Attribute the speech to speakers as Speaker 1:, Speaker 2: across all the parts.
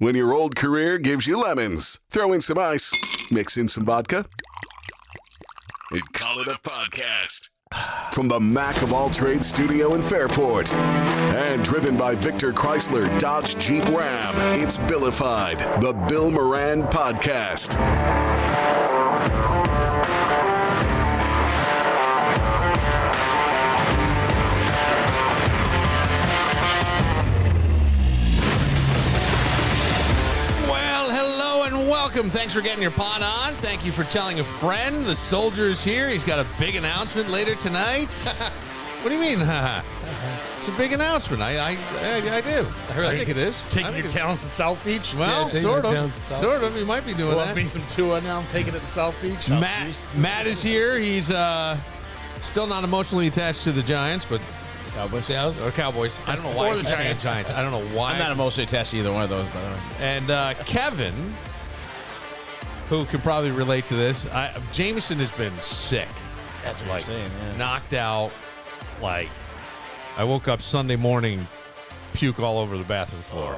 Speaker 1: When your old career gives you lemons, throw in some ice, mix in some vodka, and call it a podcast. From the Mac of All Trades studio in Fairport, and driven by Victor Chrysler Dodge Jeep Ram, it's Billified, the Bill Moran Podcast.
Speaker 2: Welcome. Thanks for getting your pod on. Thank you for telling a friend. The soldier is here. He's got a big announcement later tonight. What do you mean? It's a big announcement. I do. I think it is.
Speaker 3: Taking your talents to South Beach?
Speaker 2: Well, sort of. Sort of. You might be doing that.
Speaker 3: Be some Tua now. Taking it to South Beach.
Speaker 2: Matt is here. He's still not emotionally attached to the Giants, but
Speaker 4: Cowboys?
Speaker 2: Or Cowboys. I don't know why.
Speaker 3: Or the Giants.
Speaker 2: I don't know why.
Speaker 4: I'm not emotionally attached to either one of those, by the way.
Speaker 2: And Kevin, who can probably relate to this, Jameson has been sick.
Speaker 4: That's what you're saying, yeah.
Speaker 2: Knocked out. Like, I woke up Sunday morning, puke all over the bathroom floor.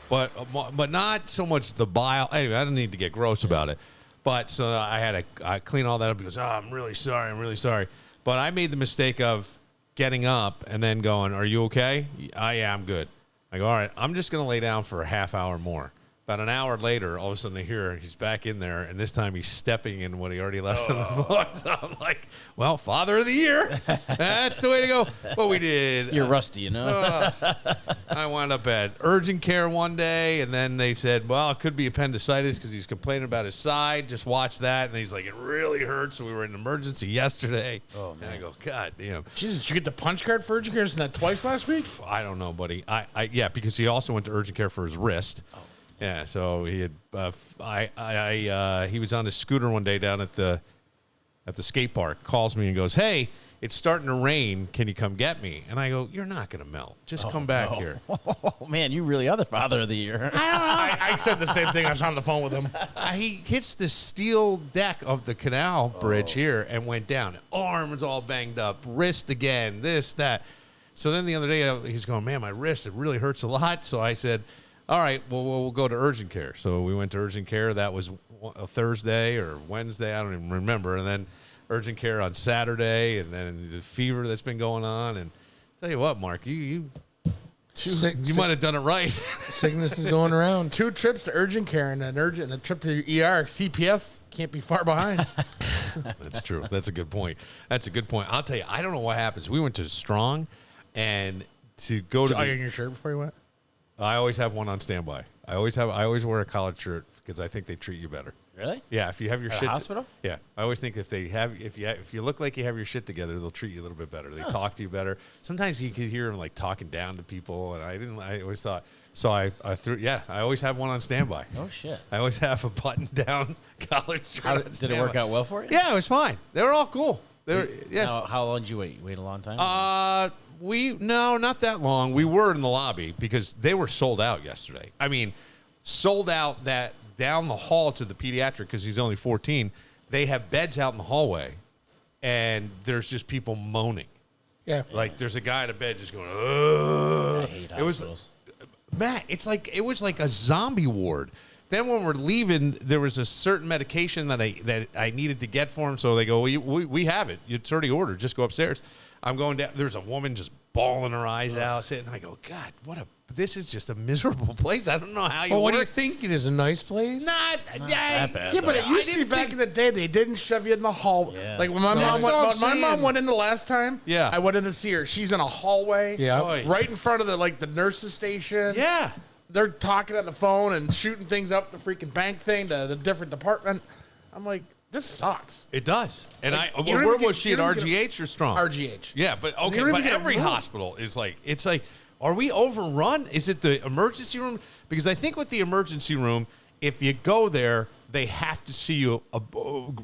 Speaker 2: But not so much the bile. Anyway, I don't need to get gross about it. But so I had to clean all that up because, I'm really sorry. But I made the mistake of getting up and then going, are you okay? Yeah, I'm good. I go, all right, I'm just going to lay down for a half hour more. About an hour later, all of a sudden I hear he's back in there, and this time he's stepping in what he already left on the floor. So I'm like, well, Father of the Year. That's the way to go. But we did.
Speaker 4: You're rusty, you know?
Speaker 2: I wound up at urgent care one day, and then they said, well, it could be appendicitis because he's complaining about his side. Just watch that. And he's like, it really hurts. So we were in emergency yesterday.
Speaker 4: Oh, man.
Speaker 2: And I go, God damn.
Speaker 3: Jesus, did you get the punch card for urgent care? Isn't that twice last week?
Speaker 2: I don't know, buddy. Yeah, because he also went to urgent care for his wrist. Oh. Yeah, so he had. He was on his scooter one day down at the skate park. Calls me and goes, "Hey, it's starting to rain. Can you come get me?" And I go, "You're not going to melt. Just come back here."
Speaker 4: Oh man, you really are the Father of the Year.
Speaker 3: I said the same thing. I was on the phone with him.
Speaker 2: He hits the steel deck of the canal bridge here and went down. Arms all banged up, wrist again, this, that. So then the other day he's going, "Man, my wrist, it really hurts a lot." So I said, all right, well, we'll go to urgent care. So we went to urgent care. That was a Thursday or Wednesday. I don't even remember. And then urgent care on Saturday, and then the fever that's been going on. And tell you what, Mark, you might have done it right.
Speaker 5: Sickness is going around.
Speaker 3: 2 trips to urgent care and a trip to the ER. CPS can't be far behind.
Speaker 2: That's true. That's a good point. I'll tell you, I don't know what happens. We went to Strong, and to go to
Speaker 3: in your shirt before you went?
Speaker 2: I always have one on standby. I always wear a collared shirt because I think they treat you better.
Speaker 4: Really?
Speaker 2: Yeah, if you have your
Speaker 4: At
Speaker 2: shit.
Speaker 4: a hospital?
Speaker 2: Yeah, I always think if you look like you have your shit together, they'll treat you a little bit better. They talk to you better. Sometimes you could hear them like talking down to people, and I always thought. So I always have one on standby.
Speaker 4: Oh shit!
Speaker 2: I always have a button down collared shirt.
Speaker 4: Did it work out well for you?
Speaker 2: Yeah, it was fine. They were all cool.
Speaker 4: Now, how long did you wait? You waited a long time?
Speaker 2: No, not that long. We were in the lobby because they were sold out yesterday. I mean, sold out that down the hall to the pediatric because he's only 14. They have beds out in the hallway, and there's just people moaning.
Speaker 5: Yeah.
Speaker 2: Like there's a guy in a bed just going, ugh.
Speaker 4: I hate hospitals.
Speaker 2: Matt, it was like a zombie ward. Then when we're leaving, there was a certain medication that I needed to get for him. So they go, we have it. It's already ordered. Just go upstairs. I'm going down. There's a woman just bawling her eyes out. Sitting. I go, God, this is just a miserable place. I don't know how you work.
Speaker 5: What do you think? It is a nice place?
Speaker 2: Not
Speaker 4: that bad.
Speaker 3: Yeah, but it used to be back in the day. They didn't shove you in the hall.
Speaker 4: Yeah.
Speaker 3: Like when my mom went in the last time.
Speaker 2: Yeah.
Speaker 3: I went in to see her. She's in a hallway.
Speaker 5: Yeah.
Speaker 3: Right in front of the nurses station.
Speaker 2: Yeah.
Speaker 3: They're talking on the phone and shooting things up the freaking bank thing to the different department. I'm like, this sucks.
Speaker 2: It does. And
Speaker 3: where
Speaker 2: was she at RGH or Strong?
Speaker 3: RGH.
Speaker 2: Yeah, but okay, but every hospital is like, it's like, are we overrun? Is it the emergency room? Because I think with the emergency room, if you go there, they have to see you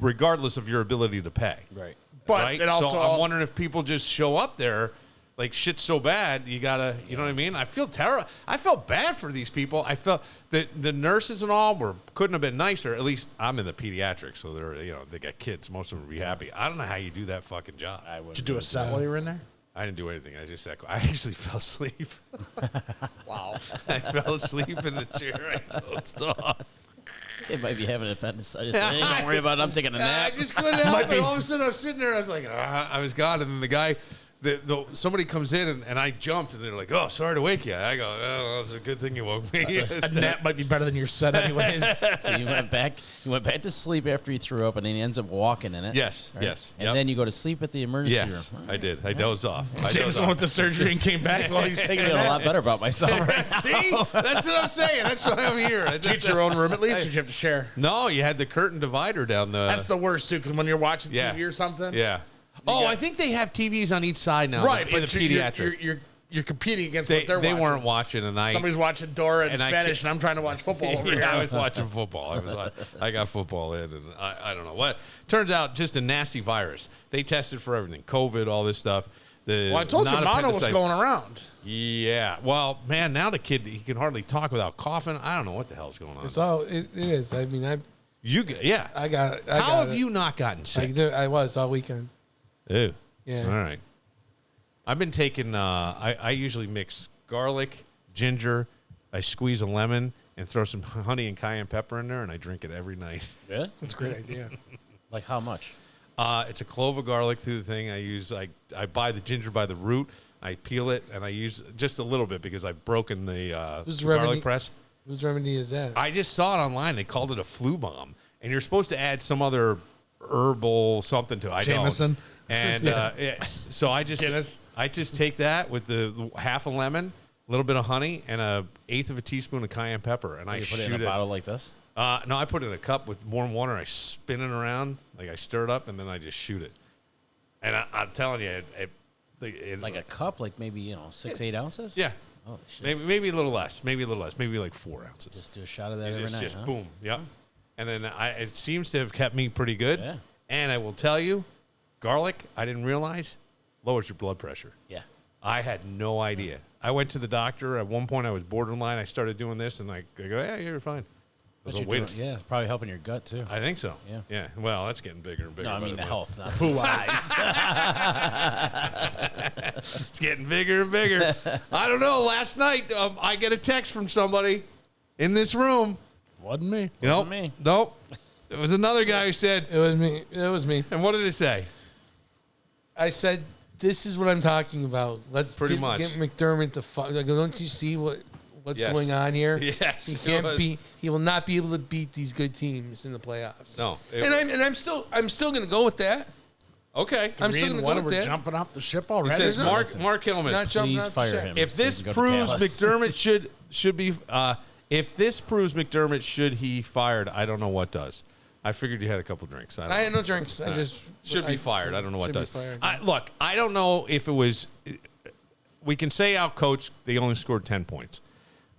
Speaker 2: regardless of your ability to pay.
Speaker 4: Right.
Speaker 3: But it also,
Speaker 2: so I'm wondering if people just show up there. Like, shit's so bad, you gotta, you know what I mean? I feel terrible. I felt bad for these people. I felt that the nurses and all couldn't have been nicer. At least I'm in the pediatrics, so they're, they got kids. Most of them would be happy. I don't know how you do that fucking job.
Speaker 3: Did you do a set while you were in there?
Speaker 2: I didn't do anything. I actually fell asleep.
Speaker 3: Wow.
Speaker 2: I fell asleep in the chair. I dozed off.
Speaker 4: It might be having appendicitis. Hey, don't worry about it. I'm taking a nap.
Speaker 2: I just couldn't help it. All of a sudden, I'm sitting there. I was like, I was gone. And then the guy, somebody comes in, and I jumped, and they're like, oh, sorry to wake you. I go, oh, it's a good thing you woke me.
Speaker 3: A nap might be better than your set anyways.
Speaker 4: So you went back to sleep after you threw up, and then he ends up walking in it.
Speaker 2: Yes,
Speaker 4: right?
Speaker 2: yes.
Speaker 4: And then you go to sleep at the emergency room.
Speaker 2: Yes, I did. I dozed off.
Speaker 3: James went to surgery and came back while he's
Speaker 4: I
Speaker 3: taking
Speaker 4: feel
Speaker 3: a
Speaker 4: a
Speaker 3: nap.
Speaker 4: lot better about myself right now.
Speaker 2: See? That's what I'm saying. That's why I'm here.
Speaker 3: Get your own room at least, or did you have to share?
Speaker 2: No, you had the curtain divider down the...
Speaker 3: That's the worst, too, because when you're watching
Speaker 2: Yeah.
Speaker 3: TV or something.
Speaker 2: Yeah. Oh, I think they have TVs on each side now.
Speaker 3: Right,
Speaker 2: in the
Speaker 3: but
Speaker 2: pediatric.
Speaker 3: you're competing against what they're watching.
Speaker 2: They weren't watching, and
Speaker 3: Somebody's watching Dora in
Speaker 2: and I
Speaker 3: Spanish,
Speaker 2: can't-
Speaker 3: and I'm trying to watch football over here.
Speaker 2: I was watching football. I got football in, and I don't know what. Turns out, just a nasty virus. They tested for everything, COVID, all this stuff.
Speaker 3: Well, I told you, mono was going around.
Speaker 2: Yeah. Well, man, now the kid, he can hardly talk without coughing. I don't know what the hell's going on.
Speaker 5: It's all it is. I mean,
Speaker 2: Yeah.
Speaker 5: I got it.
Speaker 2: How have you not gotten sick?
Speaker 5: I was all weekend.
Speaker 2: Ew.
Speaker 5: Yeah.
Speaker 2: All right. I've been taking, I usually mix garlic, ginger, I squeeze a lemon, and throw some honey and cayenne pepper in there, and I drink it every night.
Speaker 4: Really?
Speaker 5: That's a great idea.
Speaker 4: Like how much?
Speaker 2: It's a clove of garlic through the thing. I buy the ginger by the root. I peel it, and I use just a little bit because I've broken the garlic press.
Speaker 5: Whose remedy is that?
Speaker 2: I just saw it online. They called it a flu bomb, and you're supposed to add some other herbal something to it. I
Speaker 3: Jameson.
Speaker 2: don't. And so I just take that with the half a lemon, a little bit of honey, and an eighth of a teaspoon of cayenne pepper, and I
Speaker 4: You put
Speaker 2: shoot
Speaker 4: it in a bottle like this?
Speaker 2: No, I put it in a cup with warm water. I spin it around, like I stir it up, and then I just shoot it. And I'm telling you, it
Speaker 4: Like a cup, like maybe 6-8 ounces?
Speaker 2: yeah,
Speaker 4: Holy shit.
Speaker 2: maybe a little less, maybe like 4 ounces.
Speaker 4: Just do a shot of that every night.
Speaker 2: Just
Speaker 4: huh?
Speaker 2: boom, yep. And then it seems to have kept me pretty good.
Speaker 4: Yeah.
Speaker 2: And I will tell you, garlic, I didn't realize, lowers your blood pressure.
Speaker 4: Yeah.
Speaker 2: I had no idea. I went to the doctor. At one point, I was borderline. I started doing this, and I go, yeah, you're fine. I was
Speaker 4: But
Speaker 2: like,
Speaker 4: you're
Speaker 2: wait.
Speaker 4: doing- yeah, it's probably helping your gut too.
Speaker 2: I think so.
Speaker 4: Yeah.
Speaker 2: Yeah. Well, that's getting bigger and bigger.
Speaker 4: No, I
Speaker 2: by
Speaker 4: mean the
Speaker 2: way.
Speaker 4: health, not the size.
Speaker 2: It's getting bigger and bigger. I don't know. Last night, I get a text from somebody in this room.
Speaker 3: Wasn't me.
Speaker 4: Wasn't me.
Speaker 2: Nope. It was another guy who said,
Speaker 5: It was me. It was me.
Speaker 2: and what did it say?
Speaker 5: I said, "This is what I'm talking about. Let's
Speaker 2: Pretty
Speaker 5: get,
Speaker 2: much.
Speaker 5: get McDermott to fuck. Like, don't you see what's
Speaker 2: Yes.
Speaker 5: going on here?
Speaker 2: Yes,
Speaker 5: he
Speaker 2: it
Speaker 5: can't
Speaker 2: was.
Speaker 5: beat. He will not be able to beat these good teams in the playoffs.
Speaker 2: No.
Speaker 5: I'm still going to go with that.
Speaker 2: Okay.
Speaker 5: I'm still going to go
Speaker 3: We're
Speaker 5: with that.
Speaker 3: jumping off the ship
Speaker 2: It
Speaker 3: already.
Speaker 2: says
Speaker 5: no-
Speaker 2: Mark Hillman.
Speaker 5: Not jumping
Speaker 4: Please
Speaker 5: off the
Speaker 4: fire
Speaker 5: ship.
Speaker 4: him.
Speaker 2: If
Speaker 4: so he
Speaker 2: this
Speaker 4: can go to
Speaker 2: proves
Speaker 4: Dallas.
Speaker 2: McDermott should be if this proves McDermott should he fired, I don't know what does. I figured you had a couple drinks. I don't
Speaker 5: I
Speaker 2: know.
Speaker 5: had no drinks. I just
Speaker 2: Should be fired. I don't know what
Speaker 5: should be
Speaker 2: does.
Speaker 5: fired.
Speaker 2: Look, I don't know if it was. We can say out coach. They only scored 10 points.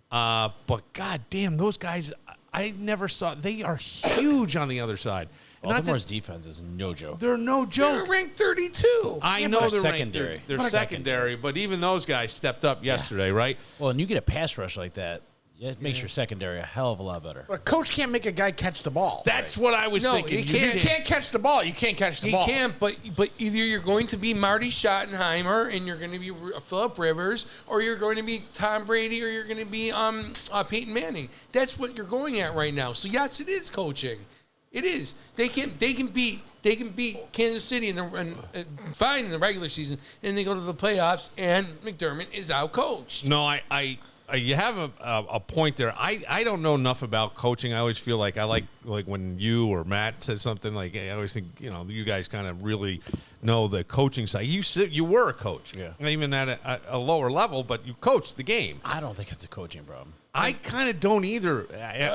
Speaker 2: But god damn, those guys! I never saw. They are huge on the other side. And not that
Speaker 4: Baltimore's defense is no joke.
Speaker 2: they're no
Speaker 5: They're
Speaker 2: joke.
Speaker 5: ranked 32.
Speaker 2: I
Speaker 4: Yeah,
Speaker 2: know
Speaker 4: but
Speaker 2: they're
Speaker 4: they're
Speaker 2: ranked.
Speaker 4: secondary.
Speaker 2: They're
Speaker 4: But
Speaker 2: secondary, but even those guys stepped up yesterday, right?
Speaker 4: Well, and you get a pass rush like that, it makes your secondary a hell of a lot better.
Speaker 3: But a coach can't make a guy catch the ball.
Speaker 2: That's what I was
Speaker 5: No,
Speaker 2: thinking.
Speaker 5: he
Speaker 3: You can't catch the ball. You can't catch the
Speaker 5: He
Speaker 3: ball.
Speaker 5: can't, but either you're going to be Marty Schottenheimer and you're going to be Phillip Rivers, or you're going to be Tom Brady, or you're going to be Peyton Manning. That's what you're going at right now. So yes, it is coaching. It is. They can beat Kansas City and fine in the regular season, and they go to the playoffs, and McDermott is out coached.
Speaker 2: No, you have a point there. I don't know enough about coaching. I always feel like I like when you or Matt says something like, I always think, you guys kind of really know the coaching side. You were a coach, even at a lower level, but you coached the game.
Speaker 4: I don't think it's a coaching problem.
Speaker 2: I kind of don't either.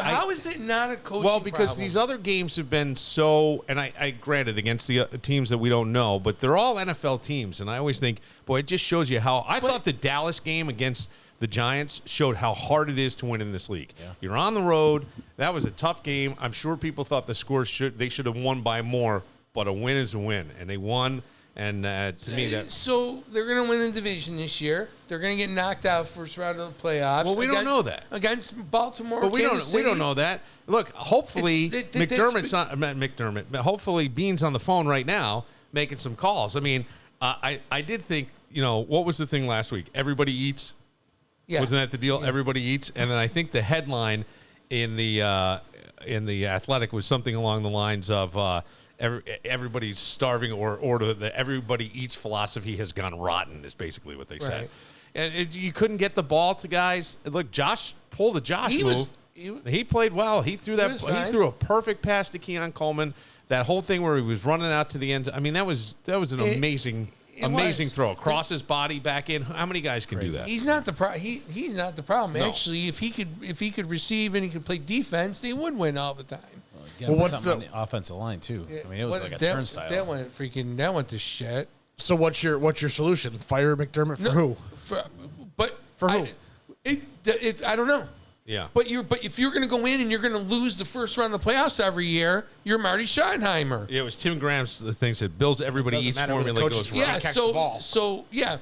Speaker 5: How is it not a coaching
Speaker 2: Well, because
Speaker 5: problem?
Speaker 2: these other games have been so, and I granted against the teams that we don't know, but they're all NFL teams, and I always think, boy, it just shows you how. I thought the Dallas game against the Giants showed how hard it is to win in this league. Yeah. You're on the road. That was a tough game. I'm sure people thought the scores should have won by more, but a win is a win, and they won. And to me, that
Speaker 5: so they're going to win the division this year. They're going to get knocked out first round of the playoffs.
Speaker 2: Well, we don't know that
Speaker 5: against Baltimore.
Speaker 2: but we
Speaker 5: Kansas
Speaker 2: don't
Speaker 5: City.
Speaker 2: know that. Look, hopefully McDermott. Hopefully Bean's on the phone right now making some calls. I mean, I did think what was the thing last week? Everybody eats.
Speaker 5: Yeah.
Speaker 2: Wasn't that the deal? Yeah. Everybody eats, and then I think the headline in the Athletic was something along the lines of everybody's starving, or the everybody eats philosophy has gone rotten. Is basically what they said. And you couldn't get the ball to guys. Look, Josh pulled the Josh move. He played well. He threw He threw a perfect pass to Keon Coleman. That whole thing where he was running out to the end. I mean, that was an amazing throw across his body back in. How many guys can do that?
Speaker 5: He's not the he's not the problem. No. Actually, if he could receive and he could play defense, they would win all the time.
Speaker 4: Well, what's the offensive line too? I mean, it was like a turnstile.
Speaker 5: That went to shit.
Speaker 3: So what's your solution? Fire McDermott for who?
Speaker 5: For who? I don't know.
Speaker 2: Yeah.
Speaker 5: But if you're going to go in and you're going to lose the first round of the playoffs every year, you're Marty Schottenheimer.
Speaker 2: Yeah, it was Tim Graham's thing said Bill's everybody eats formula goes right.
Speaker 5: Yeah,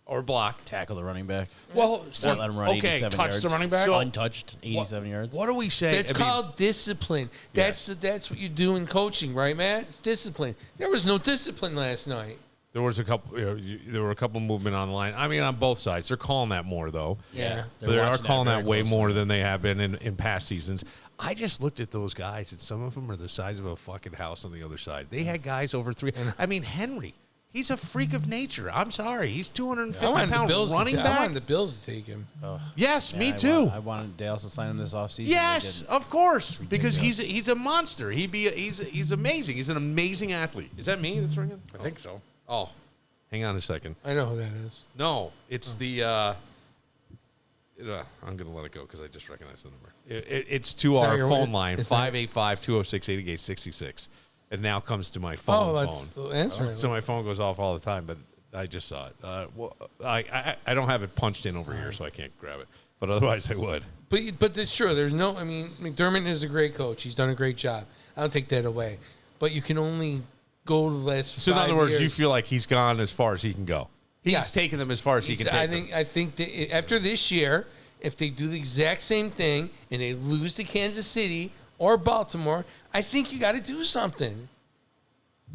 Speaker 2: Or block.
Speaker 4: Tackle the running back.
Speaker 2: Well,
Speaker 4: let him run 87 yards.
Speaker 3: Touch the running back.
Speaker 4: Untouched, 87 yards.
Speaker 2: What do we say?
Speaker 5: That's called discipline. That's what you do in coaching, right, Matt? It's discipline. There was no discipline last night.
Speaker 2: There was a couple. There were a couple movement on the line. I mean, on both sides, they're calling that more though.
Speaker 5: Yeah,
Speaker 2: they are calling that way more than they have been in past seasons. I just looked at those guys, and some of them are the size of a fucking house on the other side. They had guys over 3. I mean, Henry. He's a freak of nature. I'm sorry. He's 250 pounds running back.
Speaker 5: I wanted the Bills to take him.
Speaker 2: Yes, me too.
Speaker 4: I wanted Dallas to sign him this offseason.
Speaker 2: Yes, of course, because he's a monster. He's amazing. He's an amazing athlete. Is that me that's ringing?
Speaker 3: I think so.
Speaker 2: Oh, hang on a second.
Speaker 5: I know who that is.
Speaker 2: No, it's the. I'm going to let it go because I just recognized the number. It's to our phone line, 585-206-8866. It now comes to my phone.
Speaker 5: The answer.
Speaker 2: So my phone goes off all the time, but I just saw it. I don't have it punched in over here, so I can't grab it. But otherwise, I would.
Speaker 5: But it's true. There's no. I mean, McDermott is a great coach. He's done a great job. I don't take that away. But you can only go to the last 5 years.
Speaker 2: So in other words, you feel like he's gone as far as he can go. He's taken them as far as he can take them.
Speaker 5: I think that after this year, if they do the exact same thing and they lose to Kansas City or Baltimore, I think you got to do something.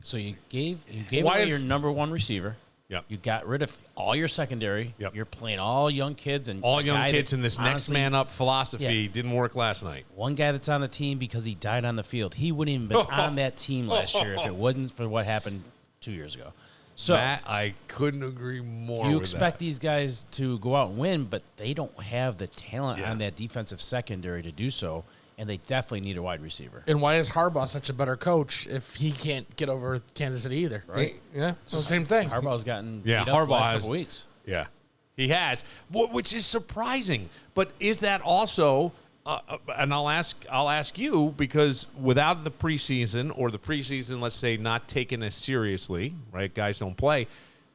Speaker 4: So you gave away your number one receiver.
Speaker 2: Yep.
Speaker 4: You got rid of all your secondary.
Speaker 2: Yep.
Speaker 4: You're playing all young kids and
Speaker 2: all young kids in this
Speaker 4: honestly,
Speaker 2: next man up philosophy didn't work last night.
Speaker 4: One guy that's on the team because he died on the field. He wouldn't even been on that team last year if it wasn't for what happened 2 years ago. So
Speaker 2: Matt, I couldn't agree more.
Speaker 4: You
Speaker 2: with
Speaker 4: expect
Speaker 2: that.
Speaker 4: these guys to go out and win, but they don't have the talent on that defensive secondary to do so, and they definitely need a wide receiver.
Speaker 3: And why is Harbaugh such a better coach if he can't get over Kansas City either?
Speaker 4: Right?
Speaker 3: Yeah, it's the same thing.
Speaker 4: Harbaugh's gotten beat up
Speaker 2: Harbaugh
Speaker 4: the last
Speaker 2: has,
Speaker 4: couple weeks.
Speaker 2: Yeah, he has, which is surprising. But is that also? And I'll ask you, because without the preseason, or the preseason, let's say, not taken as seriously, right? Guys don't play.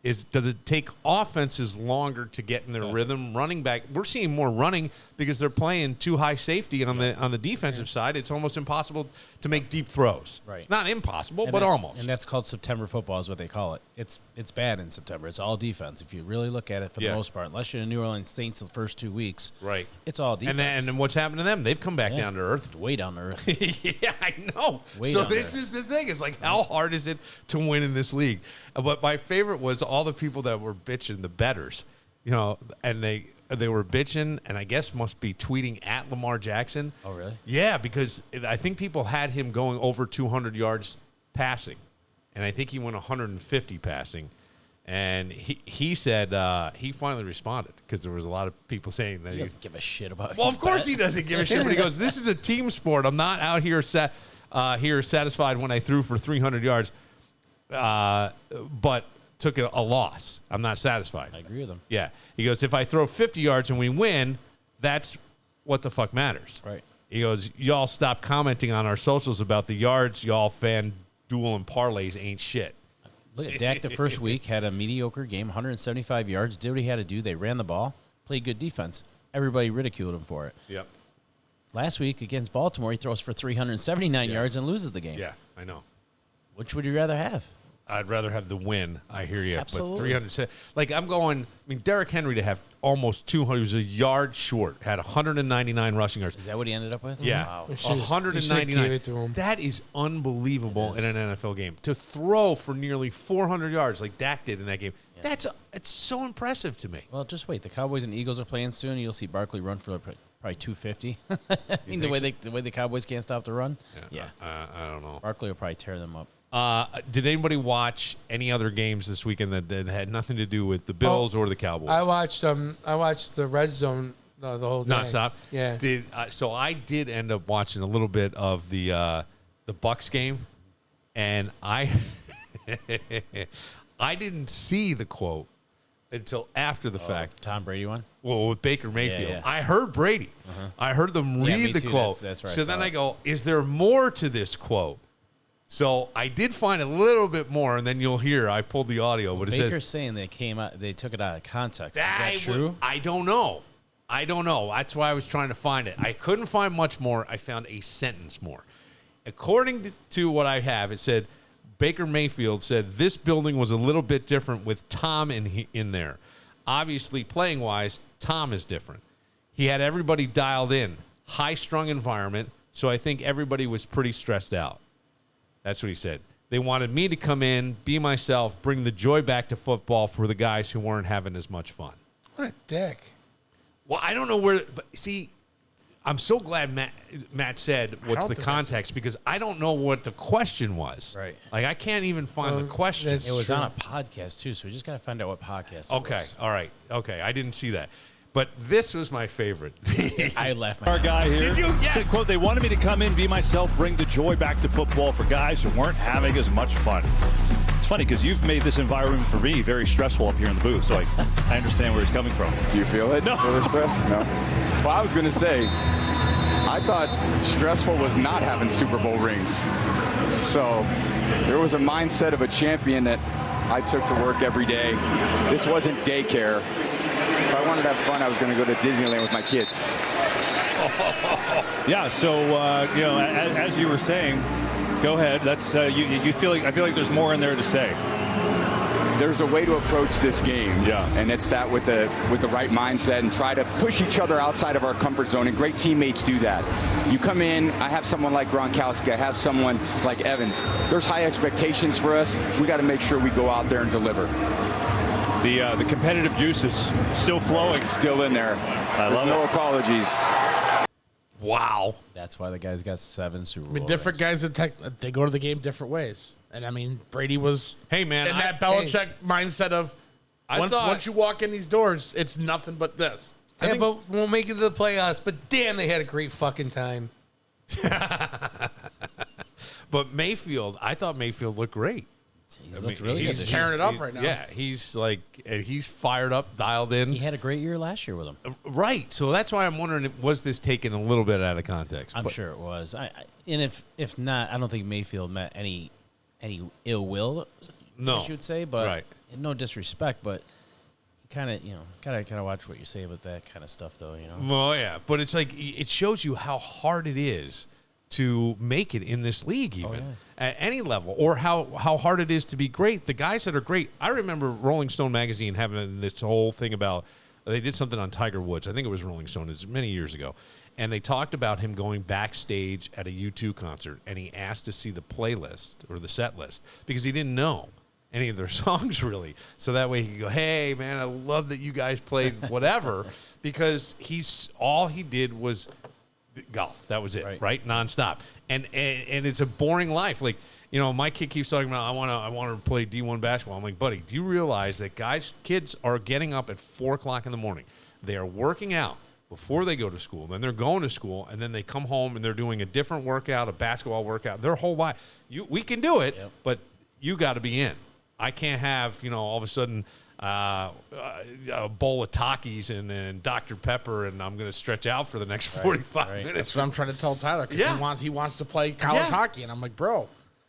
Speaker 2: Does it take offenses longer to get in their rhythm? Running back, we're seeing more running because they're playing too high safety on the defensive side. It's almost impossible to make deep throws.
Speaker 4: Right.
Speaker 2: Not impossible, but almost.
Speaker 4: And that's called September football is what they call it. It's bad in September. It's all defense. If you really look at it for the most part, unless you're in New Orleans Saints the first 2 weeks.
Speaker 2: Right.
Speaker 4: It's all defense.
Speaker 2: And then what's happened to them? They've come back down to earth.
Speaker 4: Way down to earth.
Speaker 2: Yeah, I know. So this is the thing. It's like, how hard is it to win in this league? But my favorite was all the people that were bitching, the bettors, and they were bitching, and I guess must be tweeting at Lamar Jackson.
Speaker 4: Oh, really?
Speaker 2: Yeah, because I think people had him going over 200 yards passing, and I think he went 150 passing. And he said he finally responded because there was a lot of people saying that
Speaker 4: he doesn't give a shit about.
Speaker 2: Well, of course he doesn't give a shit. But he goes, "This is a team sport. I'm not out here satisfied when I threw for 300 yards, but took a loss. I'm not satisfied."
Speaker 4: I agree with him.
Speaker 2: Yeah, he goes, "If I throw 50 yards and we win, that's what the fuck matters."
Speaker 4: Right.
Speaker 2: He goes, "Y'all stop commenting on our socials about the yards. Y'all fan duel and parlays ain't shit."
Speaker 4: Look at Dak the first week, had a mediocre game, 175 yards, did what he had to do. They ran the ball, played good defense. Everybody ridiculed him for it.
Speaker 2: Yep.
Speaker 4: Last week against Baltimore, he throws for 379 yards and loses the game.
Speaker 2: Yeah, I know.
Speaker 4: Which would you rather have?
Speaker 2: I'd rather have the win. I hear you.
Speaker 4: Absolutely.
Speaker 2: But 300. Like I'm going. I mean, Derrick Henry to have almost 200. He was a yard short. Had 199 rushing yards.
Speaker 4: Is that what he ended up with?
Speaker 2: Yeah,
Speaker 4: Wow.
Speaker 5: They should've-
Speaker 2: 199.
Speaker 5: they should've gave it to him.
Speaker 2: That is unbelievable in an NFL game. To throw for nearly 400 yards like Dak did in that game. It's so impressive to me.
Speaker 4: Well, just wait. The Cowboys and Eagles are playing soon. You'll see Barkley run for probably 250. I mean, the way the Cowboys can't stop the run. Yeah.
Speaker 2: I don't know.
Speaker 4: Barkley will probably tear them up.
Speaker 2: Did anybody watch any other games this weekend that had nothing to do with the Bills or the Cowboys?
Speaker 5: I watched the Red Zone the whole day.
Speaker 2: Nonstop.
Speaker 5: Yeah.
Speaker 2: So I did end up watching a little bit of the Bucks game, and I I didn't see the quote until after the fact.
Speaker 4: Tom Brady one?
Speaker 2: Well, with Baker Mayfield,
Speaker 4: Yeah.
Speaker 2: I heard Brady. I heard them
Speaker 4: Yeah,
Speaker 2: read
Speaker 4: me
Speaker 2: the
Speaker 4: too.
Speaker 2: quote.
Speaker 4: That's where I
Speaker 2: so
Speaker 4: saw
Speaker 2: then
Speaker 4: it.
Speaker 2: I go, is there more to this quote? So I did find a little bit more, and then you'll hear I pulled the audio. But it
Speaker 4: Baker's
Speaker 2: said,
Speaker 4: saying they took it out of context. Is that true?
Speaker 2: I don't know. That's why I was trying to find it. I couldn't find much more. I found a sentence more. According to what I have, it said Baker Mayfield said this building was a little bit different with Tom in there. Obviously, playing-wise, Tom is different. He had everybody dialed in, high-strung environment, so I think everybody was pretty stressed out. That's what he said. They wanted me to come in, be myself, bring the joy back to football for the guys who weren't having as much fun.
Speaker 5: What a dick.
Speaker 2: Well, I don't know where, but see, I'm so glad Matt said what's
Speaker 3: don't
Speaker 2: the
Speaker 3: think
Speaker 2: context because I don't know what the question was.
Speaker 4: Right.
Speaker 2: Like I can't even find the question.
Speaker 5: that's-
Speaker 4: It was
Speaker 5: Sure.
Speaker 4: on a podcast, too, so we just got to find out what podcast it
Speaker 2: Okay.
Speaker 4: was.
Speaker 2: All right. Okay. I didn't see that. But this was my favorite.
Speaker 4: I laughed my
Speaker 6: Our
Speaker 4: ass
Speaker 6: guy
Speaker 4: off.
Speaker 6: here
Speaker 2: Did you? Yes.
Speaker 6: said, quote, they wanted me to come in, be myself, bring the joy back to football for guys who weren't having as much fun. It's funny because you've made this environment for me very stressful up here in the booth, so I understand where he's coming from.
Speaker 7: Do you feel it?
Speaker 6: No.
Speaker 7: Feel the stress? No. Well, I was going to say, I thought stressful was not having Super Bowl rings. So there was a mindset of a champion that I took to work every day. This wasn't daycare. If I wanted to have fun, I was going to go to Disneyland with my kids.
Speaker 6: Yeah, so, as you were saying, go ahead. That's you feel like I feel like there's more in there to say.
Speaker 7: There's a way to approach this game,
Speaker 6: Yeah.
Speaker 7: and it's that with the right mindset and try to push each other outside of our comfort zone. And great teammates do that. You come in, I have someone like Gronkowski, I have someone like Evans. There's high expectations for us. We got to make sure we go out there and deliver.
Speaker 6: The competitive juice is still flowing.
Speaker 7: It's still in there.
Speaker 6: I love
Speaker 7: no
Speaker 6: it.
Speaker 7: apologies.
Speaker 2: Wow.
Speaker 4: That's why the guy's got 7 Super
Speaker 3: I
Speaker 4: Bowl
Speaker 3: mean, different
Speaker 4: rings.
Speaker 3: guys, they go to the game different ways. And, I mean, Brady was
Speaker 2: Hey, man.
Speaker 3: in that Belichick mindset of
Speaker 2: I
Speaker 3: once
Speaker 2: thought-
Speaker 3: you walk in these doors, it's nothing but this.
Speaker 5: Tampa won't make it to the playoffs, but damn, they had a great fucking time.
Speaker 2: But Mayfield, I thought Mayfield looked great.
Speaker 4: He's
Speaker 2: I mean,
Speaker 4: looked really
Speaker 3: he's
Speaker 4: good.
Speaker 3: tearing it up right now.
Speaker 2: Yeah, he's fired up, dialed in.
Speaker 4: He had a great year last year with him.
Speaker 2: Right. So that's why I'm wondering, was this taken a little bit out of context?
Speaker 4: I'm
Speaker 2: But-
Speaker 4: sure it was. And if not, I don't think Mayfield meant any ill will.
Speaker 2: No.
Speaker 4: I should say, but
Speaker 2: Right.
Speaker 4: no disrespect, but you kind of watch what you say about that kind of stuff, though.
Speaker 2: Well, yeah, but it's like it shows you how hard it is to make it in this league, even at any level, or how hard it is to be great. The guys that are great, I remember Rolling Stone magazine having this whole thing about they did something on Tiger Woods. I think it was Rolling Stone. It was many years ago, and they talked about him going backstage at a U2 concert, and he asked to see the playlist or the set list because he didn't know any of their songs really. So that way he could go, hey man, I love that you guys played whatever, because all he did was golf. That was it, right? Nonstop. And it's a boring life. Like, my kid keeps talking about, I want to play D1 basketball. I'm like, buddy, do you realize that kids are getting up at 4:00 in the morning. They are working out before they go to school. Then they're going to school, and then they come home and they're doing a different workout, a basketball workout, their whole life. We can do it, but you got to be in. I can't have, all of a sudden a bowl of Takis and Dr. Pepper, and I'm going to stretch out for the next 45 minutes.
Speaker 3: That's what I'm trying to tell Tyler, because he wants to play college
Speaker 2: Yeah.
Speaker 3: hockey. And I'm like, bro,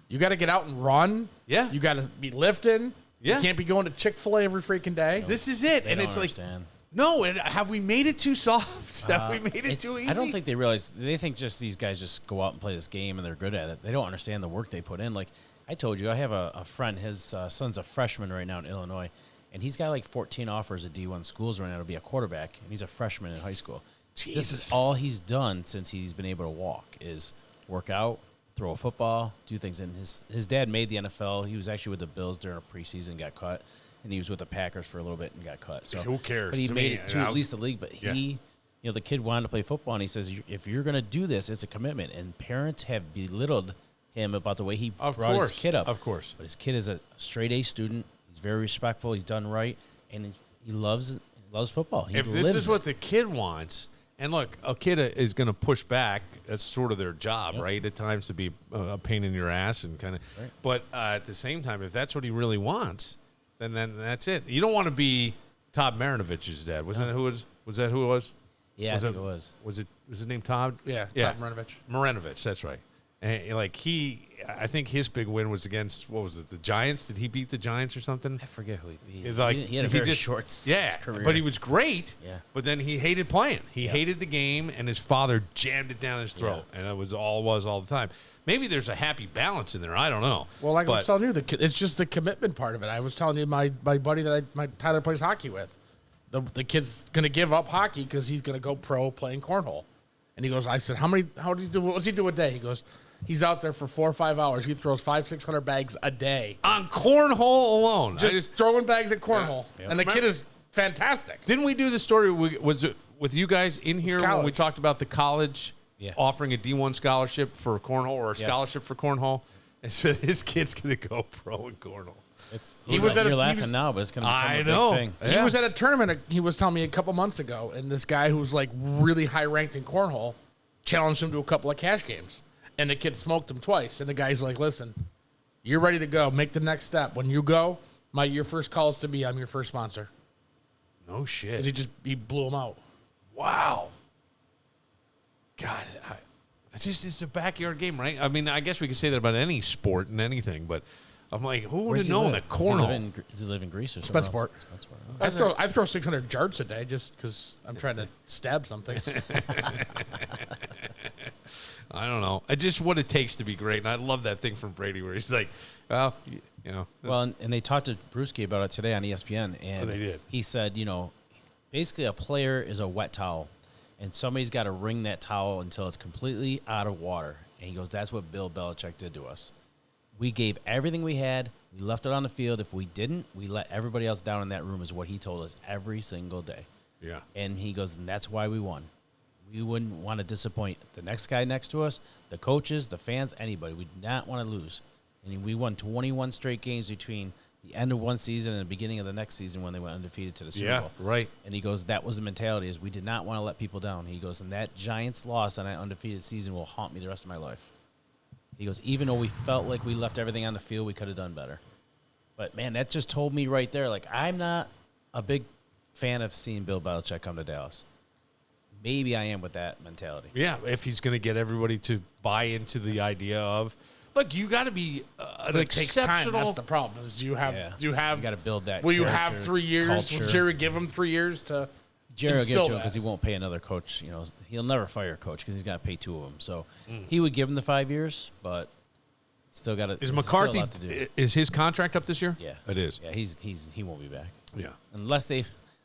Speaker 3: you got to get out and run.
Speaker 2: Yeah.
Speaker 3: You got to be lifting.
Speaker 2: Yeah.
Speaker 3: You can't be going to Chick-fil-A every freaking day.
Speaker 2: This is it.
Speaker 4: They
Speaker 2: And
Speaker 4: don't
Speaker 2: it's
Speaker 4: understand.
Speaker 2: like, no, have we made it too soft? Have we made it too easy?
Speaker 4: I don't think they realize. They think just these guys just go out and play this game and they're good at it. They don't understand the work they put in. Like, I told you, I have a friend. His son's a freshman right now in Illinois, and he's got like 14 offers at D1 schools right now to be a quarterback, and he's a freshman in high school.
Speaker 2: Jesus.
Speaker 4: This is all he's done since he's been able to walk is work out, throw a football, do things. And his dad made the NFL. He was actually with the Bills during a preseason and got cut, and he was with the Packers for a little bit and got cut. So
Speaker 2: who cares?
Speaker 4: But he
Speaker 2: To
Speaker 4: made
Speaker 2: me,
Speaker 4: it to at least the league. But he, the kid wanted to play football, and he says, if you're going to do this, it's a commitment. And parents have belittled him about the way he brought his kid up.
Speaker 2: Of course.
Speaker 4: But his kid is a straight A student. He's very respectful. He's done right, and he loves football. He
Speaker 2: If this is
Speaker 4: it.
Speaker 2: what the kid wants, and look, a kid is going to push back. That's sort of their job, right? At times to be a pain in your ass and kind of. Right. But at the same time, if that's what he really wants, then that's it. You don't want to be Todd Marinovich's dad. Was that who it was?
Speaker 4: Yeah, I think it was.
Speaker 2: Was his name Todd?
Speaker 3: Yeah, Todd Marinovich.
Speaker 2: Marinovich, that's right. And I think his big win was against, what was it, the Giants? Did he beat the Giants or something?
Speaker 4: I forget who he beat.
Speaker 2: He
Speaker 4: had a very short career.
Speaker 2: But he was great.
Speaker 4: Yeah.
Speaker 2: But then he hated playing. He hated the game, and his father jammed it down his throat. Yeah. And it was all the time. Maybe there's a happy balance in there. I don't know.
Speaker 3: Well, like I was telling you, it's just the commitment part of it. I was telling you, my buddy Tyler plays hockey with. The kid's going to give up hockey because he's going to go pro playing cornhole. And he goes, I said, what's he do a day? He goes, he's out there for 4 or 5 hours. He throws 500-600 bags a day.
Speaker 2: On cornhole alone.
Speaker 3: Just throwing bags at cornhole. Yeah. And the kid is fantastic.
Speaker 2: Didn't we do the story, was it with you guys in here when we talked about the college offering a D1 scholarship for cornhole or a scholarship for cornhole? And so his kid's going to go pro in cornhole.
Speaker 4: You're laughing now, but it's going to become a big thing.
Speaker 3: He was at a tournament, he was telling me a couple months ago, and this guy who's like really high ranked in cornhole challenged him to a couple of cash games. And the kid smoked him twice. And the guy's like, listen, you're ready to go. Make the next step. When you go, your first call is to me. I'm your first sponsor.
Speaker 2: No shit.
Speaker 3: He blew him out.
Speaker 2: Wow. God, it's a backyard game, right? I mean, I guess we could say that about any sport and anything, but I'm like, who would have known that cornhole?
Speaker 4: Does he live in Greece or
Speaker 3: something?
Speaker 4: Sport.
Speaker 3: I throw 600 yards a day just because I'm trying to stab something.
Speaker 2: I don't know. Just what it takes to be great. And I love that thing from Brady where he's like, well, you know.
Speaker 4: Well, and they talked to Brewski about it today on ESPN. And
Speaker 2: they did.
Speaker 4: He said, basically a player is a wet towel, and somebody's got to wring that towel until it's completely out of water. And he goes, that's what Bill Belichick did to us. We gave everything we had. We left it on the field. If we didn't, we let everybody else down in that room is what he told us every single day.
Speaker 2: Yeah.
Speaker 4: And he goes, and that's why we won. We wouldn't want to disappoint the next guy next to us, the coaches, the fans, anybody. We did not want to lose. And we won 21 straight games between the end of one season and the beginning of the next season when they went undefeated to the Super Bowl.
Speaker 2: Yeah, right.
Speaker 4: And he goes, that was the mentality, is we did not want to let people down. He goes, and that Giants loss on that undefeated season will haunt me the rest of my life. He goes, even though we felt like we left everything on the field, we could have done better. But, man, that just told me right there, like, I'm not a big fan of seeing Bill Belichick come to Dallas. Maybe I am with that mentality.
Speaker 2: Yeah, if he's going to get everybody to buy into the idea of, look, you got to be an exceptional.
Speaker 3: Takes time. That's the problem. Is you got
Speaker 4: to build that.
Speaker 3: Will you have 3 years?
Speaker 4: Culture.
Speaker 3: Will Jerry give him 3 years to?
Speaker 4: Jerry will give it to him because he won't pay another coach. He'll never fire a coach because he's got to pay 2 of them. So he would give him the 5 years, but still got to.
Speaker 2: Is McCarthy? Is his contract up this year?
Speaker 4: Yeah,
Speaker 2: it is.
Speaker 4: Yeah, he won't be back.
Speaker 2: Yeah,
Speaker 4: unless they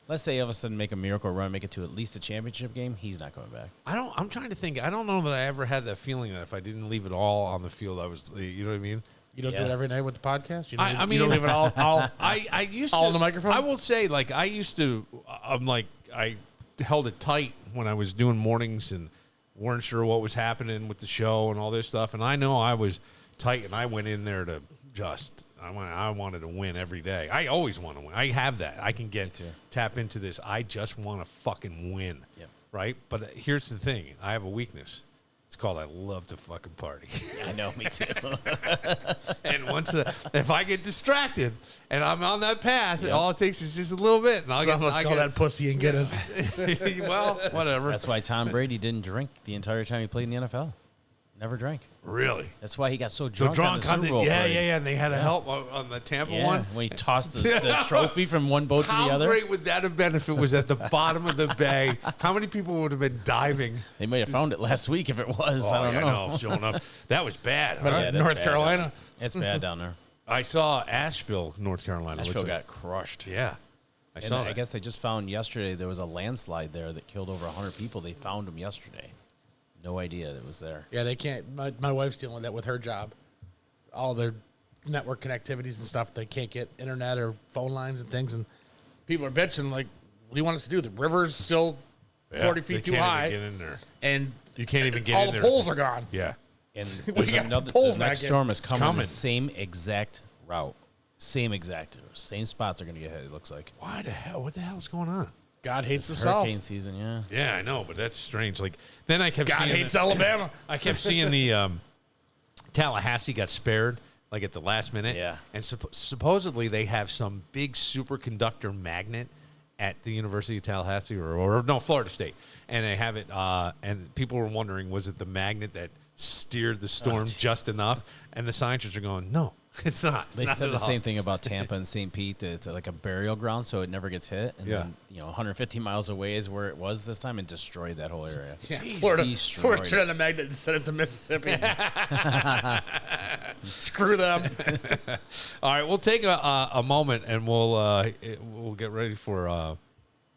Speaker 4: all of a sudden make a miracle run, make it to at least a championship game, he's not coming back.
Speaker 2: I'm trying to think. I don't know that I ever had that feeling that if I didn't leave it all on the field, I was. You know what I mean?
Speaker 3: You don't do it every night with the podcast. You
Speaker 2: don't
Speaker 3: leave it all.
Speaker 2: I used
Speaker 3: all
Speaker 2: to,
Speaker 3: on the microphone.
Speaker 2: I will say, like I used to. I held it tight when I was doing mornings and weren't sure what was happening with the show and all this stuff. And I know I was tight, and I went in there to just. I wanted to win every day. I always want to win. I have that. I can tap into this. I just want to fucking win.
Speaker 4: Yep.
Speaker 2: Right? But here's the thing. I have a weakness. It's called I love to fucking party.
Speaker 4: I know, me too.
Speaker 2: And if I get distracted and I'm on that path, all it takes is just a little bit. And
Speaker 3: Some of us call that pussy and get us.
Speaker 2: Well, whatever.
Speaker 4: That's why Tom Brady didn't drink the entire time he played in the NFL. Never drank.
Speaker 2: Really?
Speaker 4: That's why he got so
Speaker 2: So
Speaker 4: drunk on the Super Bowl parade.
Speaker 2: And they had to help on the Tampa
Speaker 4: Yeah,
Speaker 2: one.
Speaker 4: when he tossed the trophy from one boat to the
Speaker 2: How
Speaker 4: other.
Speaker 2: great would that have been if it was at the bottom of the bay? How many people would have been diving?
Speaker 4: They might have found it last week if it was. I don't know.
Speaker 2: Showing up. That was bad. Huh?
Speaker 4: Yeah, that's
Speaker 3: North
Speaker 4: bad
Speaker 3: Carolina.
Speaker 4: down there. It's bad down there.
Speaker 2: I saw Asheville, North Carolina.
Speaker 4: Asheville
Speaker 2: which
Speaker 4: got crushed.
Speaker 2: Yeah. I
Speaker 4: And
Speaker 2: saw
Speaker 4: I
Speaker 2: that.
Speaker 4: guess they just found yesterday there was a landslide there that killed over 100 people. They found them yesterday. No idea that it was there.
Speaker 3: Yeah, they can't. My wife's dealing with that with her job. All their network connectivities and stuff, they can't get internet or phone lines and things. And people are bitching, like, what do you want us to do? The river's still 40 feet
Speaker 2: they
Speaker 3: too
Speaker 2: can't
Speaker 3: high.
Speaker 2: Even get in there.
Speaker 3: And
Speaker 2: You can't even get
Speaker 3: all
Speaker 2: in
Speaker 3: the
Speaker 2: there.
Speaker 3: poles are gone.
Speaker 2: Yeah.
Speaker 4: And
Speaker 3: We
Speaker 4: there's
Speaker 3: got
Speaker 4: another,
Speaker 3: poles
Speaker 4: the
Speaker 3: back
Speaker 4: next
Speaker 3: in.
Speaker 4: storm is coming,
Speaker 2: coming.
Speaker 4: the same exact route. Same spots are going to get hit, it looks like.
Speaker 2: Why the hell? What the hell is going on?
Speaker 3: God hates the South.
Speaker 4: Hurricane season, yeah.
Speaker 2: Yeah, I know, but that's strange. Like then I kept
Speaker 3: God
Speaker 2: seeing
Speaker 3: hates Alabama.
Speaker 2: I kept seeing the Tallahassee got spared like at the last minute.
Speaker 4: Yeah.
Speaker 2: And supposedly they have some big superconductor magnet at the University of Tallahassee or no, Florida State. And they have it and people were wondering, was it the magnet that steered the storm just enough? And the scientists are going, no, it's not.
Speaker 4: They
Speaker 2: Not
Speaker 4: said
Speaker 2: at
Speaker 4: the
Speaker 2: all.
Speaker 4: same thing about Tampa and St. Pete. That it's like a burial ground, so it never gets hit. And
Speaker 2: Yeah.
Speaker 4: then, 150 miles away is where it was this time and destroyed that whole area.
Speaker 3: Yeah,
Speaker 4: Jeez,
Speaker 3: Florida
Speaker 4: destroyed
Speaker 3: turned the magnet and sent it to Mississippi. Screw them.
Speaker 2: All right, we'll take a moment and we'll get ready for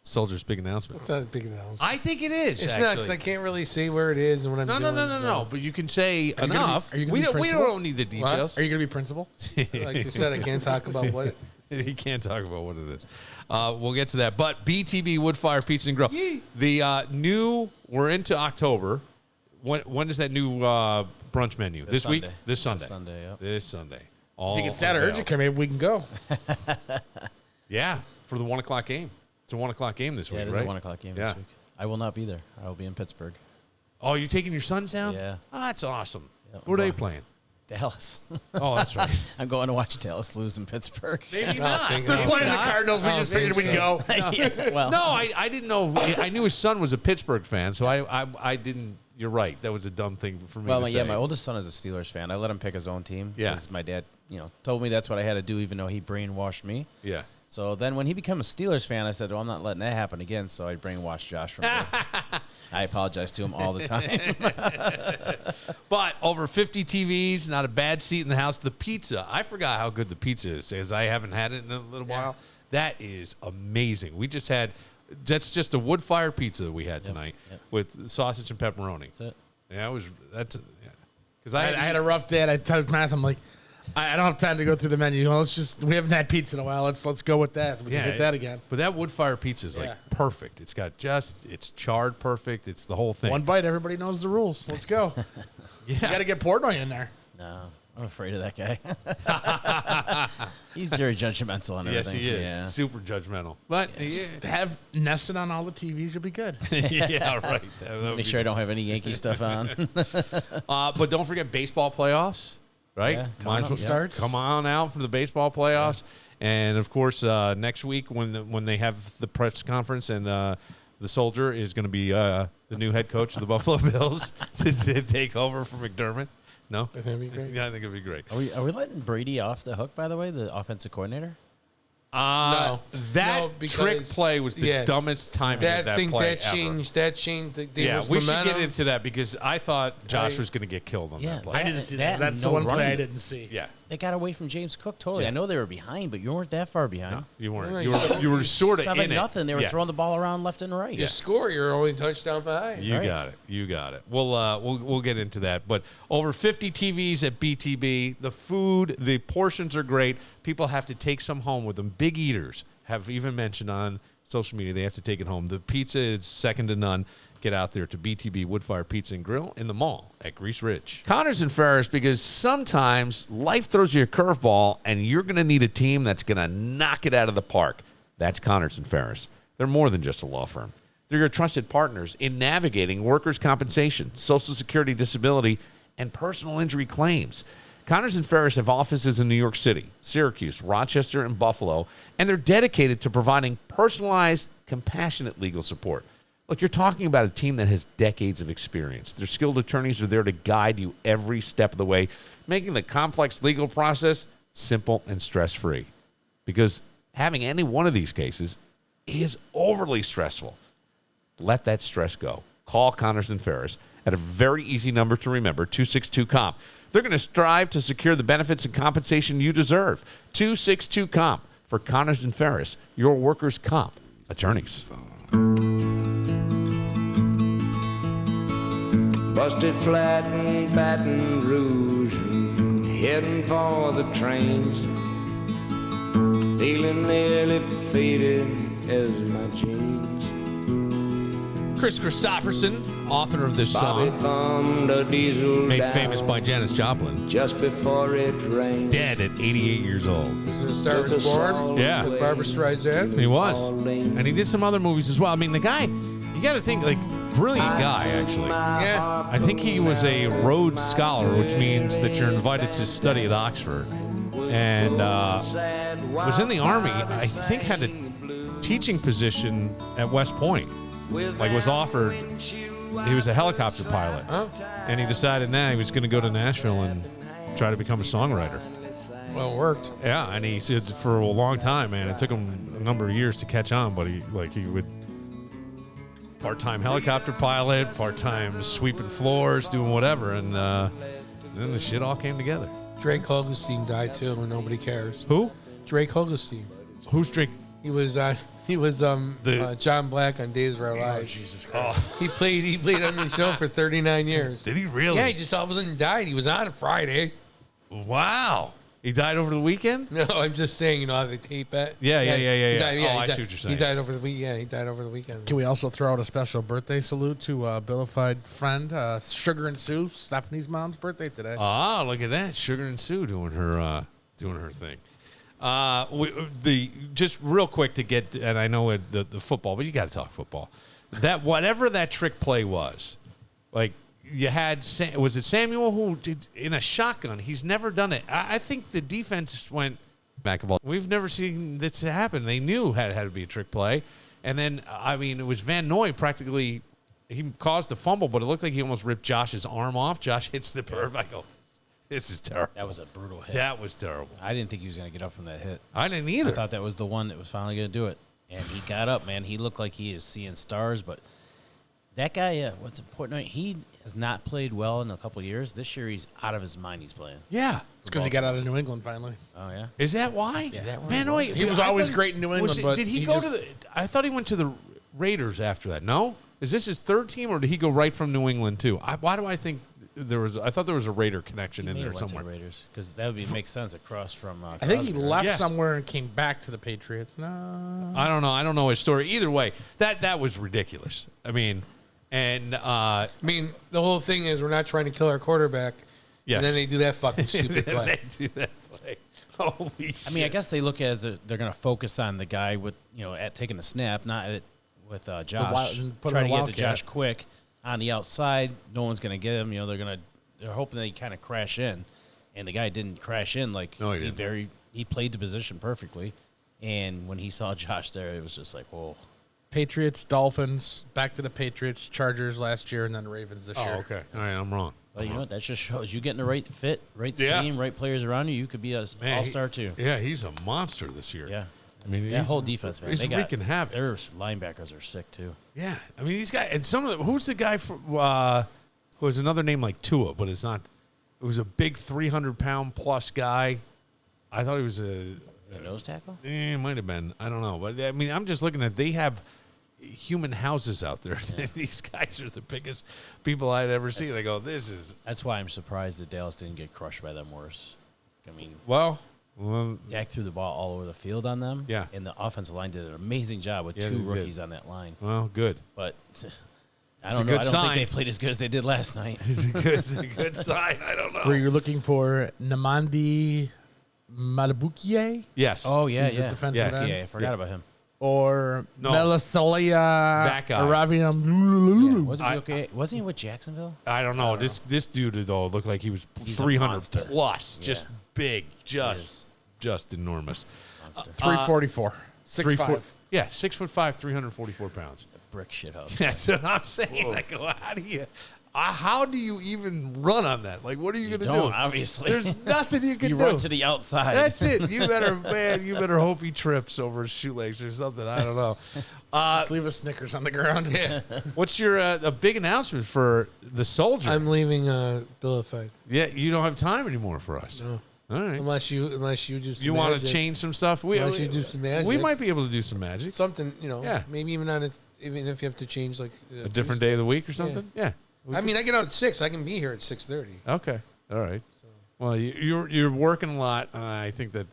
Speaker 2: Soldier's big announcement.
Speaker 5: It's not a big announcement.
Speaker 2: I think it is.
Speaker 5: It's not
Speaker 2: actually.
Speaker 5: because I can't really say where it is and what I'm
Speaker 2: No,
Speaker 5: doing.
Speaker 2: no. But you can say
Speaker 3: gonna be-
Speaker 2: enough.
Speaker 3: are you gonna
Speaker 2: we
Speaker 3: be
Speaker 2: don't
Speaker 3: principal?
Speaker 2: need the details.
Speaker 3: Are you going to be principal?
Speaker 5: Like you said, I can't talk about what.
Speaker 2: He can't talk about what it is. We'll get to that. But BTB Woodfire Pizza and Grill. The new, we're into October. When is that new brunch menu? This week?
Speaker 4: Sunday.
Speaker 2: This Sunday.
Speaker 4: This Sunday, yep.
Speaker 2: This Sunday.
Speaker 3: If you get Saturday,
Speaker 2: unveiled.
Speaker 3: maybe we can go.
Speaker 2: Yeah, for the 1 o'clock game. It's a 1 o'clock game this
Speaker 4: Yeah,
Speaker 2: week,
Speaker 4: it is
Speaker 2: right?
Speaker 4: a 1 o'clock game
Speaker 2: Yeah.
Speaker 4: this week. I will not be there. I will be in Pittsburgh.
Speaker 2: Oh, you taking your sons down?
Speaker 4: Yeah.
Speaker 2: Oh, that's awesome.
Speaker 4: Yeah,
Speaker 2: Who are they
Speaker 4: well-
Speaker 2: playing?
Speaker 4: Dallas.
Speaker 2: Oh, that's right.
Speaker 4: I'm going to watch Dallas lose in Pittsburgh.
Speaker 2: Maybe not.
Speaker 5: think-
Speaker 3: They're
Speaker 5: Oh,
Speaker 3: playing the
Speaker 5: God.
Speaker 3: Cardinals. We
Speaker 5: I
Speaker 3: just
Speaker 5: don't
Speaker 3: figured
Speaker 5: think
Speaker 3: we'd go.
Speaker 4: Yeah, well,
Speaker 2: No, I didn't know. I knew his son was a Pittsburgh fan, so I didn't. You're right. That was a dumb thing for me to say.
Speaker 4: my oldest son is a Steelers fan. I let him pick his own team.
Speaker 2: Yeah.
Speaker 4: Because my dad, told me that's what I had to do, even though he brainwashed me.
Speaker 2: Yeah.
Speaker 4: So then when he became a Steelers fan, I said, well, I'm not letting that happen again. So I brainwashed Josh from birth. I apologize to him all the time.
Speaker 2: But over 50 TVs, not a bad seat in the house. The pizza, I forgot how good the pizza is, as I haven't had it in a little while. That is amazing. We just had, that's just a wood fire pizza that we had tonight with sausage and pepperoni.
Speaker 4: That's it.
Speaker 2: Yeah, because
Speaker 3: I had a rough day, and I told Matt, I'm like, I don't have time to go through the menu. We haven't had pizza in a while. Let's go with that. We can hit that again.
Speaker 2: But that wood fire pizza is like
Speaker 3: Yeah.
Speaker 2: perfect. It's got it's charred perfect. It's the whole thing.
Speaker 3: One bite, everybody knows the rules. Let's go. You got to get Portnoy in there.
Speaker 4: No, I'm afraid of that guy. He's very judgmental on
Speaker 2: Yes,
Speaker 4: everything.
Speaker 2: he is.
Speaker 4: Yeah.
Speaker 2: Super judgmental. But
Speaker 3: To have Nesson on all the TVs, you'll be good.
Speaker 2: yeah, right. That would
Speaker 4: Make
Speaker 2: be
Speaker 4: sure I don't have any Yankee stuff on.
Speaker 2: But don't forget baseball playoffs, right?
Speaker 4: Yeah,
Speaker 3: Might as well start.
Speaker 2: Come on out for the baseball playoffs, and of course next week when they have the press conference and the Soldier is going to be the new head coach of the Buffalo Bills to take over for McDermott. No,
Speaker 5: I think it'd be great.
Speaker 2: Yeah, I think it'd be great.
Speaker 4: Are we letting Brady off the hook, by the way, the offensive coordinator?
Speaker 5: No.
Speaker 2: That
Speaker 5: No, because-
Speaker 2: trick play was the dumbest timing of that play ever.
Speaker 5: That changed.
Speaker 2: Yeah, we should get into that because I thought Josh
Speaker 5: I-
Speaker 2: was going to get killed on
Speaker 4: Yeah,
Speaker 2: that play.
Speaker 3: I didn't see that. That's the
Speaker 4: no
Speaker 3: one play I
Speaker 4: running.
Speaker 3: didn't see.
Speaker 2: Yeah.
Speaker 4: They got away from James Cook totally.
Speaker 2: Yeah.
Speaker 4: I know they were behind, but you weren't that far behind.
Speaker 2: No, you weren't.
Speaker 5: No,
Speaker 2: You were sort of in
Speaker 4: 7-0. They were
Speaker 2: it. Yeah.
Speaker 4: throwing the ball around left and right.
Speaker 5: You score, you're only touchdown behind.
Speaker 2: You
Speaker 4: Right.
Speaker 2: got it. You got it. We'll get into that. But over 50 TVs at BTB. The food, the portions are great. People have to take some home with them. Big eaters have even mentioned on social media they have to take it home. The pizza is second to none. Get out there to BTB Woodfire Pizza and Grill in the mall at Grease Ridge. Connors and Ferris, because sometimes life throws you a curveball and you're going to need a team that's going to knock it out of the park. That's Connors and Ferris. They're more than just a law firm. They're your trusted partners in navigating workers' compensation, Social Security disability, and personal injury claims. Connors and Ferris have offices in New York City, Syracuse, Rochester, and Buffalo, and they're dedicated to providing personalized, compassionate legal support. Look, you're talking about a team that has decades of experience. Their skilled attorneys are there to guide you every step of the way, making the complex legal process simple and stress-free. Because having any one of these cases is overly stressful. Let that stress go. Call Connors and Ferris at a very easy number to remember, 262-COMP. They're going to strive to secure the benefits and compensation you deserve. 262-COMP for Connors and Ferris, your workers' comp attorneys.
Speaker 8: Busted flat in Baton Rouge, heading for the trains, feeling nearly faded as my jeans.
Speaker 2: Chris Christopherson, author of this
Speaker 8: Bobby
Speaker 2: song,
Speaker 8: thumbed a diesel
Speaker 2: made
Speaker 8: down
Speaker 2: famous by Janis Joplin,
Speaker 8: just before it rained.
Speaker 2: dead at 88 years old.
Speaker 5: He was in A Star Is Born.
Speaker 2: Yeah.
Speaker 5: With Barbara Streisand.
Speaker 2: He was. And he did some other movies as well. I mean, the guy, you got to think, like, brilliant guy, actually.
Speaker 5: Yeah.
Speaker 2: I think he was a Rhodes Scholar, which means that you're invited to study at Oxford. And was in the Army. I think had a teaching position at West Point. Like, was offered. He was a helicopter pilot.
Speaker 5: Huh?
Speaker 2: And he decided now he was going to go to Nashville and try to become a songwriter.
Speaker 5: Well, it worked.
Speaker 2: Yeah, and he said for a long time, man, it took him a number of years to catch on, but he would part-time helicopter pilot, part-time sweeping floors, doing whatever, and then the shit all came together.
Speaker 5: Drake Hogestyn died too, and nobody cares.
Speaker 2: Who?
Speaker 5: Drake Hogestyn.
Speaker 2: Who's Drake?
Speaker 5: He was John Black on Days of Our Lives.
Speaker 3: Jesus Christ.
Speaker 5: He played on the show for 39 years.
Speaker 2: Did he really?
Speaker 5: Yeah, he just all of a sudden died. He was on Friday.
Speaker 2: Wow. He died over the weekend?
Speaker 5: No, I'm just saying, you know how they tape it.
Speaker 2: Yeah.
Speaker 5: He died-
Speaker 2: Oh, I
Speaker 5: he
Speaker 2: see
Speaker 5: died-
Speaker 2: what you're saying.
Speaker 5: He died over the week. Yeah, he died over the weekend.
Speaker 3: Can we also throw out a special birthday salute to Billified friend Sugar and Sue, Stephanie's mom's birthday today?
Speaker 2: Ah, look at that. Sugar and Sue doing her thing. Just real quick to get, and I know the football, but you got to talk football. That whatever that trick play was, like you had, was it Samuel who did in a shotgun? He's never done it. I think the defense went back of all. We've never seen this happen. They knew had to be a trick play, and then I mean it was Van Noy practically. He caused the fumble, but it looked like he almost ripped Josh's arm off. Josh hits the perv. I go, this is terrible.
Speaker 4: That was a brutal hit.
Speaker 2: That was terrible.
Speaker 4: I didn't think he was going to get up from that hit.
Speaker 2: I didn't either.
Speaker 4: I thought that was the one that was finally going to do it. And he got up, man. He looked like he is seeing stars. But that guy, what's important, he has not played well in a couple of years. This year, he's out of his mind he's playing.
Speaker 2: Yeah.
Speaker 3: It's because he got out of New England finally.
Speaker 4: Oh, yeah?
Speaker 2: Is that why?
Speaker 4: Is that why
Speaker 2: Van Noy,
Speaker 3: He was
Speaker 2: I
Speaker 3: always
Speaker 2: thought
Speaker 3: great in New England, but
Speaker 2: did he
Speaker 3: he
Speaker 2: go
Speaker 3: just-
Speaker 2: to the? I thought he went to the Raiders after that. No, is this his third team, or did he go right from New England too? Why do I think there was? I thought there was a Raider connection in
Speaker 4: He
Speaker 2: there
Speaker 4: went to the
Speaker 2: somewhere.
Speaker 4: Raiders because that would make sense across from.
Speaker 3: I think he
Speaker 4: Crosby.
Speaker 3: left
Speaker 2: Yeah.
Speaker 3: somewhere and came back to the Patriots. No.
Speaker 2: I don't know. I don't know his story. Either way, that was ridiculous. I mean, and
Speaker 5: I mean, the whole thing is we're not trying to kill our quarterback.
Speaker 2: yes,
Speaker 5: And then they do that fucking stupid play.
Speaker 2: they do that play. Holy shit!
Speaker 4: I mean, I guess they look at it as they're going to focus on the guy with at taking the snap, not with Josh.
Speaker 3: and put
Speaker 4: Trying
Speaker 3: him
Speaker 4: to
Speaker 3: in
Speaker 4: get to
Speaker 3: Wildcat.
Speaker 4: Josh quick on the outside. No one's going to get him. They're hoping that he kind of crash in, and the guy didn't crash in. Like
Speaker 2: No, he didn't.
Speaker 4: He played the position perfectly, and when he saw Josh there, it was just like, whoa.
Speaker 3: Patriots, Dolphins, back to the Patriots, Chargers last year, and then Ravens this
Speaker 2: Oh,
Speaker 3: year.
Speaker 2: okay. All right, I'm wrong.
Speaker 4: But you know what? That just shows you getting the right fit, right
Speaker 2: Yeah.
Speaker 4: scheme, right players around you. You could be an
Speaker 2: Man,
Speaker 4: all-star too.
Speaker 2: Yeah, he's a monster this year.
Speaker 4: Yeah.
Speaker 2: I mean,
Speaker 4: that whole defense, man.
Speaker 2: He's
Speaker 4: They got
Speaker 2: wreaking havoc.
Speaker 4: their linebackers are sick too.
Speaker 2: Yeah, I mean these guys, and some of them. Who's the guy who has another name like Tua, but it's not. It was a big 300-pound plus guy. I thought he was a
Speaker 4: nose tackle.
Speaker 2: It might have been. I don't know, but I mean, I'm just looking at. They have human houses out there. These guys are the biggest people I'd ever see. They go, this is
Speaker 4: That's why I'm surprised that Dallas didn't get crushed by them worse. I mean,
Speaker 2: well,
Speaker 4: Dak threw the ball all over the field on them.
Speaker 2: Yeah.
Speaker 4: And the offensive line did an amazing job with
Speaker 2: Yeah,
Speaker 4: two
Speaker 2: they did.
Speaker 4: rookies on that line.
Speaker 2: well, good.
Speaker 4: But I
Speaker 2: It's a
Speaker 4: don't know.
Speaker 2: good
Speaker 4: I don't
Speaker 2: sign.
Speaker 4: think they played as good as they did last night.
Speaker 2: It's a good sign. I don't know.
Speaker 3: Where you're looking for Namandi Madabukie
Speaker 2: Yes.
Speaker 4: Oh, yeah,
Speaker 3: He's a
Speaker 4: yeah.
Speaker 3: defensive
Speaker 2: Yeah,
Speaker 3: end.
Speaker 4: Yeah, I forgot about him.
Speaker 3: or
Speaker 2: No.
Speaker 3: Melisalia
Speaker 2: That guy.
Speaker 3: Araviam.
Speaker 4: Yeah. Wasn't he okay? Wasn't he with Jacksonville?
Speaker 2: I don't know. This dude though looked like he was
Speaker 4: He's a
Speaker 2: 300
Speaker 4: monster.
Speaker 2: plus,
Speaker 4: Yeah.
Speaker 2: just big,
Speaker 4: is.
Speaker 2: just enormous.
Speaker 4: Monster.
Speaker 3: 344. 6'5".
Speaker 2: Yeah, 6'5", 344 pounds.
Speaker 4: brick shit up.
Speaker 2: That's what I'm saying. Like, how do you even run on that? Like, what are you going to do?
Speaker 4: Obviously.
Speaker 2: There's nothing you can do.
Speaker 4: You run to the outside.
Speaker 2: That's it. You better hope he trips over his shoelace or something. I don't know.
Speaker 3: Just leave a Snickers on the ground.
Speaker 2: Yeah. What's your a big announcement for the Soldier?
Speaker 5: I'm leaving Billified.
Speaker 2: Yeah, you don't have time anymore for us.
Speaker 5: No.
Speaker 2: All right.
Speaker 5: Unless you do some
Speaker 2: You want to
Speaker 5: magic.
Speaker 2: change some stuff?
Speaker 5: Unless you do some magic.
Speaker 2: We might be able to do some magic.
Speaker 5: Something,
Speaker 2: Yeah.
Speaker 5: maybe even even if you have to change like
Speaker 2: A different day of the week or something? Yeah.
Speaker 5: I mean, I get out at 6. I can be here at 6:30.
Speaker 2: Okay. All right. Well, you're working a lot. I think that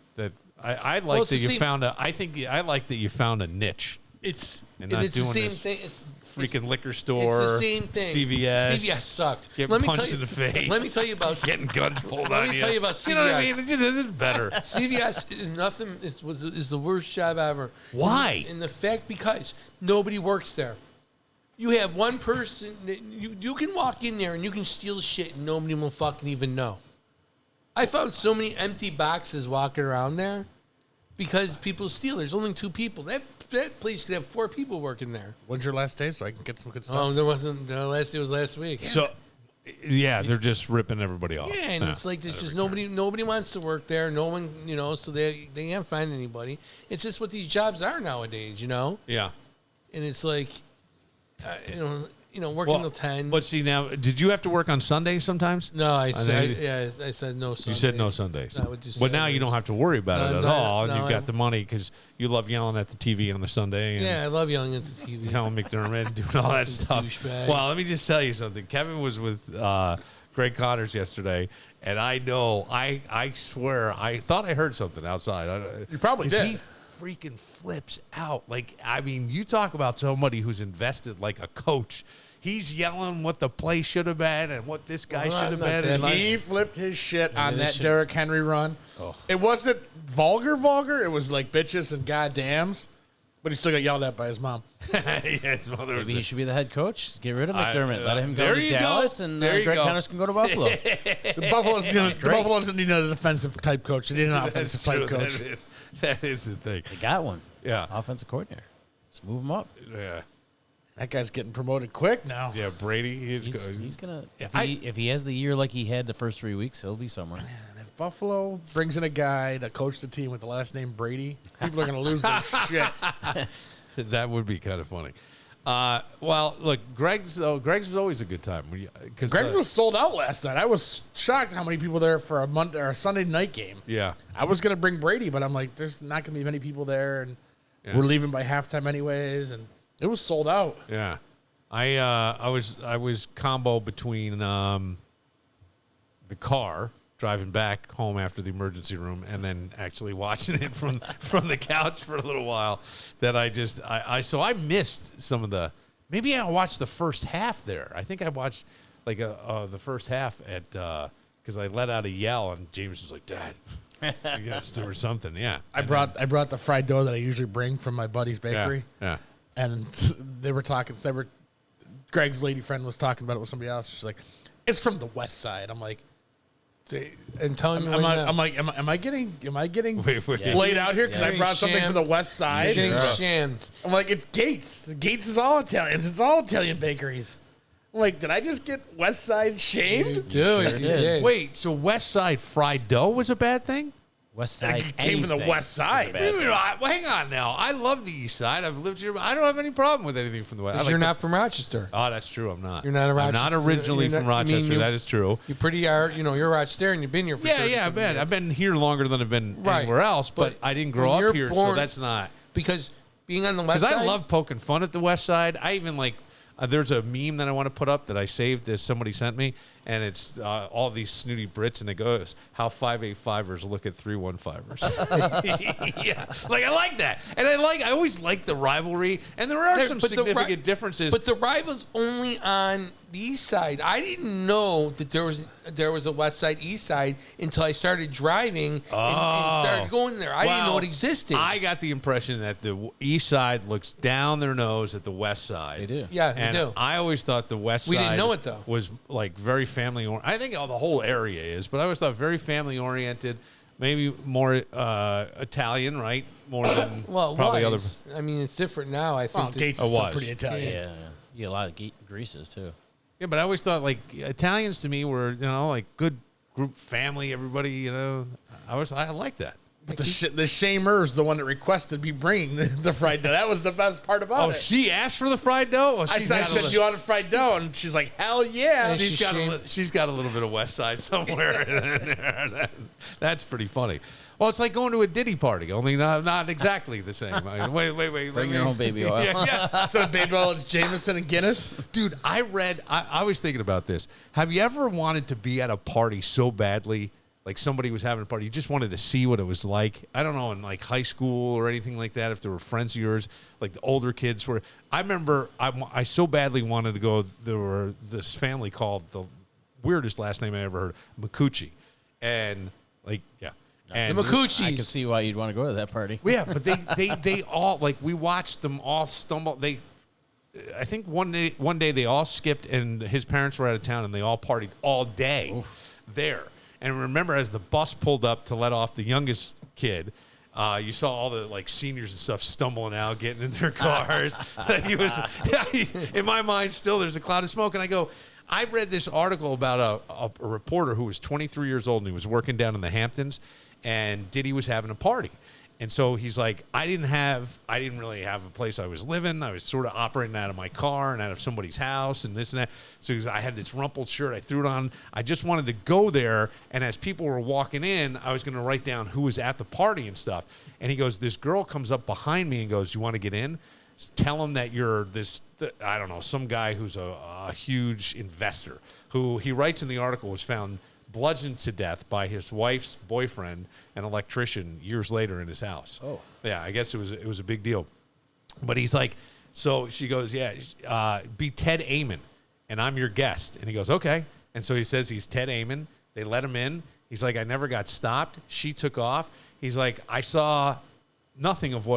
Speaker 2: I like that you found a. I think I like that you found a niche.
Speaker 5: It's
Speaker 2: not
Speaker 5: it's the
Speaker 2: doing
Speaker 5: same
Speaker 2: this
Speaker 5: thing. It's
Speaker 2: freaking liquor store.
Speaker 5: It's the same thing.
Speaker 2: CVS.
Speaker 5: CVS sucked.
Speaker 2: Getting punched in the face.
Speaker 5: Let me tell you about.
Speaker 2: Getting guns pulled on
Speaker 5: Let
Speaker 2: you.
Speaker 5: me tell you about CVS.
Speaker 2: You know what I mean? It's better.
Speaker 5: CVS is nothing. Is the worst job ever.
Speaker 2: Why?
Speaker 5: And the fact because nobody works there. You have one person that you can walk in there and you can steal shit and nobody will fucking even know. I found so many empty boxes walking around there because people steal. There's only 2 people. That place could have 4 people working there.
Speaker 3: When's your last day so I can get some good stuff?
Speaker 5: Oh, there wasn't. The last day was last week.
Speaker 2: So, yeah, they're just ripping everybody off.
Speaker 5: Yeah, and it's like there's just nobody wants to work there. No one, so they can't find anybody. It's just what these jobs are nowadays,
Speaker 2: Yeah.
Speaker 5: And it's like, working till 10.
Speaker 2: But see now, did you have to work on Sundays sometimes?
Speaker 5: No, I said no Sundays.
Speaker 2: You said no Sundays.
Speaker 5: No, I would do
Speaker 2: But now you
Speaker 5: Saturdays.
Speaker 2: don't have to worry about it at
Speaker 5: No,
Speaker 2: all, and
Speaker 5: no,
Speaker 2: you've
Speaker 5: I-
Speaker 2: got the money because you love yelling at the TV on a Sunday. And
Speaker 5: Yeah, I love yelling at the TV.
Speaker 2: Sean McDermott and doing all that stuff.
Speaker 5: douchebags.
Speaker 2: Well, let me just tell you something. Kevin was with Greg Connors yesterday, and I know, I swear, I thought I heard something outside.
Speaker 3: You probably
Speaker 2: 'cause
Speaker 3: did.
Speaker 2: He freaking flips out. Like, I mean, you talk about somebody who's invested like a coach. He's yelling what the play should have been and what this guy
Speaker 5: Well,
Speaker 2: should have
Speaker 5: not
Speaker 2: been.
Speaker 5: that
Speaker 2: And
Speaker 5: much.
Speaker 3: He flipped his shit on
Speaker 4: this
Speaker 3: that
Speaker 4: shit-
Speaker 3: Derrick Henry run.
Speaker 2: Oh.
Speaker 3: It wasn't vulgar. It was like bitches and goddams. But he still got yelled at by his mom.
Speaker 2: yes, mother.
Speaker 4: Maybe he should be the head coach. Get rid of
Speaker 2: I-
Speaker 4: McDermott. Let him go
Speaker 2: there
Speaker 4: to
Speaker 2: you go.
Speaker 4: Dallas, and
Speaker 2: There you
Speaker 4: Greg
Speaker 2: go.
Speaker 4: Connors can go to Buffalo.
Speaker 3: The Buffalo doesn't need a defensive type coach. They need an offensive type coach.
Speaker 2: That is the thing.
Speaker 4: They got one.
Speaker 2: Yeah.
Speaker 4: Offensive coordinator. Just move him up.
Speaker 2: Yeah.
Speaker 3: That guy's getting promoted quick now.
Speaker 2: Yeah, Brady. He's
Speaker 4: He's gonna.
Speaker 2: Yeah,
Speaker 4: If he has the year like he had the first 3 weeks, he'll be somewhere.
Speaker 3: And if Buffalo brings in a guy to coach the team with the last name Brady, people are going to lose their shit.
Speaker 2: That would be kind of funny. Well, look, Greg's was always a good time.
Speaker 3: Greg was sold out last night. I was shocked how many people there for a Monday or a Sunday night game.
Speaker 2: Yeah.
Speaker 3: I was going to bring Brady, but I'm like, there's not going to be many people there, and we're leaving by halftime anyways, and it was sold out.
Speaker 2: Yeah. I was combo between the car driving back home after the emergency room and then actually watching it from the couch for a little while. That I missed some of the. Maybe I watched the first half there. I think I watched like the first half at because I let out a yell and James was like, "Dad." Yes, there was something. Yeah.
Speaker 3: I brought the fried dough that I usually bring from my buddy's bakery.
Speaker 2: Yeah.
Speaker 3: And they were talking. Greg's lady friend was talking about it with somebody else. She's like, "It's from the West Side." I'm like,
Speaker 5: And telling me
Speaker 3: am I getting
Speaker 2: Wait.
Speaker 3: laid out here because I
Speaker 5: Yeah.
Speaker 3: brought something from the West Side?
Speaker 5: Shams.
Speaker 3: I'm like, it's Gates. Gates is all Italians. It's all Italian bakeries. I'm like, did I just get West Side shamed?
Speaker 5: Dude, you did.
Speaker 2: Wait, so West Side fried dough was a bad thing?
Speaker 4: West Side
Speaker 3: It came from the
Speaker 4: anything
Speaker 3: West Side.
Speaker 4: is a bad thing.
Speaker 2: Well, hang on now. I love the East Side. I've lived here. I don't have any problem with anything from the West. I
Speaker 5: Because
Speaker 2: like
Speaker 5: you're
Speaker 2: the-
Speaker 5: not from Rochester.
Speaker 2: Oh, that's true. I'm not.
Speaker 5: You're not a
Speaker 2: I'm not
Speaker 5: Rochester-
Speaker 2: originally
Speaker 5: you're
Speaker 2: from
Speaker 5: not- I mean,
Speaker 2: Rochester.
Speaker 5: you-
Speaker 2: That is true.
Speaker 5: You you're Rochester and you've been here for 30
Speaker 2: Yeah,
Speaker 5: something years.
Speaker 2: I've been here longer than I've been
Speaker 5: Right.
Speaker 2: anywhere else, but I didn't grow
Speaker 5: when
Speaker 2: up
Speaker 5: you're
Speaker 2: here, so
Speaker 5: born-
Speaker 2: that's not.
Speaker 5: Because being on the West
Speaker 2: Because
Speaker 5: Side.
Speaker 2: I love poking fun at the West Side. I even like. There's a meme that I want to put up that I saved that somebody sent me, and it's all these snooty Brits, and it goes, how 585ers look at 315ers. Yeah, like I like that. And I always like the rivalry, and there are some
Speaker 5: But the
Speaker 2: significant differences.
Speaker 5: But the rival's only on the East Side. I didn't know that there was a West Side, East Side until I started driving and started going there. I didn't know it existed.
Speaker 2: I got the impression that the East Side looks down their nose at the West Side.
Speaker 4: They do.
Speaker 5: Yeah, they
Speaker 2: And
Speaker 5: do.
Speaker 2: I always thought the West
Speaker 5: We
Speaker 2: Side
Speaker 5: didn't know it, though.
Speaker 2: was like very family oriented. I think the whole area is, but I always thought very family oriented. maybe more Italian, right? More than
Speaker 5: Well,
Speaker 2: probably other.
Speaker 5: I mean, it's different now. I think.
Speaker 3: Well, Gates
Speaker 2: It
Speaker 3: is still
Speaker 2: was.
Speaker 3: pretty Italian.
Speaker 4: Yeah. You get a lot of greases, too.
Speaker 2: Yeah, but I always thought like Italians to me were like good group family. Everybody, I like that.
Speaker 3: But the shamer's the one that requested me bringing the fried dough. That was the best part about it.
Speaker 2: Oh, she asked for the fried dough. Oh,
Speaker 3: I said, you want a fried dough? And she's like, hell yeah.
Speaker 2: She's got a little bit of West Side somewhere in there. That's pretty funny. Well, it's like going to a Diddy party, only not exactly the same. Wait.
Speaker 4: Bring your own baby oil.
Speaker 2: Yeah.
Speaker 3: So baby oil is Jameson and Guinness?
Speaker 2: Dude, I was thinking about this. Have you ever wanted to be at a party so badly, like somebody was having a party, you just wanted to see what it was like? I don't know, in like high school or anything like that, if there were friends of yours, like the older kids were. I remember I so badly wanted to go. There were this family called, the weirdest last name I ever heard, Micucci. And like, yeah. And
Speaker 5: The Micuccis.
Speaker 4: I can see why you'd want to go to that party.
Speaker 2: yeah, but they all, like, we watched them all stumble. I think one day they all skipped, and his parents were out of town, and they all partied all day there. And remember, as the bus pulled up to let off the youngest kid, you saw all the like seniors and stuff stumbling out, getting in their cars. In my mind, still there's a cloud of smoke, and I read this article about a reporter who was 23 years old, and he was working down in the Hamptons, and Diddy was having a party. And so he's like, I didn't really have a place I was living. I was sort of operating out of my car and out of somebody's house and this and that. So I had this rumpled shirt. I threw it on. I just wanted to go there. And as people were walking in, I was going to write down who was at the party and stuff. And he goes, this girl comes up behind me and goes, you want to get in? Tell him that you're I don't know, some guy who's a huge investor who, he writes in the article, was found bludgeoned to death by his wife's boyfriend, an electrician, years later in his house. Oh, yeah, I guess it was a big deal. But he's like, so she goes, yeah, be Ted Amon, and I'm your guest. And he goes, okay. And so he says he's Ted Amon. They let him in. He's like, I never got stopped. She took off. He's like, I saw nothing of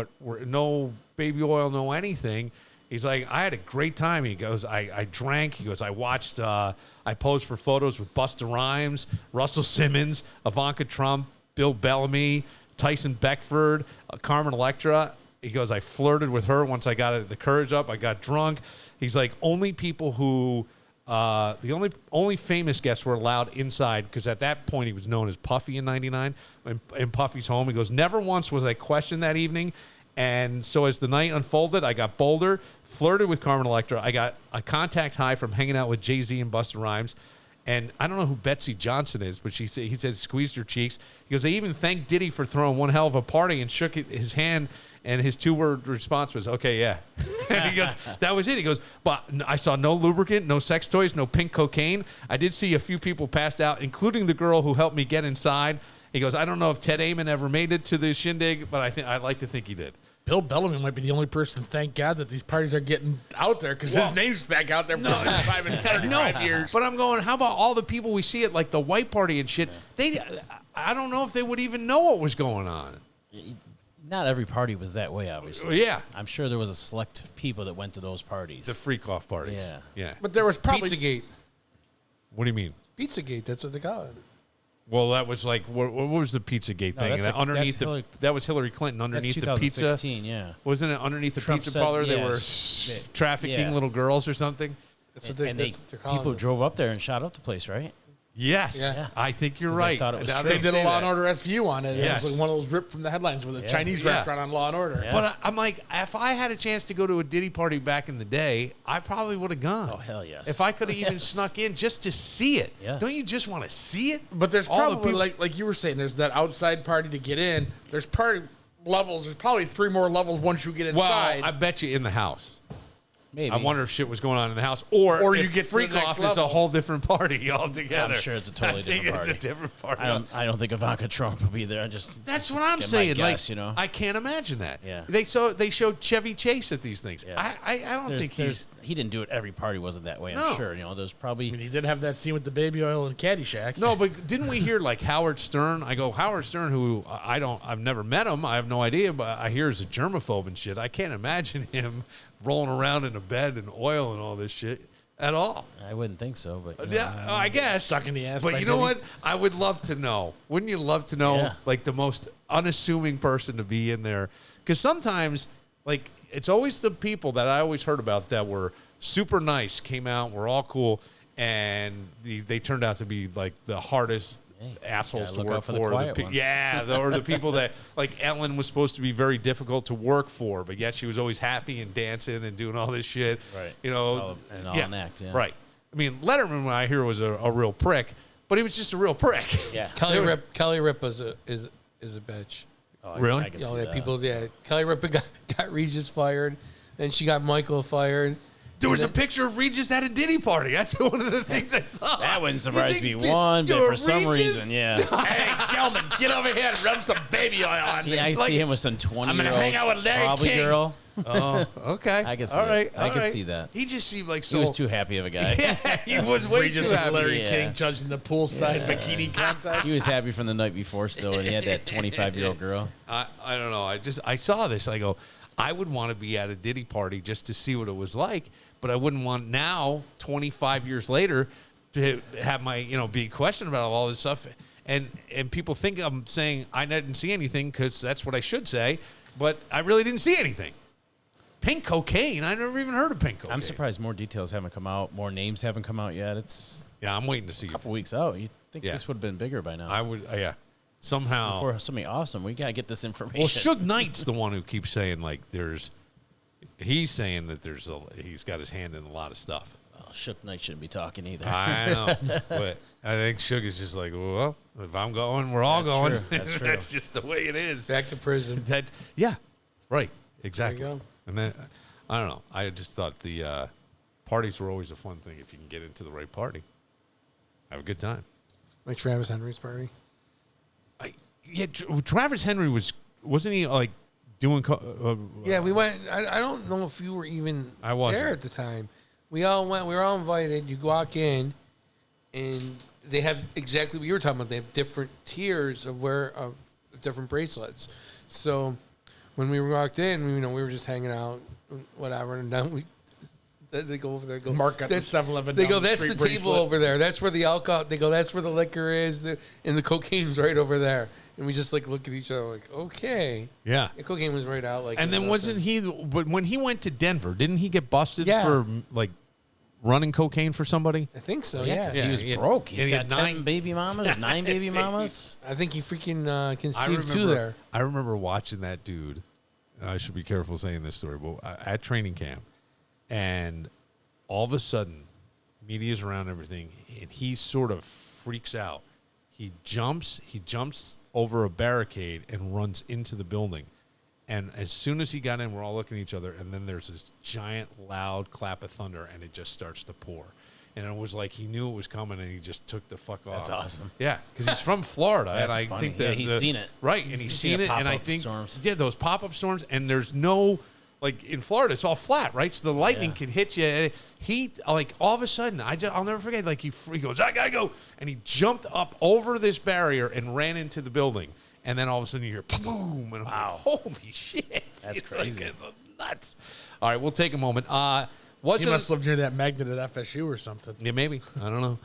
Speaker 2: no baby oil, no anything. He's like, I had a great time. He goes, I drank. He goes, I watched, I posed for photos with Busta Rhymes, Russell Simmons, Ivanka Trump, Bill Bellamy, Tyson Beckford, Carmen Electra. He goes, I flirted with her once I got the courage up. I got drunk. He's like, only people who, the only famous guests were allowed inside, because at that point he was known as Puffy in '99, in Puffy's home. He goes, never once was I questioned that evening. And so as the night unfolded, I got bolder, flirted with Carmen Electra. I got a contact high from hanging out with Jay-Z and Busta Rhymes. And I don't know who Betsy Johnson is, but he says squeezed her cheeks. He goes, I even thanked Diddy for throwing one hell of a party, and shook his hand, and his two-word response was, okay, yeah. And he goes, that was it. He goes, but I saw no lubricant, no sex toys, no pink cocaine. I did see a few people passed out, including the girl who helped me get inside. He goes, I don't know if Ted Amon ever made it to the shindig, but I'd like to think he did.
Speaker 3: Bill Bellamy might be the only person, thank God, that these parties are getting out there, because his name's back out there for 5 and 35 years.
Speaker 2: But I'm going, how about all the people we see at like the white party and shit? I don't know if they would even know what was going on.
Speaker 4: Not every party was that way, obviously.
Speaker 2: Yeah.
Speaker 4: I'm sure there was a select people that went to those parties.
Speaker 2: The freak-off parties. Yeah.
Speaker 3: But there was probably...
Speaker 5: Pizzagate.
Speaker 2: What do you mean?
Speaker 5: Pizzagate, that's what they call it.
Speaker 2: Well, that was like, what was the Pizzagate thing? That was Hillary Clinton underneath the pizza.
Speaker 4: 2016, yeah.
Speaker 2: Wasn't it underneath the
Speaker 4: Trump
Speaker 2: pizza
Speaker 4: said,
Speaker 2: parlor? They
Speaker 4: yeah,
Speaker 2: were trafficking little girls or something?
Speaker 5: That's what they're calling
Speaker 4: people
Speaker 5: it.
Speaker 4: drove up there and shot up the place, right?
Speaker 2: Yes.
Speaker 5: Yeah.
Speaker 2: I think you're
Speaker 4: 'Cause
Speaker 2: right.
Speaker 4: they thought it was
Speaker 2: Now
Speaker 4: true.
Speaker 3: They did
Speaker 2: say
Speaker 3: a Law and
Speaker 2: that.
Speaker 3: Order SVU on it.
Speaker 2: Yes.
Speaker 3: It was like one of those ripped from the headlines with a Chinese restaurant on Law and Order.
Speaker 4: Yeah.
Speaker 2: But I'm like, if I had a chance to go to a Diddy party back in the day, I probably would have gone.
Speaker 4: Oh, hell yes.
Speaker 2: If I could have even snuck in just to see it.
Speaker 4: Yes.
Speaker 2: Don't you just want to see it?
Speaker 3: But there's
Speaker 2: All the
Speaker 3: probably,
Speaker 2: people-
Speaker 3: like you were saying, there's that outside party to get in. There's party levels. There's probably 3 more levels once you get inside.
Speaker 2: Well, I bet you in the house.
Speaker 4: Maybe.
Speaker 2: I wonder if shit was going on in the house, or
Speaker 3: you
Speaker 2: if
Speaker 3: get to the
Speaker 2: freak
Speaker 3: next
Speaker 2: off is a
Speaker 3: level.
Speaker 2: whole different party altogether.
Speaker 4: I'm sure it's a totally
Speaker 2: I think
Speaker 4: different party.
Speaker 2: It's a different party.
Speaker 4: I don't think Ivanka Trump will be there.
Speaker 2: That's what I'm
Speaker 4: get my
Speaker 2: saying.
Speaker 4: guess,
Speaker 2: Like, I can't imagine that.
Speaker 4: Yeah.
Speaker 2: They showed Chevy Chase at these things.
Speaker 4: Yeah.
Speaker 2: I don't think
Speaker 4: he didn't do it. Every party wasn't that way. I'm
Speaker 2: No.
Speaker 4: sure. There's probably.
Speaker 3: I mean, he did have that scene with the baby oil and Caddyshack.
Speaker 2: No, but didn't we hear like Howard Stern? I go, Howard Stern, who I've never met him. I have no idea, but I hear he's a germaphobe and shit. I can't imagine him rolling around in a bed and oil and all this shit. at all.
Speaker 4: I wouldn't think so, but
Speaker 2: Yeah, I guess.
Speaker 3: Stuck in the ass
Speaker 2: But
Speaker 3: by
Speaker 2: you know
Speaker 3: Diddy.
Speaker 2: what? I would love to know. Wouldn't you love to know,
Speaker 4: Yeah.
Speaker 2: like, the most unassuming person to be in there? Because sometimes, like, it's always the people that I always heard about that were super nice, came out, were all cool, and they turned out to be, like, the hardest assholes to
Speaker 4: look
Speaker 2: work
Speaker 4: out for the
Speaker 2: for.
Speaker 4: quiet ones.
Speaker 2: Or the people that, like, Ellen was supposed to be very difficult to work for, but yet she was always happy and dancing and doing all this shit.
Speaker 4: Right.
Speaker 2: You know,
Speaker 4: It's all an act, yeah.
Speaker 2: Right. I mean, Letterman, I hear, was a real prick, but he was just a real prick.
Speaker 4: Yeah.
Speaker 5: Kelly Ripa is a bitch.
Speaker 4: Oh,
Speaker 2: Really?
Speaker 4: I can
Speaker 5: You
Speaker 4: see
Speaker 5: know,
Speaker 4: that.
Speaker 5: Kelly Ripa got Regis fired, then she got Michael fired.
Speaker 2: There was a picture of Regis at a Diddy party. That's one of the things I saw.
Speaker 4: That wouldn't surprise me
Speaker 2: You think
Speaker 4: one bit
Speaker 2: you're
Speaker 4: for some
Speaker 2: Regis?
Speaker 4: reason, yeah.
Speaker 3: Hey, Gelman, get over here and rub some baby oil on me.
Speaker 4: Yeah, I see him with some 20-year-old
Speaker 3: I'm gonna hang out with Larry
Speaker 4: probably
Speaker 3: King.
Speaker 4: girl.
Speaker 2: Oh, okay.
Speaker 4: I can see
Speaker 2: All
Speaker 4: it.
Speaker 2: right.
Speaker 4: I
Speaker 2: all
Speaker 4: can
Speaker 2: right.
Speaker 4: see that.
Speaker 2: He just seemed like so.
Speaker 4: He was too happy of a guy.
Speaker 2: Yeah, he was way
Speaker 3: Regis
Speaker 2: too
Speaker 3: and
Speaker 2: happy.
Speaker 3: Larry
Speaker 4: Yeah.
Speaker 3: King judging the poolside bikini contest.
Speaker 4: He was happy from the night before still, and he had that 25-year-old girl.
Speaker 2: I don't know. I saw this. I go, I would want to be at a Diddy party just to see what it was like, but I wouldn't want now, 25 years later, to have my, be questioned about all this stuff. And people think I'm saying I didn't see anything because that's what I should say, but I really didn't see anything. Pink cocaine. I never even heard of pink cocaine.
Speaker 4: I'm surprised more details haven't come out. More names haven't come out yet. It's
Speaker 2: Yeah, I'm waiting to see.
Speaker 4: a couple weeks out. You think
Speaker 2: Yeah.
Speaker 4: this would have been bigger by now?
Speaker 2: I would, yeah. Somehow.
Speaker 4: For something awesome, we got to get this information.
Speaker 2: Well, Suge Knight's the one who keeps saying, like, he's saying that he's got his hand in a lot of stuff.
Speaker 4: Oh, Suge Knight shouldn't be talking either.
Speaker 2: I know. But I think Suge is just like, well, if I'm going, we're all
Speaker 4: That's
Speaker 2: going.
Speaker 4: true. That's true.
Speaker 2: That's just the way it is.
Speaker 5: Back to prison.
Speaker 2: Yeah, right. Exactly.
Speaker 5: There you go.
Speaker 2: And then, I don't know. I just thought the parties were always a fun thing if you can get into the right party. Have a good time.
Speaker 5: Like Travis Henry's party.
Speaker 2: Travis Henry wasn't he like doing?
Speaker 5: Yeah, we went. I don't know if you were even
Speaker 2: I wasn't.
Speaker 5: there at the time. We all went. We were all invited. You walk in, and they have exactly what you were talking about. They have different tiers of different bracelets. So when we walked in, we were just hanging out, whatever, and then they go over there. Go,
Speaker 3: Mark got the
Speaker 5: that's-
Speaker 3: 7-Eleven
Speaker 5: They
Speaker 3: down
Speaker 5: go,
Speaker 3: the
Speaker 5: that's the
Speaker 3: street
Speaker 5: table
Speaker 3: bracelet."
Speaker 5: over there. That's where the alcohol. They go, that's where the liquor is, and the cocaine's right over there. And we just like look at each other like, okay.
Speaker 2: Yeah.
Speaker 5: The cocaine was right out. Like,
Speaker 2: And then wasn't he? But when he went to Denver, didn't he get busted
Speaker 5: Yeah.
Speaker 2: for like running cocaine for somebody?
Speaker 5: I think so.
Speaker 4: Yeah,
Speaker 5: Yeah.
Speaker 4: 'cause
Speaker 2: Yeah,
Speaker 4: he was
Speaker 2: he had-
Speaker 4: broke. He's
Speaker 2: and he
Speaker 4: got
Speaker 2: had
Speaker 4: 10
Speaker 2: 9
Speaker 4: baby mamas, 9 baby mamas.
Speaker 5: I think he freaking conceived two there.
Speaker 2: I remember watching that dude. I should be careful saying this story, but at training camp, and all of a sudden, media's around everything, and he sort of freaks out. He jumps over a barricade and runs into the building. And as soon as he got in, we're all looking at each other, and then there's this giant, loud clap of thunder, and it just starts to pour. And it was like he knew it was coming, and he just took the fuck off.
Speaker 4: That's awesome.
Speaker 2: Yeah, because he's from Florida, and
Speaker 4: That's
Speaker 2: I
Speaker 4: funny.
Speaker 2: think
Speaker 4: Yeah,
Speaker 2: that
Speaker 4: he's seen it.
Speaker 2: right, and he's seen it, and I
Speaker 4: pop-up
Speaker 2: think
Speaker 4: storms.
Speaker 2: yeah, those pop-up storms, and there's no. Like in Florida, it's all flat, right? So the lightning
Speaker 4: Yeah.
Speaker 2: could hit you. He like all of a sudden, I'll never forget. Like he goes, I gotta go, and he jumped up over this barrier and ran into the building. And then all of a sudden you hear boom, and wow, holy shit,
Speaker 4: That's
Speaker 2: it's
Speaker 4: crazy.
Speaker 2: Like, it's nuts. All right, we'll take a moment.
Speaker 3: He
Speaker 2: Wasn't
Speaker 3: must live near that magnet at FSU or something.
Speaker 2: yeah, maybe. I don't know.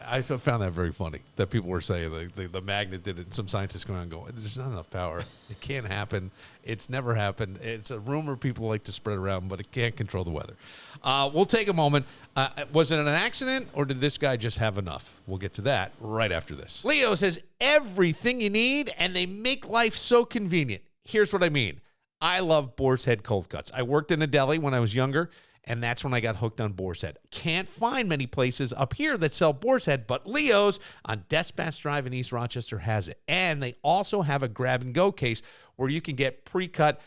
Speaker 2: I found that very funny that people were saying like the magnet did it. And some scientists come out and go, there's not enough power. It can't happen. It's never happened. It's a rumor people like to spread around, but it can't control the weather. We'll take a moment. Was it an accident or did this guy just have enough? We'll get to that right after this. Leo says everything you need and they make life so convenient. Here's what I mean. I love Boar's Head cold cuts. I worked in a deli when I was younger, and that's when I got hooked on Boar's Head. Can't find many places up here that sell Boar's Head, but Leo's on Despatch Drive in East Rochester has it. And they also have a grab-and-go case where you can get pre-cut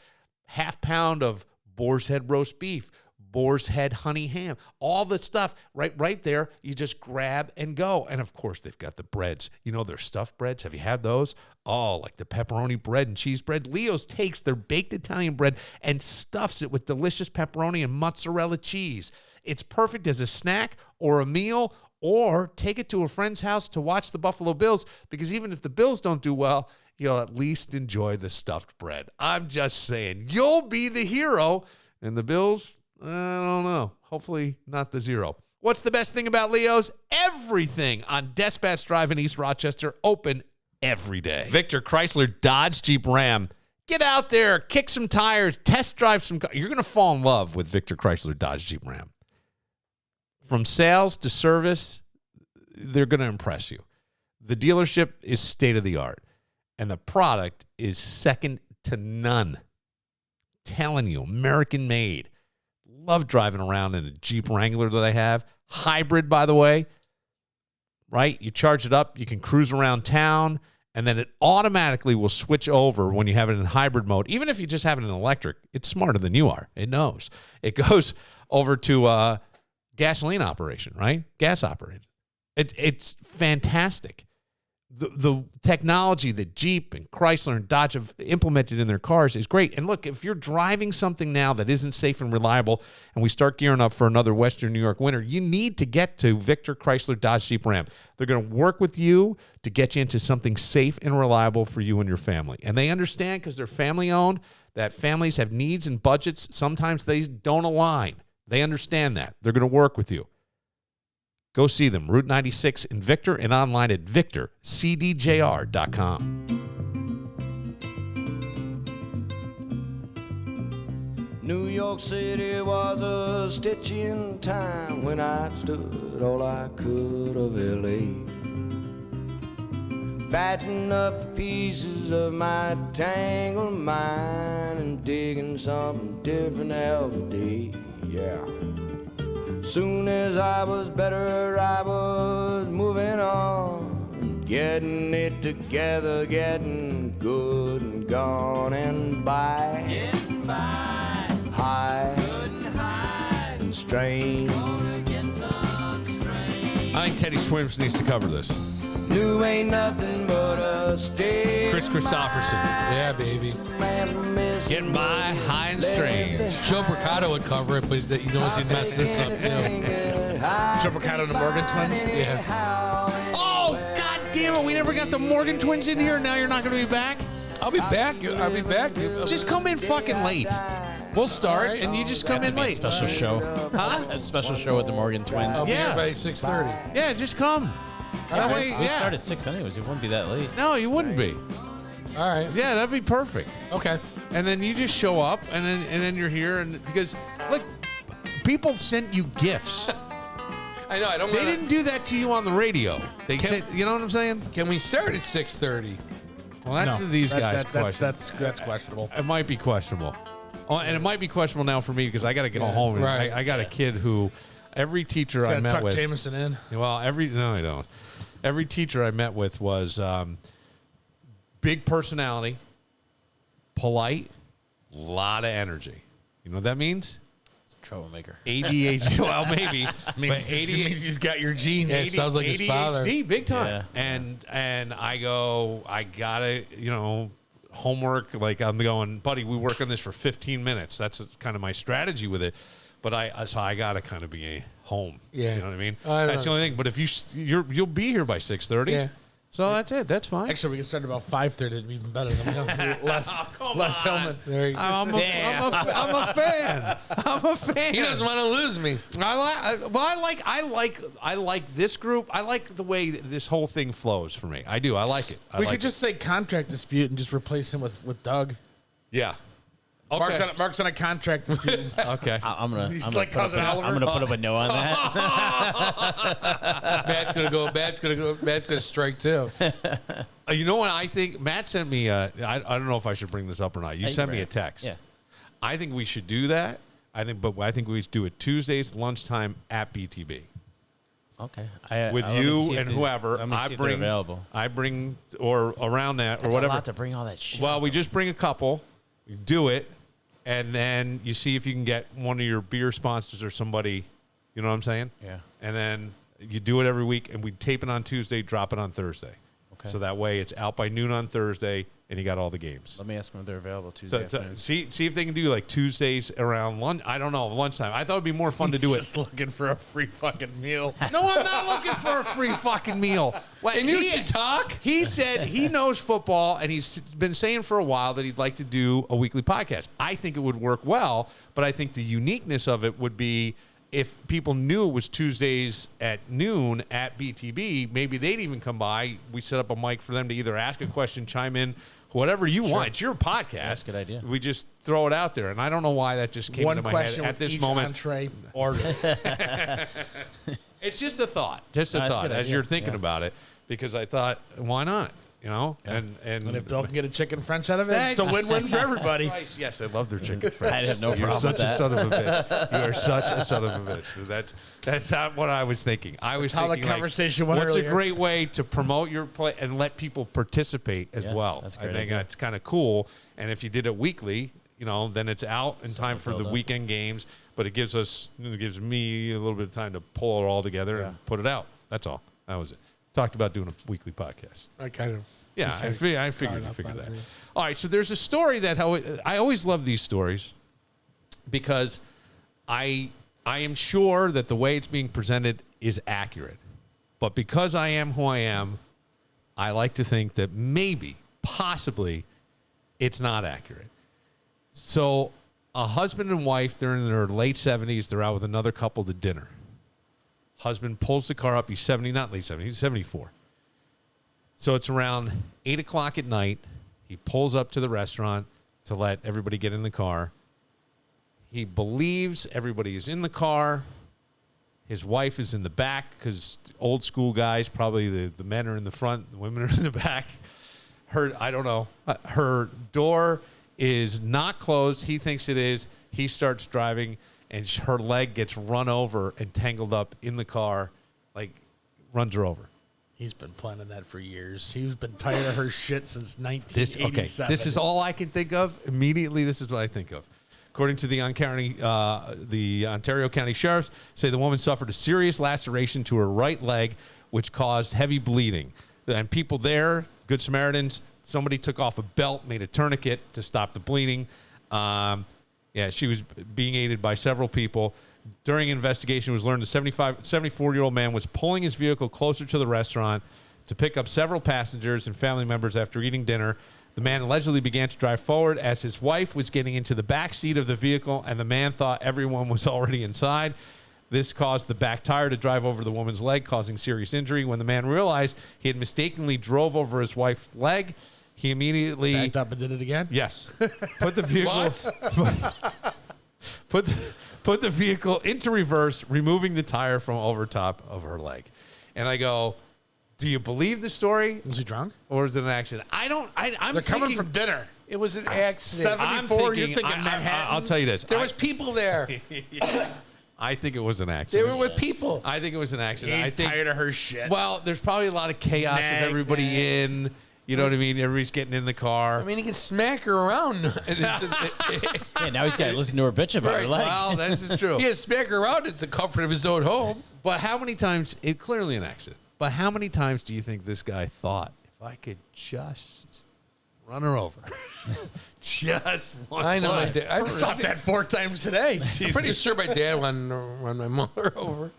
Speaker 2: half-pound of Boar's Head roast beef, Boar's Head honey ham, all the stuff right there. You just grab and go. And, of course, they've got the breads. You know their stuffed breads. Have you had those? Oh, like the pepperoni bread and cheese bread. Leo's takes their baked Italian bread and stuffs it with delicious pepperoni and mozzarella cheese. It's perfect as a snack or a meal, or take it to a friend's house to watch the Buffalo Bills, because even if the Bills don't do well, you'll at least enjoy the stuffed bread. I'm just saying, you'll be the hero, and the Bills, I don't know. Hopefully not the 0. What's the best thing about Leo's? Everything on Despatch Drive in East Rochester, open every day. Victor Chrysler Dodge Jeep Ram. Get out there, kick some tires, test drive some cars. You're going to fall in love with Victor Chrysler Dodge Jeep Ram. From sales to service, they're going to impress you. The dealership is state of the art, and the product is second to none. Telling you, American made. Love driving around in a Jeep Wrangler that I have. Hybrid, by the way. Right? You charge it up, you can cruise around town, and then it automatically will switch over when you have it in hybrid mode. Even if you just have it in electric, it's smarter than you are. It knows. It goes over to gasoline operation, right? Gas operated. It's fantastic. The technology that Jeep and Chrysler and Dodge have implemented in their cars is great. And look, if you're driving something now that isn't safe and reliable, and we start gearing up for another Western New York winter, you need to get to Victor Chrysler Dodge Jeep Ram. They're going to work with you to get you into something safe and reliable for you and your family. And they understand, because they're family-owned, that families have needs and budgets. Sometimes they don't align. They understand that. They're going to work with you. Go see them, Route 96 in Victor, and online at victorcdjr.com.
Speaker 8: New York City was a stitch in time when I stood all I could of L.A. Patching up the pieces of my tangled mind and digging something different every day, yeah. Soon as I was better, I was moving on, getting it together, getting good and gone and by. Getting by. High. Good and high. And strange. Gonna get some strange.
Speaker 2: I think Teddy Swims needs to cover this.
Speaker 8: New ain't nothing but a state.
Speaker 2: Chris Christopherson.
Speaker 5: Yeah, baby.
Speaker 2: Getting by, high and strange.
Speaker 5: Joe Bricado would cover it, but he knows he'd mess this up, too.
Speaker 3: Joe Bricado and the Morgan Twins.
Speaker 5: Yeah.
Speaker 2: Oh, God damn it. We never got the Morgan Twins in here. Now you're not going to be back?
Speaker 5: I'll be back.
Speaker 2: Just come in fucking late. We'll start, and you just come in late.
Speaker 4: Special show.
Speaker 2: Huh?
Speaker 4: A special show with the Morgan Twins.
Speaker 5: I'll be
Speaker 2: Yeah.
Speaker 5: here by 6:30.
Speaker 2: Yeah, just come. That way,
Speaker 4: We
Speaker 2: yeah.
Speaker 4: start at 6 anyways. It wouldn't be that late.
Speaker 2: No, you wouldn't be.
Speaker 5: All right.
Speaker 2: Yeah, that'd be perfect.
Speaker 5: Okay.
Speaker 2: And then you just show up, and then you're here, and because look, people sent you gifts.
Speaker 5: I know. I don't.
Speaker 2: They didn't do that to you on the radio. They said, you know what I'm saying?
Speaker 5: Can we start at 6:30?
Speaker 2: Well, that's these guys' question.
Speaker 3: That's questionable.
Speaker 2: It might be questionable. Oh, and it might be questionable now for me because I got to get home.
Speaker 5: Right.
Speaker 2: I got a kid who every teacher I met
Speaker 3: tuck
Speaker 2: with.
Speaker 3: Jameson in.
Speaker 2: Well, no, I don't. Every teacher I met with was big personality, polite, lot of energy. You know what that means?
Speaker 4: Troublemaker.
Speaker 2: ADHD. Well, maybe.
Speaker 3: Means he's got your genes.
Speaker 5: Yeah, it sounds like his father.
Speaker 2: ADHD, big time.
Speaker 4: Yeah.
Speaker 2: And I go, I gotta, homework. Like I'm going, buddy, we work on this for 15 minutes. That's kind of my strategy with it. But so I gotta kind of be home.
Speaker 5: Yeah.
Speaker 2: You know what I mean?
Speaker 5: That's
Speaker 2: the only thing. But if you'll be here by 6:30.
Speaker 5: Yeah.
Speaker 2: So that's it. That's fine.
Speaker 3: Actually, we can start about 5:30. It'd be even better. Then we don't have to do less Hillman.
Speaker 5: There you go.
Speaker 2: I'm a fan. I'm a fan.
Speaker 5: He doesn't want to lose me.
Speaker 2: I like this group. I like the way this whole thing flows for me. I do. I like it.
Speaker 3: We could just say contract dispute and just replace him with Doug.
Speaker 2: Yeah. Okay.
Speaker 3: Mark's on a contract dispute.
Speaker 2: Okay.
Speaker 4: I'm gonna.
Speaker 3: He's
Speaker 4: I'm
Speaker 3: like
Speaker 4: gonna
Speaker 3: Cousin Oliver.
Speaker 4: I'm gonna put up a no on that.
Speaker 5: Matt's gonna go. Matt's gonna strike too.
Speaker 2: You know what I think? Matt sent me. I don't know if I should bring this up or not. You sent me a text.
Speaker 4: Yeah.
Speaker 2: I think we should do that. I think we should do it Tuesdays lunchtime at BTB.
Speaker 4: Okay.
Speaker 2: With
Speaker 4: let me
Speaker 2: you
Speaker 4: see if
Speaker 2: and
Speaker 4: these-
Speaker 2: whoever.
Speaker 4: Let me see
Speaker 2: I
Speaker 4: if they're
Speaker 2: bring
Speaker 4: available.
Speaker 2: I bring or around that or
Speaker 4: That's
Speaker 2: whatever.
Speaker 4: a lot to bring all that shit.
Speaker 2: Well, we just bring a couple, you do it, and then you see if you can get one of your beer sponsors or somebody. You know what I'm saying?
Speaker 4: Yeah.
Speaker 2: And then you do it every week, and we tape it on Tuesday, drop it on Thursday.
Speaker 4: Okay.
Speaker 2: So that way it's out by noon on Thursday, and you got all the games.
Speaker 4: Let me ask them if they're available Tuesday afternoons.
Speaker 2: See if they can do like Tuesdays around lunch. I don't know, lunchtime. I thought it'd be more fun to do it.
Speaker 3: Just looking for a free fucking meal.
Speaker 2: No, I'm not looking for a free fucking meal.
Speaker 5: And you should talk.
Speaker 2: He said he knows football, and he's been saying for a while that he'd like to do a weekly podcast. I think it would work well, but I think the uniqueness of it would be if people knew it was Tuesdays at noon at BTB, maybe they'd even come by. We set up a mic for them to either ask a question, chime in, whatever you want. It's your podcast.
Speaker 4: That's a good idea.
Speaker 2: We just throw it out there, and I don't know why that just came
Speaker 3: One
Speaker 2: into my head
Speaker 3: question
Speaker 2: at
Speaker 3: with
Speaker 2: this
Speaker 3: each
Speaker 2: moment.
Speaker 3: entree order.
Speaker 2: It's just a thought. Just a
Speaker 4: That's a
Speaker 2: thought
Speaker 4: good
Speaker 2: as
Speaker 4: idea.
Speaker 2: you're thinking
Speaker 4: Yeah.
Speaker 2: about it, because I thought, why not? You know, and
Speaker 3: And if Bill can get a chicken French out of it, it's a win-win for everybody.
Speaker 2: Christ, yes, I love their chicken fries.
Speaker 4: I have no
Speaker 2: You're
Speaker 4: problem
Speaker 2: such
Speaker 4: with
Speaker 2: a
Speaker 4: that.
Speaker 2: son of a bitch. You are such a son of a bitch. That's not what I was thinking. I was
Speaker 3: how the
Speaker 2: thinking, like,
Speaker 3: conversation went
Speaker 2: what's
Speaker 3: earlier.
Speaker 2: a great way to promote your play and let people participate as
Speaker 4: Yeah,
Speaker 2: well.
Speaker 4: that's a
Speaker 2: I
Speaker 4: great
Speaker 2: think
Speaker 4: idea.
Speaker 2: that's kind of cool. And if you did it weekly, you know, then it's out in time for the
Speaker 4: build up.
Speaker 2: weekend games. But it gives me a little bit of time to pull it all together and put it out. That's all. That was it. Talked about doing a weekly podcast.
Speaker 3: I kind of.
Speaker 2: Yeah, I figured you
Speaker 3: enough
Speaker 2: figured
Speaker 3: about
Speaker 2: that.
Speaker 3: me.
Speaker 2: All right, so there's a story that I always love these stories because I am sure that the way it's being presented is accurate. But because I am who I am, I like to think that maybe, possibly, it's not accurate. So a husband and wife, they're in their late 70s, they're out with another couple to dinner. Husband pulls the car up. He's 70, not late 70s, he's 74. So it's around 8 o'clock at night. He pulls up to the restaurant to let everybody get in the car. He believes everybody is in the car. His wife is in the back because old school guys, probably the men are in the front, the women are in the back. I don't know. Her door is not closed. He thinks it is. He starts driving, and her leg gets run over and tangled up in the car, like runs her over.
Speaker 3: He's been planning that for years. He's been tired of her shit since 1987.
Speaker 2: This is all I can think of. Immediately, this is what I think of. According to the Ontario County Sheriffs, say the woman suffered a serious laceration to her right leg, which caused heavy bleeding. And people there, Good Samaritans, somebody took off a belt, made a tourniquet to stop the bleeding. She was being aided by several people. During investigation, it was learned the 74-year-old man was pulling his vehicle closer to the restaurant to pick up several passengers and family members after eating dinner. The man allegedly began to drive forward as his wife was getting into the back seat of the vehicle, and the man thought everyone was already inside. This caused the back tire to drive over the woman's leg, causing serious injury. When the man realized he had mistakenly drove over his wife's leg, he immediately
Speaker 3: backed up and did it again.
Speaker 2: Yes, put the vehicle put the vehicle into reverse, removing the tire from over top of her leg. And I go, do you believe the story?
Speaker 3: Was he drunk?
Speaker 2: Or is it an accident? I'm
Speaker 3: They're coming
Speaker 2: thinking,
Speaker 3: from dinner.
Speaker 5: It was an accident.
Speaker 3: 74, you're thinking Manhattan.
Speaker 2: I'll tell you this.
Speaker 5: There was people there.
Speaker 2: I think it was an
Speaker 5: They
Speaker 2: accident.
Speaker 5: were with people.
Speaker 2: I think it was an accident.
Speaker 3: He's
Speaker 2: I think,
Speaker 3: tired of her shit.
Speaker 2: well, there's probably a lot of chaos of everybody in. You know what I mean? Everybody's getting in the car.
Speaker 5: I mean, he can smack her around.
Speaker 4: Yeah, now he's got to listen to her bitch about her
Speaker 5: Right.
Speaker 4: leg.
Speaker 2: Well, that's just true.
Speaker 5: He can smack her around at the comfort of his own home.
Speaker 2: But how many times, clearly an accident, but how many times do you think this guy thought, if I could just run her over? Just one
Speaker 5: I know.
Speaker 2: time.
Speaker 5: I
Speaker 3: thought that 4 times today.
Speaker 5: I'm pretty sure my dad wanted to run my mother over.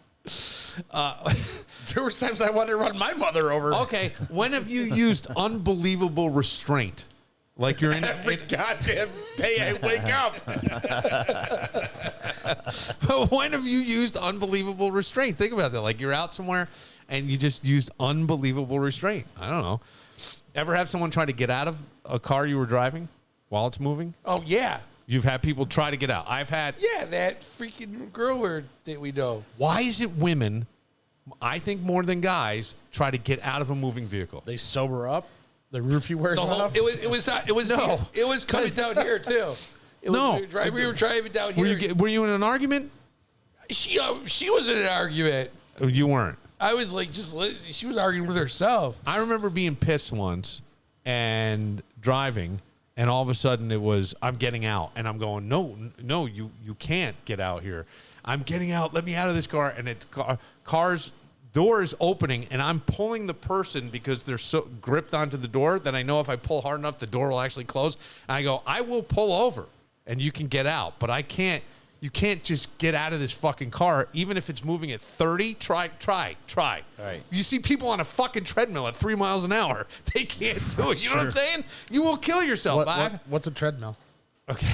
Speaker 3: There were times I wanted to run my mother over.
Speaker 2: Okay, when have you used unbelievable restraint? Like you're in
Speaker 3: Every goddamn day I wake up.
Speaker 2: But when have you used unbelievable restraint? Think about that. Like you're out somewhere and you just used unbelievable restraint. I don't know. Ever have someone try to get out of a car you were driving while it's moving?
Speaker 5: Oh, yeah.
Speaker 2: You've had people try to get out. I've had.
Speaker 5: Yeah, that freaking girl that we know.
Speaker 2: Why is it women, I think more than guys, try to get out of a moving vehicle?
Speaker 3: They sober up. The roofie wears off.
Speaker 5: It was coming down here too. We were driving down here.
Speaker 2: Were you in an argument?
Speaker 5: She was in an argument.
Speaker 2: You weren't.
Speaker 5: I was like, she was arguing with herself.
Speaker 2: I remember being pissed once and driving, and all of a sudden it was, I'm getting out. And I'm going, no, you can't get out here. I'm getting out. Let me out of this car. And cars door is opening, and I'm pulling the person because they're so gripped onto the door that I know if I pull hard enough, the door will actually close. And I go, I will pull over, and you can get out, but I can't. You can't just get out of this fucking car, even if it's moving at 30. Try.
Speaker 4: All right.
Speaker 2: You see people on a fucking treadmill at 3 miles an hour. They can't do it. You know what I'm saying? You will kill yourself.
Speaker 3: What's a treadmill?
Speaker 2: Okay.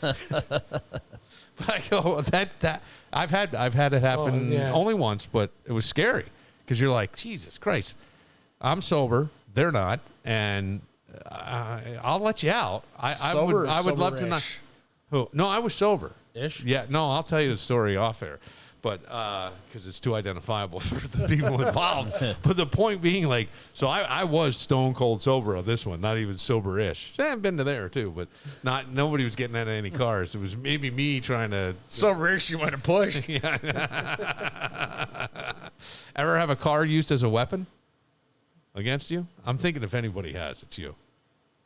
Speaker 2: But I go that I've had it happen only once, but it was scary because you're like, Jesus Christ, I'm sober, they're not, and I'll let you out. I would love to not. Who? No, I was sober.
Speaker 3: Ish?
Speaker 2: Yeah. No, I'll tell you the story off air, but because it's too identifiable for the people involved. But the point being, like, so I was stone cold sober on this one, not even sober-ish. I haven't been to there too, but nobody was getting out of any cars. It was maybe me trying to
Speaker 3: Sober-ish, you might have pushed.
Speaker 2: Yeah. Ever have a car used as a weapon against you? I'm thinking if anybody has, it's you.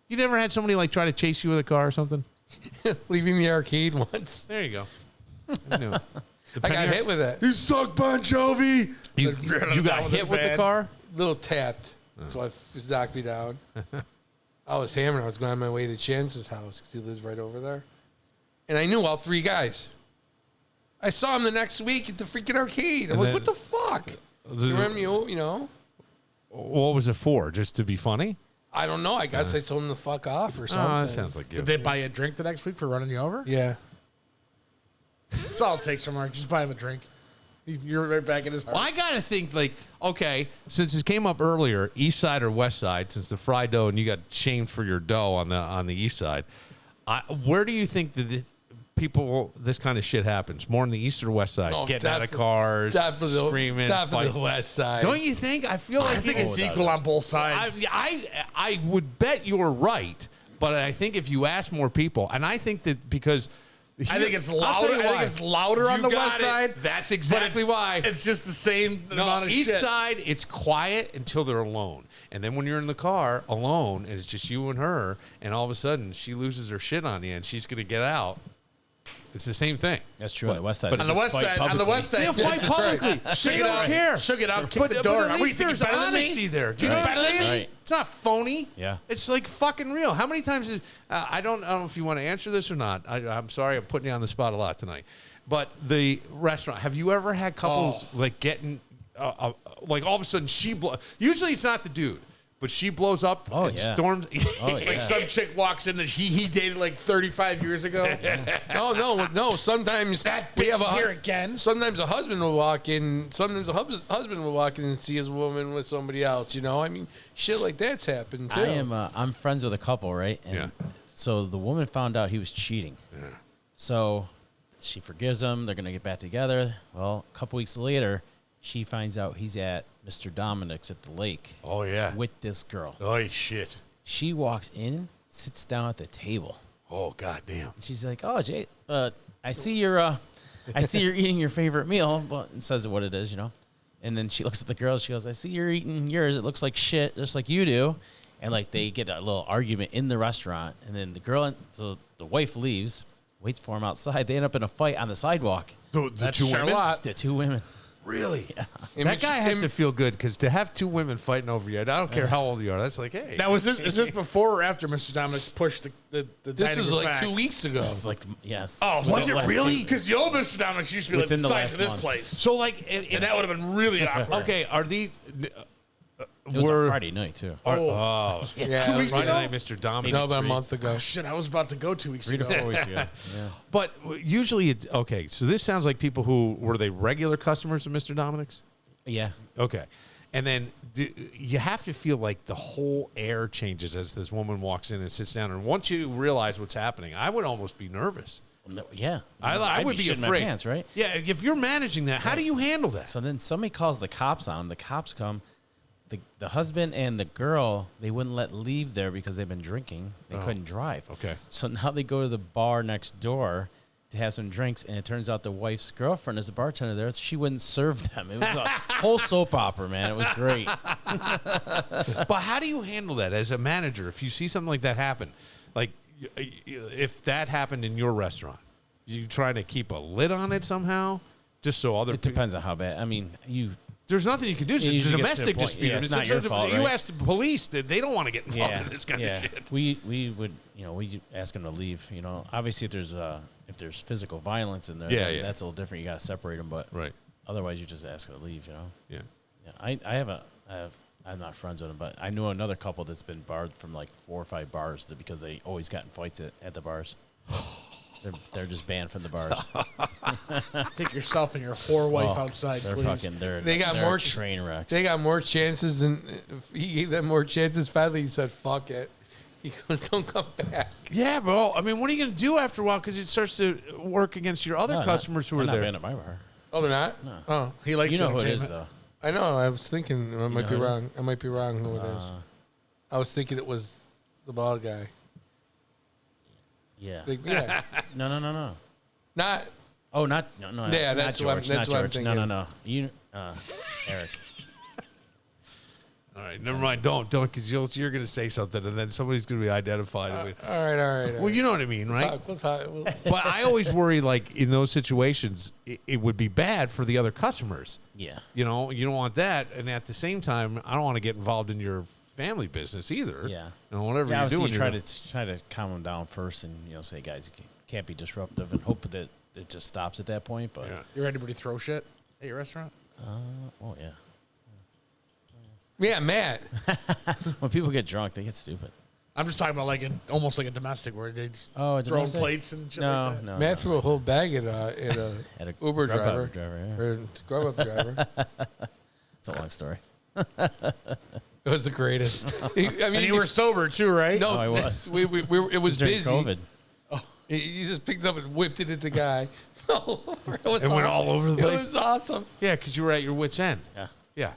Speaker 2: You never had somebody like try to chase you with a car or something?
Speaker 5: Leaving the arcade once.
Speaker 2: There you go. I knew it.
Speaker 5: I got hit with it.
Speaker 3: You suck, Bon Jovi.
Speaker 2: You got hit with the car?
Speaker 5: Little tapped. So it knocked me down. I was hammered. I was going on my way to Chance's house because he lives right over there. And I knew all three guys. I saw him the next week at the freaking arcade. I'm like, what the fuck? You remember, you know?
Speaker 2: What was it for? Just to be funny?
Speaker 5: I don't know. I guess I told him to fuck off or something.
Speaker 2: Oh, that sounds like you.
Speaker 3: Did they buy you a drink the next week for running you over?
Speaker 5: Yeah.
Speaker 3: That's all it takes from Mark. Just buy him a drink. You're right back in his heart.
Speaker 2: Well, I got to think, like, okay, since it came up earlier, east side or west side, since the fried dough and you got shamed for your dough on the east side, where do you think that this kind of shit happens? More on the east or west side? Getting out of cars, screaming,
Speaker 5: definitely the west side.
Speaker 2: Don't you think? I feel like
Speaker 3: I think it's equal on both sides.
Speaker 2: I would bet you're right, but I think if you ask more people, and I think that because
Speaker 3: I think it's louder. I think it's louder on the west side.
Speaker 2: That's exactly why.
Speaker 3: It's just the same amount of
Speaker 2: east
Speaker 3: shit.
Speaker 2: side, it's quiet until they're alone. And then when you're in the car alone, and it's just you and her, and all of a sudden she loses her shit on you, and she's going to get out. It's the same thing.
Speaker 4: That's true. On the west side,
Speaker 3: But on the west side,
Speaker 2: They'll fight publicly. They don't care.
Speaker 3: She'll get out, kick the door.
Speaker 2: But at least there's honesty there. Do you know what I'm saying?
Speaker 4: Right.
Speaker 2: It's not phony.
Speaker 4: Yeah.
Speaker 2: It's like fucking real. How many times I don't know if you want to answer this or not. I'm sorry, I'm putting you on the spot a lot tonight. But the restaurant, have you ever had couples like getting like all of a sudden usually it's not the dude. But she blows up and storms.
Speaker 3: Like some chick walks in that he dated like 35 years ago.
Speaker 5: No. Sometimes
Speaker 3: That bitch is here again.
Speaker 5: Sometimes a husband will walk in. Sometimes a husband will walk in and see his woman with somebody else. You know, I mean, shit like that's happened too.
Speaker 4: I'm friends with a couple, right? And so the woman found out he was cheating.
Speaker 2: Yeah.
Speaker 4: So she forgives him. They're gonna get back together. Well, a couple weeks later, she finds out he's at Mr. Dominic's at the lake.
Speaker 2: Oh, yeah.
Speaker 4: With this girl.
Speaker 2: Oh, shit.
Speaker 4: She walks in, sits down at the table.
Speaker 2: Oh, goddamn.
Speaker 4: She's like, "Oh, Jay, I see you're eating your favorite meal," but it says what it is, you know. And then she looks at the girl. She goes, "I see you're eating yours. It looks like shit, just like you do." And like they get a little argument in the restaurant, and then so the wife leaves, waits for him outside. They end up in a fight on the sidewalk.
Speaker 3: The two women?
Speaker 4: The two women.
Speaker 2: Really?
Speaker 4: Yeah.
Speaker 2: That guy has to feel good because to have two women fighting over you, I don't care how old you are. That's like, hey.
Speaker 3: Now, is this before or after Mr. Dominic's pushed the
Speaker 5: This is like
Speaker 3: back?
Speaker 5: 2 weeks ago.
Speaker 4: This is like yes.
Speaker 3: Oh, was it really?
Speaker 4: Week.
Speaker 3: Because the old Mr. Dominic's used to be like the
Speaker 4: Within the
Speaker 3: size
Speaker 4: last
Speaker 3: of this
Speaker 4: month.
Speaker 3: place.
Speaker 2: So, like,
Speaker 3: And that would have been really awkward.
Speaker 2: okay, are these.
Speaker 4: It was a Friday night too.
Speaker 5: Yeah,
Speaker 3: 2 weeks
Speaker 2: Friday
Speaker 3: ago?
Speaker 2: night, Mr. Dominic.
Speaker 5: No, about a month ago.
Speaker 3: Oh, shit, I was about to go 2 weeks
Speaker 4: 3
Speaker 3: ago.
Speaker 4: to 4 weeks ago. Yeah.
Speaker 2: But usually it's okay. So this sounds like people who were they regular customers of Mr. Dominic's?
Speaker 4: Yeah.
Speaker 2: Okay. And then you have to feel like the whole air changes as this woman walks in and sits down. And once you realize what's happening, I would almost be nervous.
Speaker 4: Yeah.
Speaker 2: I would be
Speaker 4: shitting my
Speaker 2: afraid.
Speaker 4: pants, right?
Speaker 2: Yeah. If you're managing that, how do you handle that?
Speaker 4: So then somebody calls the cops on him. The cops come. The husband and the girl, they wouldn't let leave there because they've been drinking. They couldn't drive.
Speaker 2: Okay.
Speaker 4: So now they go to the bar next door to have some drinks, and it turns out the wife's girlfriend is a bartender there. She wouldn't serve them. It was a whole soap opera, man. It was great.
Speaker 2: But how do you handle that as a manager if you see something like that happen? Like if that happened in your restaurant, you trying to keep a lid on it somehow? Just so other
Speaker 4: It depends on how bad. I mean,
Speaker 2: there's nothing you can do. It's a
Speaker 4: usually gets to
Speaker 2: domestic
Speaker 4: the point-
Speaker 2: dispute.
Speaker 4: yeah, it's not your fault,
Speaker 2: You
Speaker 4: right?
Speaker 2: ask the police, they don't want to get involved in this kind of shit.
Speaker 4: We would, we ask them to leave. Obviously, if there's physical violence in there, then that's a little different. You got to separate them, but
Speaker 2: Right.
Speaker 4: otherwise, you just ask them to leave.
Speaker 2: Yeah.
Speaker 4: I'm not friends with them, but I knew another couple that's been barred from like 4 or 5 bars because they always got in fights at the bars. They're just banned from the bars.
Speaker 3: Take yourself and your whore wife outside,
Speaker 4: They're
Speaker 3: please.
Speaker 4: fucking.
Speaker 5: They got
Speaker 4: they're
Speaker 5: more
Speaker 4: train wrecks.
Speaker 5: They got more chances than he gave them more chances. Finally, he said, "Fuck it." He goes, "Don't come back."
Speaker 2: Yeah, bro. I mean, what are you going to do after a while? Because it starts to work against your other customers who are
Speaker 4: They're
Speaker 2: there.
Speaker 4: not banned at my bar.
Speaker 5: Oh, they're not.
Speaker 4: No.
Speaker 5: Oh,
Speaker 3: He likes
Speaker 4: You know who it is,
Speaker 3: entertainment.
Speaker 4: though.
Speaker 5: I know. I was thinking I might
Speaker 4: know
Speaker 5: be
Speaker 4: who it
Speaker 5: wrong. I might be wrong who it is. I was thinking it was the bald guy.
Speaker 4: Yeah.
Speaker 5: Yeah.
Speaker 4: No.
Speaker 5: Not.
Speaker 4: Oh, no.
Speaker 5: Yeah,
Speaker 4: not
Speaker 5: that's what I'm-
Speaker 4: George.
Speaker 5: that's
Speaker 4: Not
Speaker 5: what I'm
Speaker 4: George. No.
Speaker 5: thinking.
Speaker 4: Eric.
Speaker 2: All right, never mind. Don't, because you're going to say something, and then somebody's going to be identified.
Speaker 5: All right.
Speaker 2: Well, you know what I mean, right?
Speaker 5: We'll talk.
Speaker 2: But I always worry, like, in those situations, it would be bad for the other customers.
Speaker 4: Yeah.
Speaker 2: You don't want that, and at the same time, I don't want to get involved in your family business either.
Speaker 4: Yeah.
Speaker 2: Whatever
Speaker 4: Yeah,
Speaker 2: you're
Speaker 4: obviously
Speaker 2: doing.
Speaker 4: you try to calm them down first, and say, guys, you can't be disruptive, and hope that it just stops at that point. But
Speaker 2: Yeah.
Speaker 3: You heard anybody throw shit at your restaurant?
Speaker 4: oh yeah,
Speaker 5: Yeah, Matt.
Speaker 4: when people get drunk, they get stupid.
Speaker 3: I'm just talking about almost like a domestic where they just
Speaker 4: Oh,
Speaker 3: throwing
Speaker 4: domestic?
Speaker 3: plates and shit
Speaker 4: No,
Speaker 3: like that.
Speaker 4: no.
Speaker 5: Matt threw a whole bag at a
Speaker 4: At a
Speaker 5: Uber
Speaker 4: Grubhub
Speaker 5: driver.
Speaker 4: yeah.
Speaker 5: Or Grubhub driver.
Speaker 4: It's a long story.
Speaker 5: It was the greatest. I mean,
Speaker 3: And you were sober too, right?
Speaker 5: no,
Speaker 4: Oh, I was.
Speaker 5: We it was
Speaker 4: During
Speaker 5: busy.
Speaker 4: COVID.
Speaker 5: You just picked up and whipped it at the guy. It
Speaker 2: went all over the place?
Speaker 5: It was awesome.
Speaker 2: Yeah, because you were at your wit's end.
Speaker 4: Yeah.
Speaker 2: Yeah.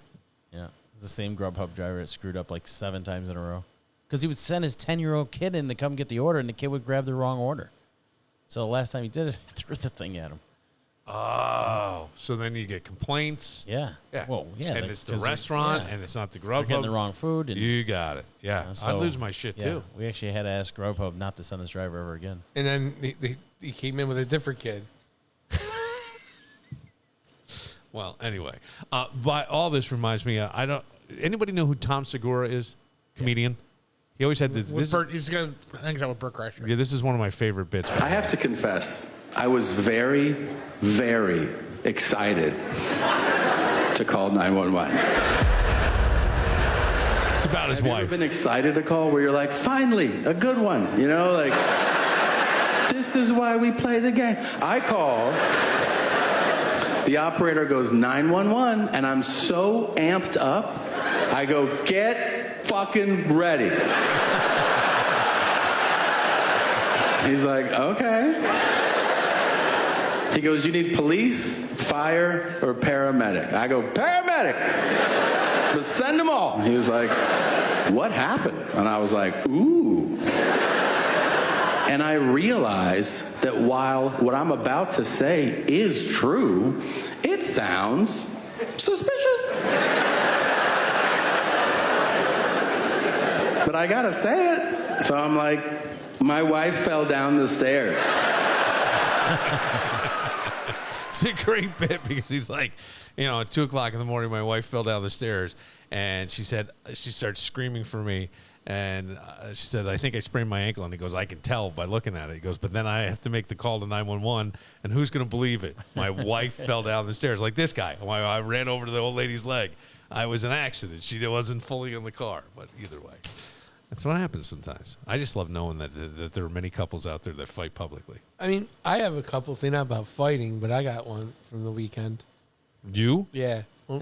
Speaker 4: Yeah. It's the same Grubhub driver that screwed up like 7 times in a row. Because he would send his 10-year-old kid in to come get the order, and the kid would grab the wrong order. So the last time he did it, he threw the thing at him.
Speaker 2: Oh, so then you get complaints.
Speaker 4: Yeah.
Speaker 2: Yeah.
Speaker 4: Well, yeah.
Speaker 2: And
Speaker 4: like,
Speaker 2: it's the
Speaker 4: 'cause they-
Speaker 2: restaurant,
Speaker 4: yeah.
Speaker 2: and it's not the
Speaker 4: They're getting the
Speaker 2: Grubhub.
Speaker 4: wrong food. And,
Speaker 2: You got it. Yeah.
Speaker 4: so,
Speaker 2: I'd lose my shit,
Speaker 4: yeah,
Speaker 2: too.
Speaker 4: We actually had to ask Grubhub not to send this driver ever again.
Speaker 5: And then he came in with a different kid.
Speaker 2: Well, anyway. But all this reminds me, anybody know who Tom Segura is? Comedian? He always had this.
Speaker 3: He's going to hang out with Burt Kreischer.
Speaker 2: Yeah, this is one of my favorite bits.
Speaker 9: I have to confess, I was very, very excited to call 911.
Speaker 2: It's about his
Speaker 9: Have you
Speaker 2: wife.
Speaker 9: ever been excited to call where you're like, finally, a good one, this is why we play the game. I call, the operator goes 911, and I'm so amped up, I go, get fucking ready. He's like, okay. He goes, you need police, fire, or paramedic? I go, paramedic. But send them all. He was like, what happened? And I was like, ooh. And I realized that while what I'm about to say is true, it sounds suspicious. But I gotta say it. So I'm like, my wife fell down the stairs.
Speaker 2: It's a great bit because he's like, at 2 o'clock in the morning, my wife fell down the stairs, and she starts screaming for me, and she said, I think I sprained my ankle, and he goes, I can tell by looking at it. He goes, but then I have to make the call to 911, and who's going to believe it? My wife fell down the stairs, like this guy. I ran over to the old lady's leg. I was an accident. She wasn't fully in the car, but either way. That's what happens sometimes. I just love knowing that there are many couples out there that fight publicly.
Speaker 5: I mean, I have a couple things not about fighting, but I got one from the weekend.
Speaker 2: You?
Speaker 5: Yeah. Well,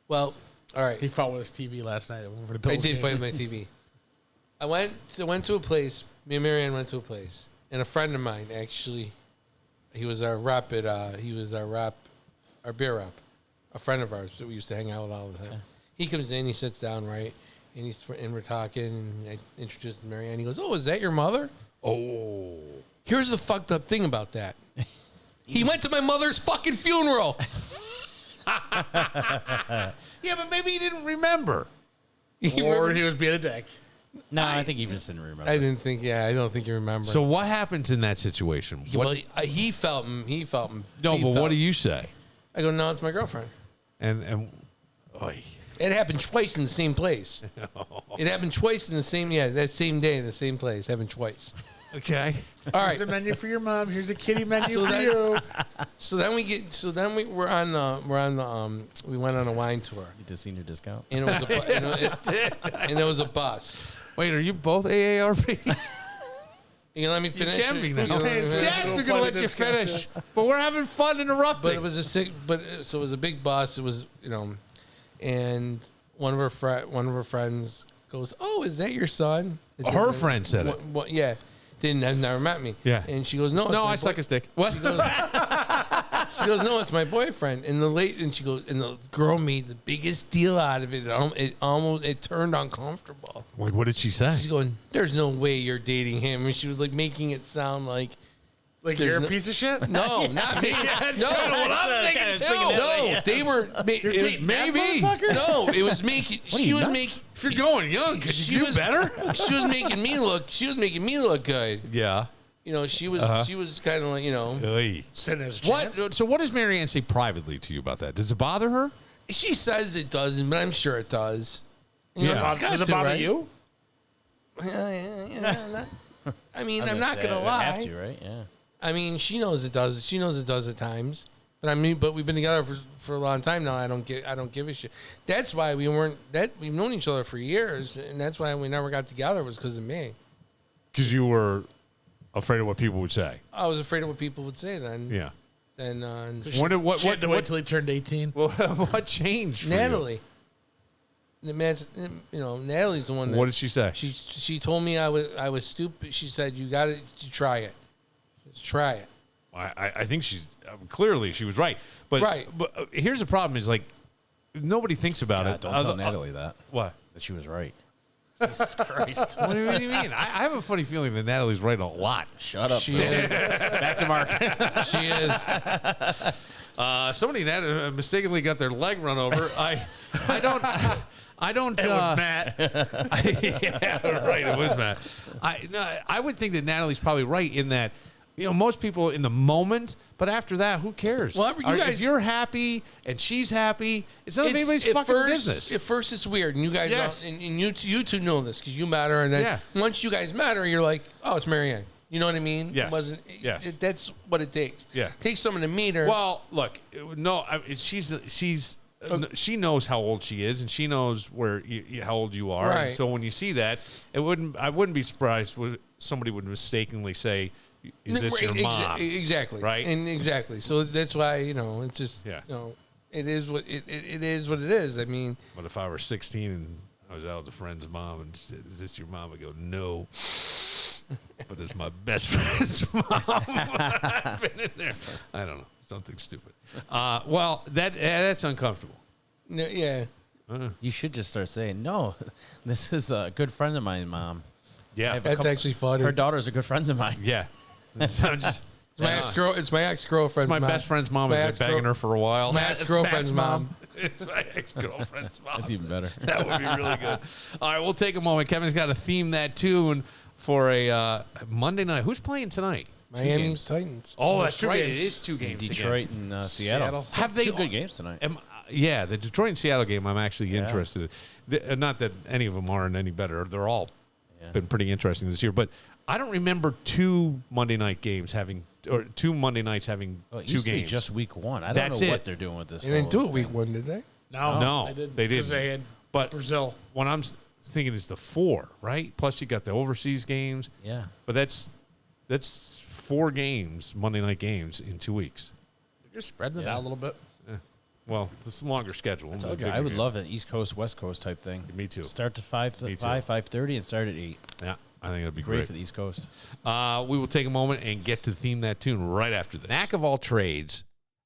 Speaker 2: Well,
Speaker 5: all right.
Speaker 3: He fought with his TV last night over the
Speaker 5: I
Speaker 3: Bills
Speaker 5: did
Speaker 3: game.
Speaker 5: fight with my TV. I went to a place. Me and Marianne went to a place, and a friend of mine actually, he was our rep at our beer rep, a friend of ours that we used to hang out with all the time. He comes in, he sits down, right, and we're talking, and I introduced Marianne. He goes, "Oh, is that your mother?"
Speaker 2: Oh.
Speaker 5: Here's the fucked up thing about that. He went to my mother's fucking funeral.
Speaker 2: Yeah, but maybe he didn't remember.
Speaker 3: Or he was being a dick.
Speaker 4: No, I think he just didn't remember.
Speaker 5: I didn't think. Yeah, I don't think you remember.
Speaker 2: So what happens in that situation?
Speaker 5: He felt him. He felt him.
Speaker 2: No,
Speaker 5: He
Speaker 2: but
Speaker 5: felt
Speaker 2: what do
Speaker 5: him.
Speaker 2: you say?
Speaker 5: I go, no, it's my girlfriend.
Speaker 2: And
Speaker 5: It happened twice in the same place. It happened twice in the same, that same day in the same place. Happened twice.
Speaker 2: okay.
Speaker 5: All right.
Speaker 3: Here's a menu for your mom. Here's a kitty menu
Speaker 5: So
Speaker 3: for
Speaker 5: then-
Speaker 3: you.
Speaker 5: So then we went on a wine tour,
Speaker 4: Get the senior discount.
Speaker 5: and it was and it was a bus.
Speaker 2: Wait, are you both AARP?
Speaker 5: You gonna let me finish?
Speaker 2: can be now.
Speaker 5: You gonna let me finish?
Speaker 2: Yes, we're gonna let you finish. But we're having fun interrupting.
Speaker 5: But it was so it was a big bus. It was and one of her friends goes, "Oh, is that your son?"
Speaker 2: Her friend said it.
Speaker 5: Yeah, have never met me.
Speaker 2: Yeah.
Speaker 5: And she goes, "No,
Speaker 2: No, I suck his dick. What?
Speaker 5: She goes, "No, it's my boyfriend." And she goes, and the girl made the biggest deal out of it. It turned uncomfortable.
Speaker 2: Like, what did she say?
Speaker 5: She's going, "There's no way you're dating him," and she was like making it sound like
Speaker 3: You're a piece of shit?
Speaker 5: no, not me. No,
Speaker 2: what I'm thinking too.
Speaker 5: no, they were. It was
Speaker 2: maybe.
Speaker 5: no, it was making. She was making.
Speaker 2: If you're going young, could you do better?
Speaker 5: She was making me look. She was making me look good.
Speaker 2: Yeah.
Speaker 5: She was. She was kind of like
Speaker 2: Oy.
Speaker 3: What?
Speaker 2: So what does Marianne say privately to you about that? Does it bother her?
Speaker 5: She says it doesn't, but I'm sure it does.
Speaker 2: Yeah.
Speaker 3: Does it bother you?
Speaker 5: Yeah. I mean,
Speaker 4: I was
Speaker 5: I'm not
Speaker 4: say,
Speaker 5: gonna
Speaker 4: I
Speaker 5: lie.
Speaker 4: have to, right? Yeah.
Speaker 5: I mean, she knows it does. She knows it does at times. But we've been together for a long time now. I don't give a shit. That's why we've known each other for years, and that's why we never got together was because of me.
Speaker 2: Because you were afraid of what people would say.
Speaker 5: I was afraid of what people would say then.
Speaker 2: Yeah.
Speaker 5: And
Speaker 2: What
Speaker 3: She had to wait till he turned 18.
Speaker 2: what changed for
Speaker 5: Natalie. Natalie's the one.
Speaker 2: you? What did she say?
Speaker 5: She told me I was stupid. She said you got to try it. Just try it.
Speaker 2: I think she's clearly she was right. But
Speaker 5: Right.
Speaker 2: But here's the problem: is like nobody thinks about
Speaker 4: God,
Speaker 2: it.
Speaker 4: don't tell Natalie that.
Speaker 2: What?
Speaker 4: That she was right.
Speaker 3: Jesus Christ.
Speaker 2: What do you mean? I have a funny feeling that Natalie's right a lot.
Speaker 4: Shut up.
Speaker 5: She
Speaker 4: Bill.
Speaker 5: is.
Speaker 4: Back to Mark.
Speaker 5: She is.
Speaker 2: Somebody mistakenly got their leg run over. I don't. It was Matt. Yeah, right. It was Matt. I would think that Natalie's probably right in that. Most people in the moment, but after that, who cares?
Speaker 5: Well,
Speaker 2: if you're happy and she's happy, it's none of anybody's fucking business.
Speaker 5: At first, it's weird, and you guys,
Speaker 2: Yes.
Speaker 5: and you two know this because you met her, and then once you guys met her, you're like, oh, it's Marianne. You know what I mean?
Speaker 2: Yes.
Speaker 5: It wasn't.
Speaker 2: Yes.
Speaker 5: That's what it takes.
Speaker 2: Yeah.
Speaker 5: It takes someone to meet her.
Speaker 2: Well, look, no, she knows how old she is, and she knows how old you are.
Speaker 5: Right.
Speaker 2: And so when you see that, I wouldn't be surprised if somebody would mistakenly say, "Is this your mom?"
Speaker 5: Exactly.
Speaker 2: Right.
Speaker 5: And exactly. So that's why it's just it is what it is what it is. I mean,
Speaker 2: But if I were 16 and I was out with a friend's mom and she said, "Is this your mom?" I go, "No." But it's my best friend's mom. I've been in there. I don't know. Something stupid. Well, that's uncomfortable.
Speaker 5: no, yeah.
Speaker 4: You should just start saying, no, this is a good friend of mine, Mom.
Speaker 2: Yeah.
Speaker 5: That's actually funny.
Speaker 4: Her daughters are good friends of mine.
Speaker 2: Yeah. So just,
Speaker 5: It's my ex-girl. It's my ex-girlfriend's
Speaker 2: it's my
Speaker 5: mom.
Speaker 2: best friend's mom.
Speaker 5: My
Speaker 2: I've been
Speaker 5: ex-girl-
Speaker 2: begging her for a while.
Speaker 5: It's my ex-girlfriend's mom.
Speaker 2: It's my ex-girlfriend's mom.
Speaker 4: That's even better.
Speaker 2: That would be really good. All right, we'll take a moment. Kevin's got to theme that tune for a Monday night. Who's playing tonight?
Speaker 5: Miami
Speaker 2: games.
Speaker 5: Titans.
Speaker 2: Oh,
Speaker 3: There's
Speaker 2: that's
Speaker 3: two
Speaker 2: right.
Speaker 3: games.
Speaker 2: It is two games.
Speaker 4: Detroit
Speaker 2: again.
Speaker 4: and Seattle.
Speaker 2: Have they
Speaker 4: two good games tonight?
Speaker 2: Yeah, the Detroit and Seattle game. I'm actually interested. Not that any of them aren't any better. They're all been pretty interesting this year. But I don't remember two Monday nights having
Speaker 4: It
Speaker 2: two
Speaker 4: used to be
Speaker 2: games.
Speaker 4: just week one. I don't
Speaker 2: That's
Speaker 4: know
Speaker 2: it.
Speaker 4: what they're doing with this.
Speaker 5: They didn't do
Speaker 4: whole
Speaker 5: it week
Speaker 4: thing.
Speaker 5: one, did they?
Speaker 2: No,
Speaker 3: they didn't.
Speaker 2: they didn't.
Speaker 3: Because they had
Speaker 2: But
Speaker 3: Brazil.
Speaker 2: what I'm thinking is the 4, right? Plus you got the overseas games.
Speaker 4: Yeah.
Speaker 2: But that's 4 games, Monday night games in 2 weeks.
Speaker 3: They're just spreading it
Speaker 4: Yeah.
Speaker 3: out a little bit.
Speaker 2: Well, it's a longer schedule.
Speaker 4: I told you, I would love an East Coast, West Coast type thing.
Speaker 2: Me too.
Speaker 4: Start to 5:30 and start at 8.
Speaker 2: Yeah, I think that'd be
Speaker 4: Great
Speaker 2: great.
Speaker 4: for the East Coast.
Speaker 2: We will take a moment and get to theme that tune right after this. Knack of all trades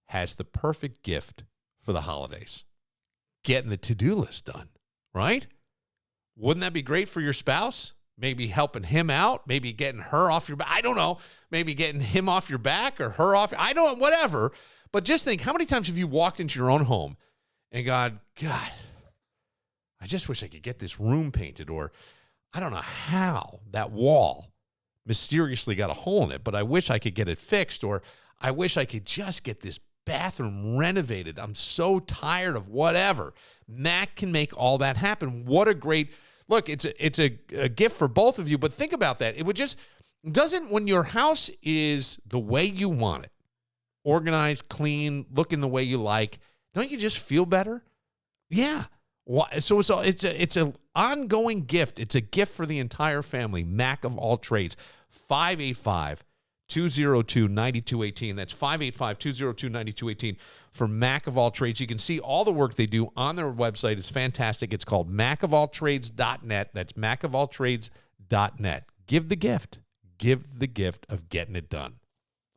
Speaker 2: has the perfect gift for the holidays. Getting the to-do list done, right? Wouldn't that be great for your spouse? Maybe helping him out, maybe getting her off your back. I don't know. Maybe getting him off your back or her off. I don't, whatever. But just think, how many times have you walked into your own home and God, I just wish I could get this room painted, or I don't know how that wall mysteriously got a hole in it, but I wish I could get it fixed, or I wish I could just get this bathroom renovated. I'm so tired of whatever. Mac can make all that happen. What a great look. It's a gift for both of you, but think about that. It would just doesn't, when your house is the way you want it, organized, clean, looking the way you like, don't you just feel better? Yeah. So it's an ongoing gift. It's a gift for the entire family. Mac of all trades. 585-202-9218. That's 585-202-9218 for Mac of all trades. You can see all the work they do on their website. It's fantastic. It's called macofalltrades.net. That's macofalltrades.net. Give the gift. Give the gift of getting it done.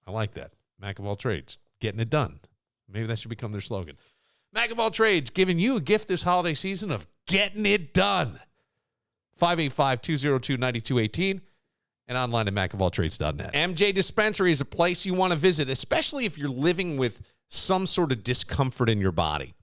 Speaker 2: I like that. Mac of all trades. Getting it done. Maybe that should become their slogan. Mac of all trades, giving you a gift this holiday season of getting it done. 585-202-9218 and online at macofalltrades.net. MJ Dispensary is a place you want to visit, especially if you're living with some sort of discomfort in your body,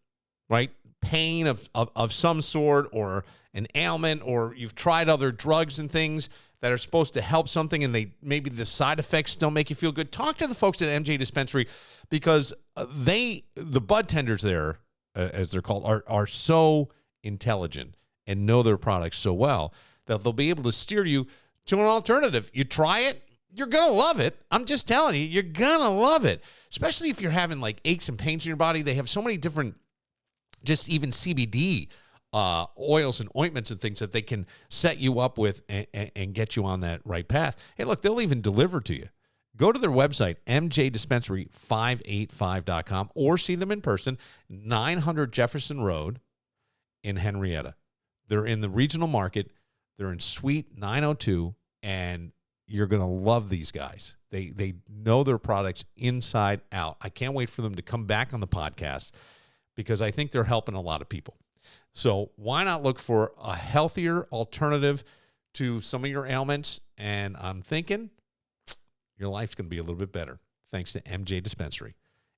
Speaker 2: right? Pain of some sort, or an ailment, or you've tried other drugs and things that are supposed to help something, and maybe the side effects don't make you feel good. Talk to the folks at MJ Dispensary, because the bud tenders there, as they're called, are so intelligent and know their products so well that they'll be able to steer you to an alternative. You try it, you're going to love it. I'm just telling you, you're going to love it, especially if you're having like aches and pains in your body. They have so many different, just even CBD oils and ointments and things that they can set you up with and get you on that right path. Hey, look, they'll even deliver to you. Go to their website, mjdispensary585.com, or see them in person, 900 Jefferson Road in Henrietta. They're in the regional market. They're in Suite 902, and you're going to love these guys. They know their products inside out. I can't wait for them to come back on the podcast, because I think they're helping a lot of people. So why not look for a healthier alternative to some of your ailments? And I'm thinking your life's going to be a little bit better thanks to MJ Dispensary.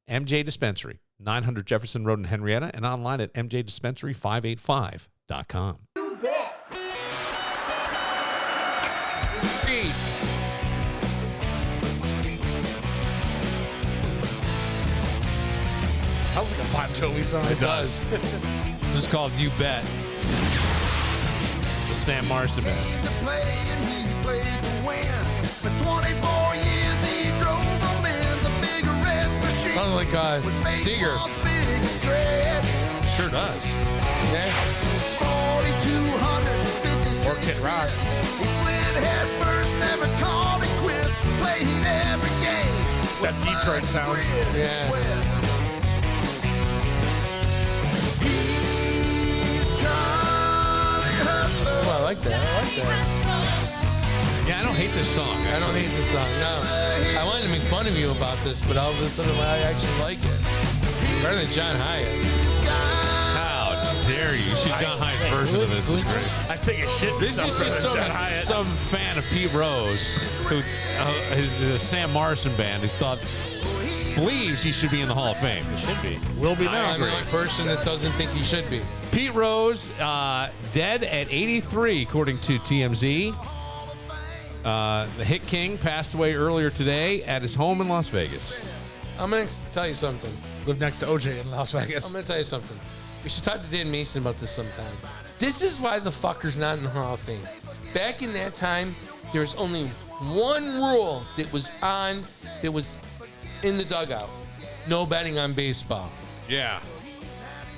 Speaker 2: MJ Dispensary, 900 Jefferson Road in Henrietta, and online at mjdispensary585.com.
Speaker 3: Sounds like a Bon Jovi song.
Speaker 2: It does. This is called You Bet. The Sam Morrison Band.
Speaker 5: Sounds like Seeger.
Speaker 2: Sure does.
Speaker 5: Yeah.
Speaker 3: Or Kid Rock. It's that Detroit sound.
Speaker 5: Yeah. Oh, I like that.
Speaker 2: Yeah, I don't hate this song.
Speaker 5: I don't hate this song. No. I wanted to make fun of you about this, but all of a sudden I actually like it. Better than John Hyatt.
Speaker 2: How dare you? See John Hyatt's version of this is great.
Speaker 3: I take a shit.
Speaker 2: This is just some fan of Pete Rose, who is a Sam Morrison band, who believes he should be in the Hall of Fame.
Speaker 4: It should be.
Speaker 3: Will be now.
Speaker 5: I'm the only person that doesn't think he should be.
Speaker 2: Pete Rose, dead at 83, according to TMZ. The Hit King passed away earlier today at his home in Las Vegas.
Speaker 5: I'm going to tell you something.
Speaker 3: Lived next to OJ in Las Vegas.
Speaker 5: I'm going to tell you something. We should talk to Dan Mason about this sometime. This is why the fucker's not in the Hall of Fame. Back in that time, there was only one rule that was in the dugout. No betting on baseball.
Speaker 2: Yeah.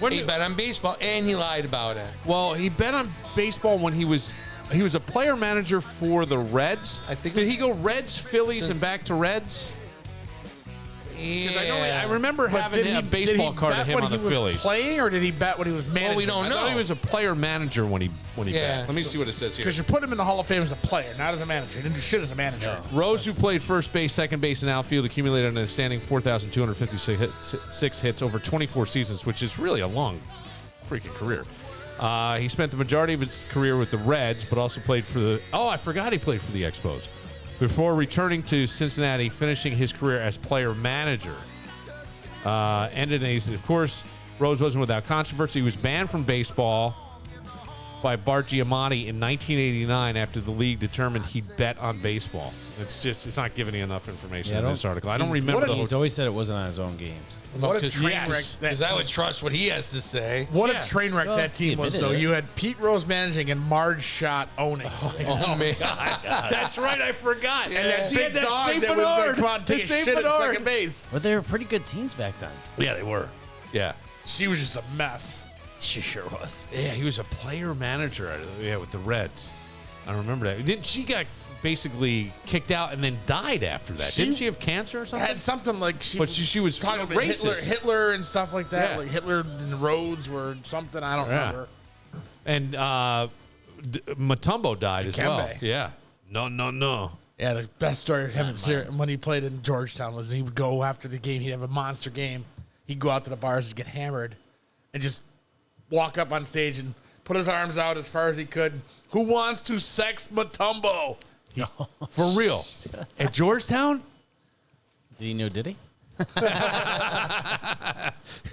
Speaker 5: He bet on baseball, and he lied about it.
Speaker 2: Well, he bet on baseball when he was a player manager for the Reds.
Speaker 5: I think.
Speaker 2: Did he go Reds, Phillies, and back to Reds? Because I remember having a baseball card of him on the Phillies.
Speaker 3: Playing, or did he bet when he was managing?
Speaker 5: Well, we don't know.
Speaker 2: I thought he was a player manager when he bet. Let me see what it says here.
Speaker 3: Because you put him in the Hall of Fame as a player, not as a manager. He didn't do shit as a manager.
Speaker 2: Rose, who played first base, second base, and outfield, accumulated an outstanding 4,256 hits over 24 seasons, which is really a long freaking career. He spent the majority of his career with the Reds, but also played for the... Oh, I forgot he played for the Expos. Before returning to Cincinnati, finishing his career as player manager. Of course, Rose wasn't without controversy. He was banned from baseball by Bart Giamatti in 1989 after the league determined he'd bet on baseball. It's not giving you enough information in this article. I don't remember the
Speaker 4: He's always said it wasn't on his own games.
Speaker 3: What a train wreck
Speaker 5: Because I would trust what he has to say.
Speaker 3: What a train wreck that team was, though.
Speaker 4: admitted it.
Speaker 3: You had Pete Rose managing and Marge Schott owning.
Speaker 5: Oh, man.
Speaker 2: That's right, I forgot.
Speaker 3: And that
Speaker 2: She
Speaker 3: big
Speaker 2: had that
Speaker 3: dog
Speaker 2: Saint
Speaker 3: that would like,
Speaker 2: Bernard.
Speaker 3: come out and take a
Speaker 2: Saint
Speaker 3: shit at
Speaker 2: Bernard.
Speaker 3: second base.
Speaker 4: But they were pretty good teams back then.
Speaker 2: Yeah, they were. Yeah.
Speaker 3: She was just a mess.
Speaker 4: She sure was.
Speaker 2: Yeah, he was a player manager. Yeah, with the Reds. I remember that. Didn't she got basically kicked out and then died after that? Didn't she have cancer or something?
Speaker 3: Had something like
Speaker 2: But she was
Speaker 3: talking about
Speaker 2: racist.
Speaker 3: Hitler and stuff like that.
Speaker 2: Yeah.
Speaker 3: Like Hitler and Rhodes were something. I don't remember.
Speaker 2: And Mutombo died as well.
Speaker 3: Dikembe.
Speaker 2: Yeah. No.
Speaker 3: Yeah, the best story of him when he played in Georgetown was he would go after the game. He'd have a monster game. He'd go out to the bars and get hammered and just walk up on stage and put his arms out as far as he could. Who wants to sex Mutombo?
Speaker 2: For real. At Georgetown?
Speaker 4: Did he know Diddy?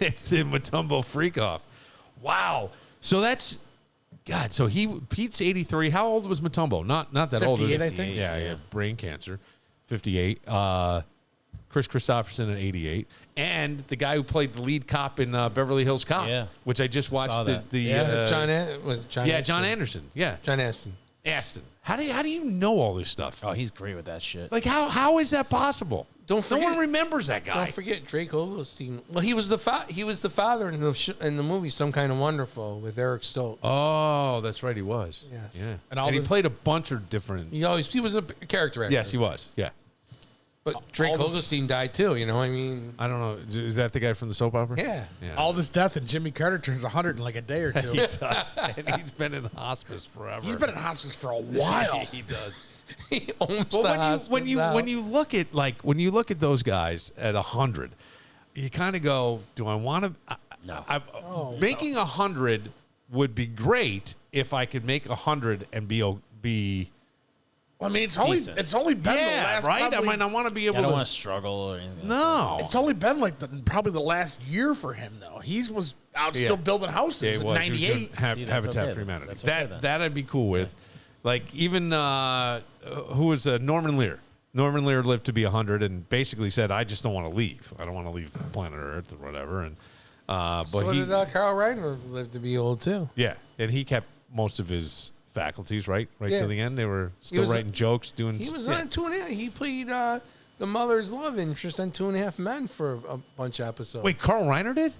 Speaker 2: It's the Mutombo freak-off. Wow. So that's... God, so Pete's 83. How old was Mutombo? Not that old.
Speaker 3: 58, I think.
Speaker 2: Yeah, he had brain cancer. 58. Chris Christopherson at 88. And the guy who played the lead cop in Beverly Hills Cop, which I just watched.
Speaker 4: Saw that.
Speaker 5: John
Speaker 2: Anderson. Yeah.
Speaker 5: John Aston.
Speaker 2: Aston. How do you know all this stuff?
Speaker 4: Oh, he's great with that shit.
Speaker 2: Like, how is that possible?
Speaker 5: Don't forget,
Speaker 2: no one remembers that guy.
Speaker 5: Don't forget Drake Oglestein. Well, he was the father in the movie Some Kind of Wonderful with Eric Stoltz.
Speaker 2: Oh, that's right, he was.
Speaker 5: Yes.
Speaker 2: Yeah.
Speaker 5: And
Speaker 2: he played a bunch of different.
Speaker 5: He was a character actor.
Speaker 2: Yes, he was. Yeah.
Speaker 5: But Drake Oglestein died too. You know, I mean,
Speaker 2: I don't know. Is that the guy from the soap opera?
Speaker 5: Yeah.
Speaker 3: All this death, and Jimmy Carter turns 100 in like a day or two.
Speaker 2: He does. And he's been in hospice forever.
Speaker 3: He's been in hospice for a while.
Speaker 2: He does.
Speaker 5: He owns
Speaker 2: But when you look at those guys at 100, you kind of go, do I want to?
Speaker 4: No.
Speaker 2: Making 100 would be great if I could make 100 and be.
Speaker 3: I mean, it's only been the last
Speaker 2: right.
Speaker 3: probably,
Speaker 2: I mean, I want to be able.
Speaker 4: I don't
Speaker 2: to
Speaker 4: want to struggle or anything.
Speaker 2: No,
Speaker 3: It's only been like probably the last year for him though. He was out still building houses
Speaker 2: Yeah,
Speaker 3: in
Speaker 2: he was. He was
Speaker 3: '98.
Speaker 2: gonna Habitat
Speaker 4: okay
Speaker 2: for
Speaker 4: then.
Speaker 2: Humanity.
Speaker 4: That's okay then.
Speaker 2: That I'd be cool with. Like even who was Norman Lear? Norman Lear lived to be 100 and basically said, "I just don't want to leave. I don't want to leave planet Earth or whatever." And but
Speaker 5: so did Carl Reiner live to be old too.
Speaker 2: Yeah, and he kept most of his faculties right
Speaker 5: Yeah.
Speaker 2: to the end. They were still writing jokes, doing.
Speaker 5: He was on 2.5. He played the mother's love interest on 2.5 Men for a bunch of episodes.
Speaker 2: Wait, Carl Reiner did?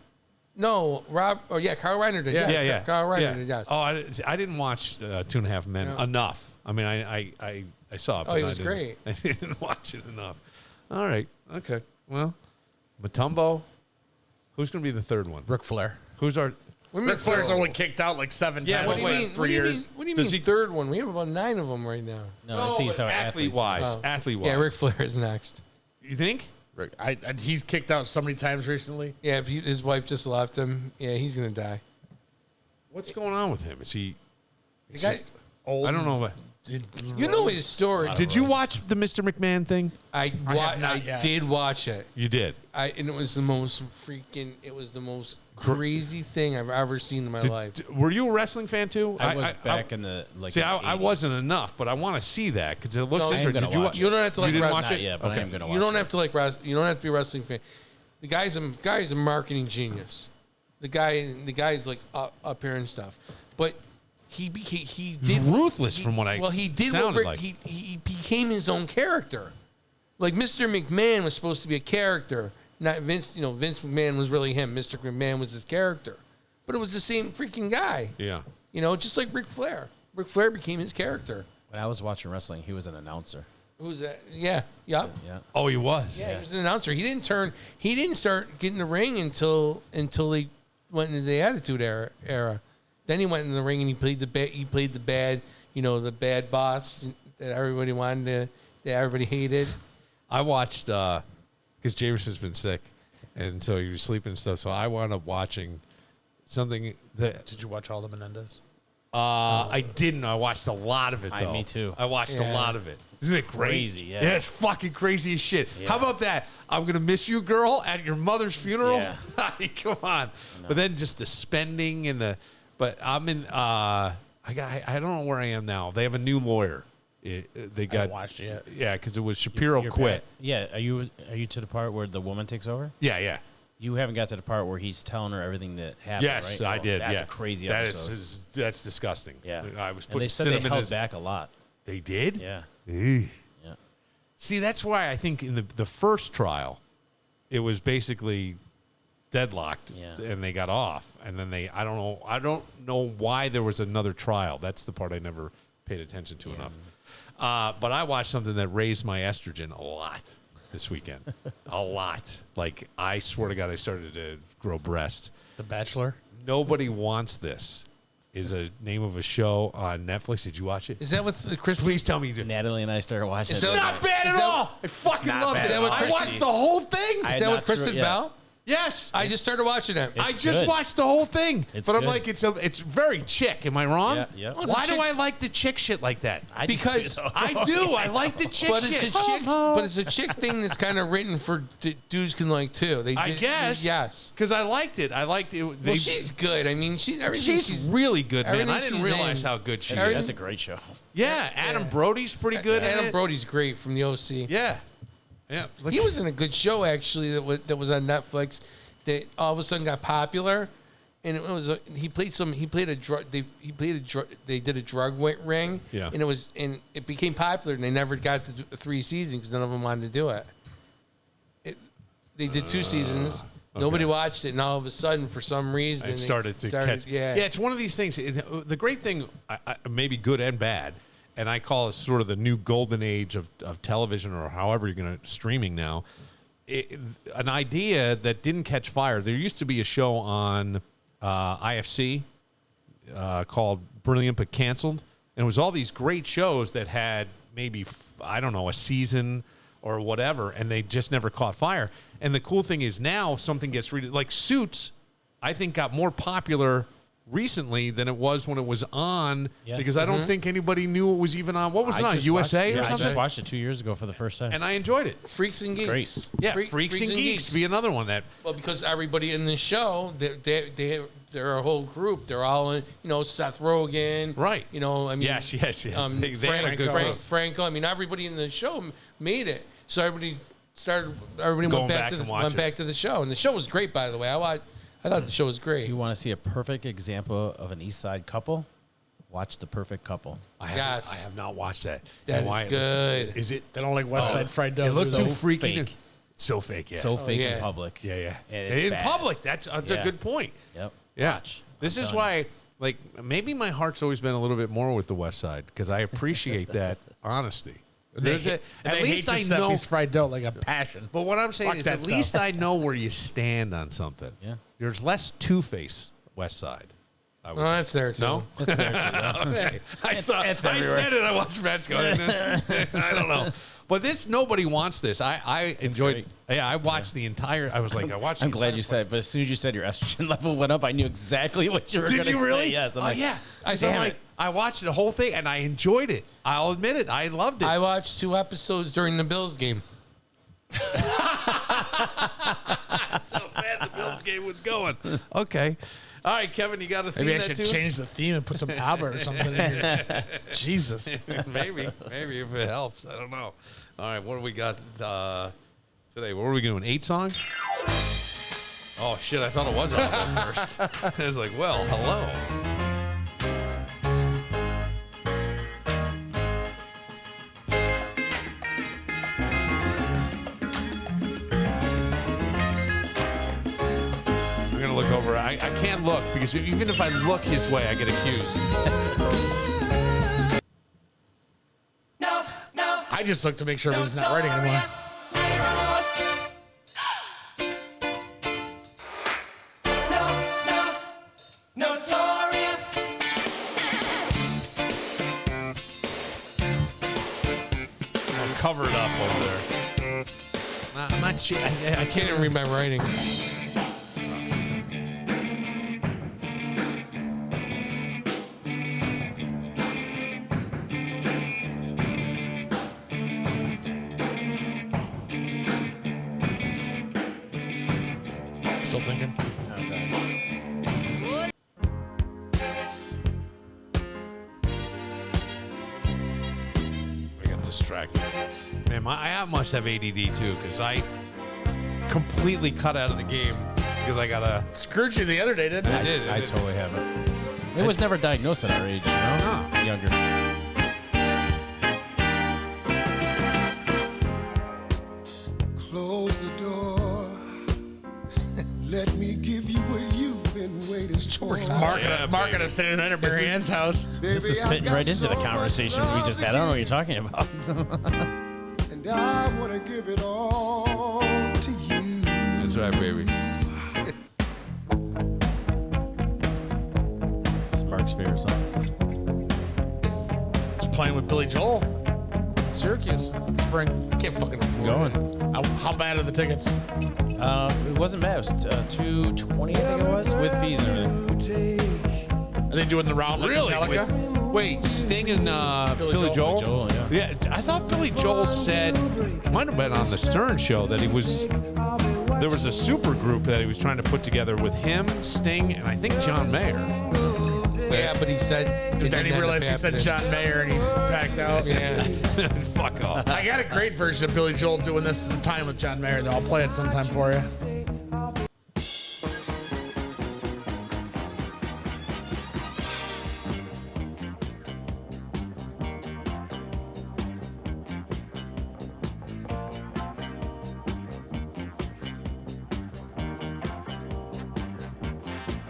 Speaker 5: No, Carl Reiner did.
Speaker 2: Yeah.
Speaker 5: Carl Reiner did. Yes.
Speaker 2: Oh, I didn't watch 2.5 Men enough. I mean, I saw it. But
Speaker 5: he was
Speaker 2: I didn't-
Speaker 5: great.
Speaker 2: I didn't watch it enough. All right. Okay. Well, Mutombo. Who's going to be the third one?
Speaker 3: Ric Flair.
Speaker 2: Who's our?
Speaker 3: Ric Flair's only kicked out like 7
Speaker 2: Yeah,
Speaker 3: times
Speaker 2: what
Speaker 3: in
Speaker 2: do
Speaker 3: the
Speaker 2: you
Speaker 3: last 3 years.
Speaker 5: What do you
Speaker 2: Does
Speaker 5: mean
Speaker 2: he-
Speaker 5: third one? We have about 9 of them right now.
Speaker 4: No, I think he's our
Speaker 2: athlete
Speaker 4: athletes.
Speaker 2: wise.
Speaker 5: Oh.
Speaker 2: Athlete wise.
Speaker 5: Yeah, Ric Flair is next.
Speaker 2: You think?
Speaker 3: He's kicked out so many times recently.
Speaker 5: Yeah, his wife just left him. Yeah, he's gonna die.
Speaker 2: What's going on with him? Is he?
Speaker 5: The guy,
Speaker 3: Old.
Speaker 2: I don't know.
Speaker 5: you know his story.
Speaker 2: Did you watch the Mr. McMahon thing?
Speaker 5: I
Speaker 3: not yet.
Speaker 5: did watch it.
Speaker 2: You did.
Speaker 5: And it was the most crazy thing I've ever seen in my life.
Speaker 2: Were you a wrestling fan too?
Speaker 4: I was back in the
Speaker 2: See,
Speaker 4: in the
Speaker 2: I
Speaker 4: 80s.
Speaker 2: wasn't enough, but I want to see that because it looks
Speaker 5: No, I am
Speaker 2: interesting.
Speaker 4: gonna
Speaker 2: Did you
Speaker 4: watch
Speaker 5: You don't have to like
Speaker 2: didn't
Speaker 5: wrestling.
Speaker 2: watch
Speaker 4: Not
Speaker 2: it?
Speaker 4: yet, but
Speaker 2: Okay.
Speaker 4: I am gonna watch.
Speaker 5: You don't
Speaker 4: it.
Speaker 5: have to like you don't have to be a wrestling fan. The guy's a marketing genius. The guy's like up here and stuff. But he did
Speaker 2: ruthless from what I
Speaker 5: he did
Speaker 2: sounded
Speaker 5: what
Speaker 2: like.
Speaker 5: he became his own character. Like Mr. McMahon was supposed to be a character, not Vince. You know, Vince McMahon was really him. Mr. McMahon was his character, but it was the same freaking guy.
Speaker 2: Yeah.
Speaker 5: You know, just like Ric Flair. Ric Flair became his character.
Speaker 4: When I was watching wrestling, he was an announcer.
Speaker 5: Who's that? Yeah. Yep.
Speaker 4: Yeah.
Speaker 2: Oh, he was.
Speaker 5: Yeah, he was an announcer. He didn't start getting the ring until they went into the Attitude Era. Then he went in the ring and he played the bad, the bad boss that everybody that everybody hated.
Speaker 2: I watched because Jameson's been sick, and so he was sleeping and stuff. So I wound up watching something that
Speaker 3: Did you watch all the Menendez?
Speaker 2: I didn't. I watched a lot of it though.
Speaker 4: Me too.
Speaker 2: I watched a lot of it. Isn't it great?
Speaker 4: Crazy, yeah.
Speaker 2: Yeah, it's fucking crazy as shit.
Speaker 4: Yeah.
Speaker 2: How about that? I'm gonna miss you, girl, at your mother's funeral.
Speaker 4: Yeah.
Speaker 2: Come on. But then just the spending and the. But I'm in. I I don't know where I am now. They have a new lawyer. They
Speaker 3: I
Speaker 2: got
Speaker 3: haven't watched it yet.
Speaker 2: Yeah, because it was Shapiro quit.
Speaker 4: Yeah, are you to the part where the woman takes over?
Speaker 2: Yeah.
Speaker 4: You haven't got to the part where he's telling her everything that happened,
Speaker 2: Yes,
Speaker 4: right?
Speaker 2: I did.
Speaker 4: That's
Speaker 2: yeah.
Speaker 4: a crazy
Speaker 2: That
Speaker 4: episode.
Speaker 2: that's disgusting.
Speaker 4: Yeah.
Speaker 2: I was
Speaker 4: And
Speaker 2: putting
Speaker 4: they said they
Speaker 2: cinnamon
Speaker 4: held
Speaker 2: as-
Speaker 4: back a lot.
Speaker 2: They did?
Speaker 4: Yeah.
Speaker 2: Eeh.
Speaker 4: Yeah.
Speaker 2: See, that's why I think in the first trial, it was basically deadlocked,
Speaker 4: Yeah.
Speaker 2: and they got off, and then I don't know why there was another trial. That's the part I never paid attention to enough. But I watched something that raised my estrogen a lot this weekend, a lot. Like, I swear to God, I started to grow breasts.
Speaker 3: The Bachelor.
Speaker 2: Nobody Wants This is a name of a show on Netflix. Did you watch it?
Speaker 5: Is that with Chris?
Speaker 2: Please tell me you did.
Speaker 4: Natalie and I started watching
Speaker 5: Is
Speaker 4: it.
Speaker 5: that
Speaker 2: Not bad
Speaker 5: Is
Speaker 2: at
Speaker 5: that-
Speaker 2: all. I fucking
Speaker 4: not
Speaker 2: loved
Speaker 4: bad
Speaker 2: it.
Speaker 4: at all.
Speaker 2: I watched the whole thing.
Speaker 4: I
Speaker 5: Is
Speaker 4: had
Speaker 5: that
Speaker 4: not
Speaker 5: with Kristen
Speaker 4: through it yet.
Speaker 5: Bell?
Speaker 2: Yes.
Speaker 5: I just started watching it.
Speaker 2: I
Speaker 4: It's
Speaker 2: just
Speaker 4: good.
Speaker 2: watched the whole thing.
Speaker 4: It's
Speaker 2: but I'm
Speaker 4: good.
Speaker 2: like, it's very chick. Am I wrong?
Speaker 4: Yeah, yeah.
Speaker 5: Well,
Speaker 2: Why
Speaker 5: it's a
Speaker 2: do
Speaker 5: chick-
Speaker 2: I like the chick shit like that?
Speaker 5: Because
Speaker 2: I do. I like the chick
Speaker 5: But it's
Speaker 2: shit.
Speaker 5: a chick. But it's a chick thing that's kind of written for dudes can like too.
Speaker 2: I guess.
Speaker 5: Yes.
Speaker 2: Because I liked it. I liked it.
Speaker 5: Well, she's good. I mean,
Speaker 2: She's really good, man.
Speaker 5: everything
Speaker 2: I didn't
Speaker 5: she's
Speaker 2: realize
Speaker 5: in-
Speaker 2: how good she
Speaker 5: everything-
Speaker 2: is.
Speaker 4: That's a great show.
Speaker 2: Yeah, Adam Brody's pretty good in
Speaker 5: Adam
Speaker 2: it.
Speaker 5: Brody's great from the OC.
Speaker 2: Yeah. Yeah.
Speaker 5: He was in a good show actually that was on Netflix that all of a sudden got popular, and it was he played a drug they did a drug ring,
Speaker 2: Yeah.
Speaker 5: and it became popular, and they never got to 3 seasons because none of them wanted to do it. They did 2 seasons. Nobody watched it, and all of a sudden, for some reason,
Speaker 2: It started to catch.
Speaker 5: Yeah,
Speaker 2: It's one of these things. The great thing, maybe good and bad, and I call it sort of the new golden age of television, or however you're going to streaming now. An idea that didn't catch fire. There used to be a show on IFC called Brilliant But Canceled, and it was all these great shows that had maybe a season or whatever, and they just never caught fire. And the cool thing is now something gets like Suits, I think got more popular recently than it was when it was on, because I don't think anybody knew it was even on. What was it on, USA or
Speaker 4: I
Speaker 2: something?
Speaker 4: just watched it 2 years ago for the first time.
Speaker 2: And I enjoyed it.
Speaker 5: Freaks and Geeks.
Speaker 4: Great.
Speaker 2: Yeah, Freaks and Geeks be another one that.
Speaker 5: Well, because everybody in the show, they're a whole group. They're all in, Seth Rogen.
Speaker 2: Right.
Speaker 5: I mean.
Speaker 2: Yes. They had a good group.
Speaker 5: Franco. I mean, everybody in the show made it. So everybody
Speaker 2: Going
Speaker 5: went
Speaker 2: back and watch it.
Speaker 5: back to the show. And the show was great, by the way. I thought the show was great.
Speaker 4: You want to see a perfect example of an East Side couple? Watch The Perfect Couple.
Speaker 2: I have not watched that.
Speaker 5: That
Speaker 2: And
Speaker 5: is good.
Speaker 2: Is it?
Speaker 3: They don't like West Side Fried Dough.
Speaker 2: It looks
Speaker 4: so
Speaker 2: too freaky.
Speaker 4: fake.
Speaker 2: So fake. Yeah.
Speaker 4: So fake
Speaker 5: yeah.
Speaker 4: in public.
Speaker 2: Yeah.
Speaker 4: And it's
Speaker 2: In
Speaker 4: bad.
Speaker 2: public. That's a
Speaker 4: Yeah.
Speaker 2: good point.
Speaker 4: Yep.
Speaker 2: Yeah.
Speaker 4: Watch.
Speaker 2: This
Speaker 4: I'm
Speaker 2: is
Speaker 4: telling
Speaker 2: why, maybe my heart's always been a little bit more with the West Side, because I appreciate that honesty. At least I know.
Speaker 3: fried dough like a passion.
Speaker 2: But what I'm saying
Speaker 3: Fuck
Speaker 2: is,
Speaker 3: that
Speaker 2: at least
Speaker 3: stuff.
Speaker 2: I know where you stand on something.
Speaker 4: Yeah.
Speaker 2: There's less Two-Face West Side. I would
Speaker 5: Well, that's there, too.
Speaker 2: No?
Speaker 4: It's there too, though.
Speaker 2: Okay. I
Speaker 4: it's
Speaker 2: said
Speaker 4: everywhere.
Speaker 2: it. I watched Mets go. I don't know. But Nobody Wants This. I enjoyed.
Speaker 4: great.
Speaker 2: Yeah, I watched the entire. I was like, I watched.
Speaker 4: I'm
Speaker 2: the
Speaker 4: glad
Speaker 2: entire
Speaker 4: you said it, but as soon as you said your estrogen level went up, I knew exactly what you were going
Speaker 2: Did
Speaker 4: to say.
Speaker 2: you really?
Speaker 4: Yes. I'm
Speaker 2: Oh
Speaker 4: like,
Speaker 2: yeah.
Speaker 5: Damn it.
Speaker 2: I watched the whole thing and I enjoyed it. I'll admit it. I loved it.
Speaker 5: I watched 2 episodes during the Bills game.
Speaker 2: so bad the Bills game was going. Okay. All right, Kevin, you got a theme
Speaker 3: Maybe I
Speaker 2: that
Speaker 3: should
Speaker 2: too?
Speaker 3: change the theme and put some Albert or something in here. Jesus.
Speaker 2: maybe if it helps. I don't know. All right, what do we got today? What are we doing? 8 songs? Oh shit! I thought it was all at first. I was like, well, hello. I'm gonna look over. I can't look because even if I look his way, I get accused.
Speaker 3: I just looked to make sure he's not writing anymore.
Speaker 2: I'm covered up over there. I'm not. I
Speaker 5: Can't even read my writing.
Speaker 3: Still thinking.
Speaker 2: distracted. Man, I must have ADD too, because I completely cut out of the game because I got a
Speaker 3: Screwed you the other day, didn't it?
Speaker 4: I totally have it. It was never diagnosed at our age, you know?
Speaker 2: No.
Speaker 4: Younger.
Speaker 10: Close the door. Let me give you what you've been waiting for.
Speaker 3: Marking us sitting at Mary Ann's house.
Speaker 4: This is fitting right into the conversation we just had. I don't know what you're talking about.
Speaker 10: And I want to give it all to you.
Speaker 2: That's right, baby.
Speaker 4: Sparks' favorite song.
Speaker 3: Just playing with Billy Joel. Syracuse spring. Can't fucking afford
Speaker 4: Going.
Speaker 3: it. How bad are the tickets?
Speaker 4: It wasn't bad. It was $220, I think it was, with fees and everything.
Speaker 3: Are they doing the round like
Speaker 2: Really?
Speaker 3: Metallica?
Speaker 2: Wait, Sting and Billy Joel?
Speaker 4: Billy Joel, yeah.
Speaker 2: Yeah, I thought Billy Joel said, might have been on the Stern Show, that there was a super group that he was trying to put together with him, Sting, and I think John Mayer.
Speaker 5: Yeah, but he said.
Speaker 3: Then he realized he said John Mayer and he packed out.
Speaker 5: Yeah.
Speaker 2: Fuck off.
Speaker 3: I got a great version of Billy Joel doing This Is the Time with John Mayer, though. I'll play it sometime for you.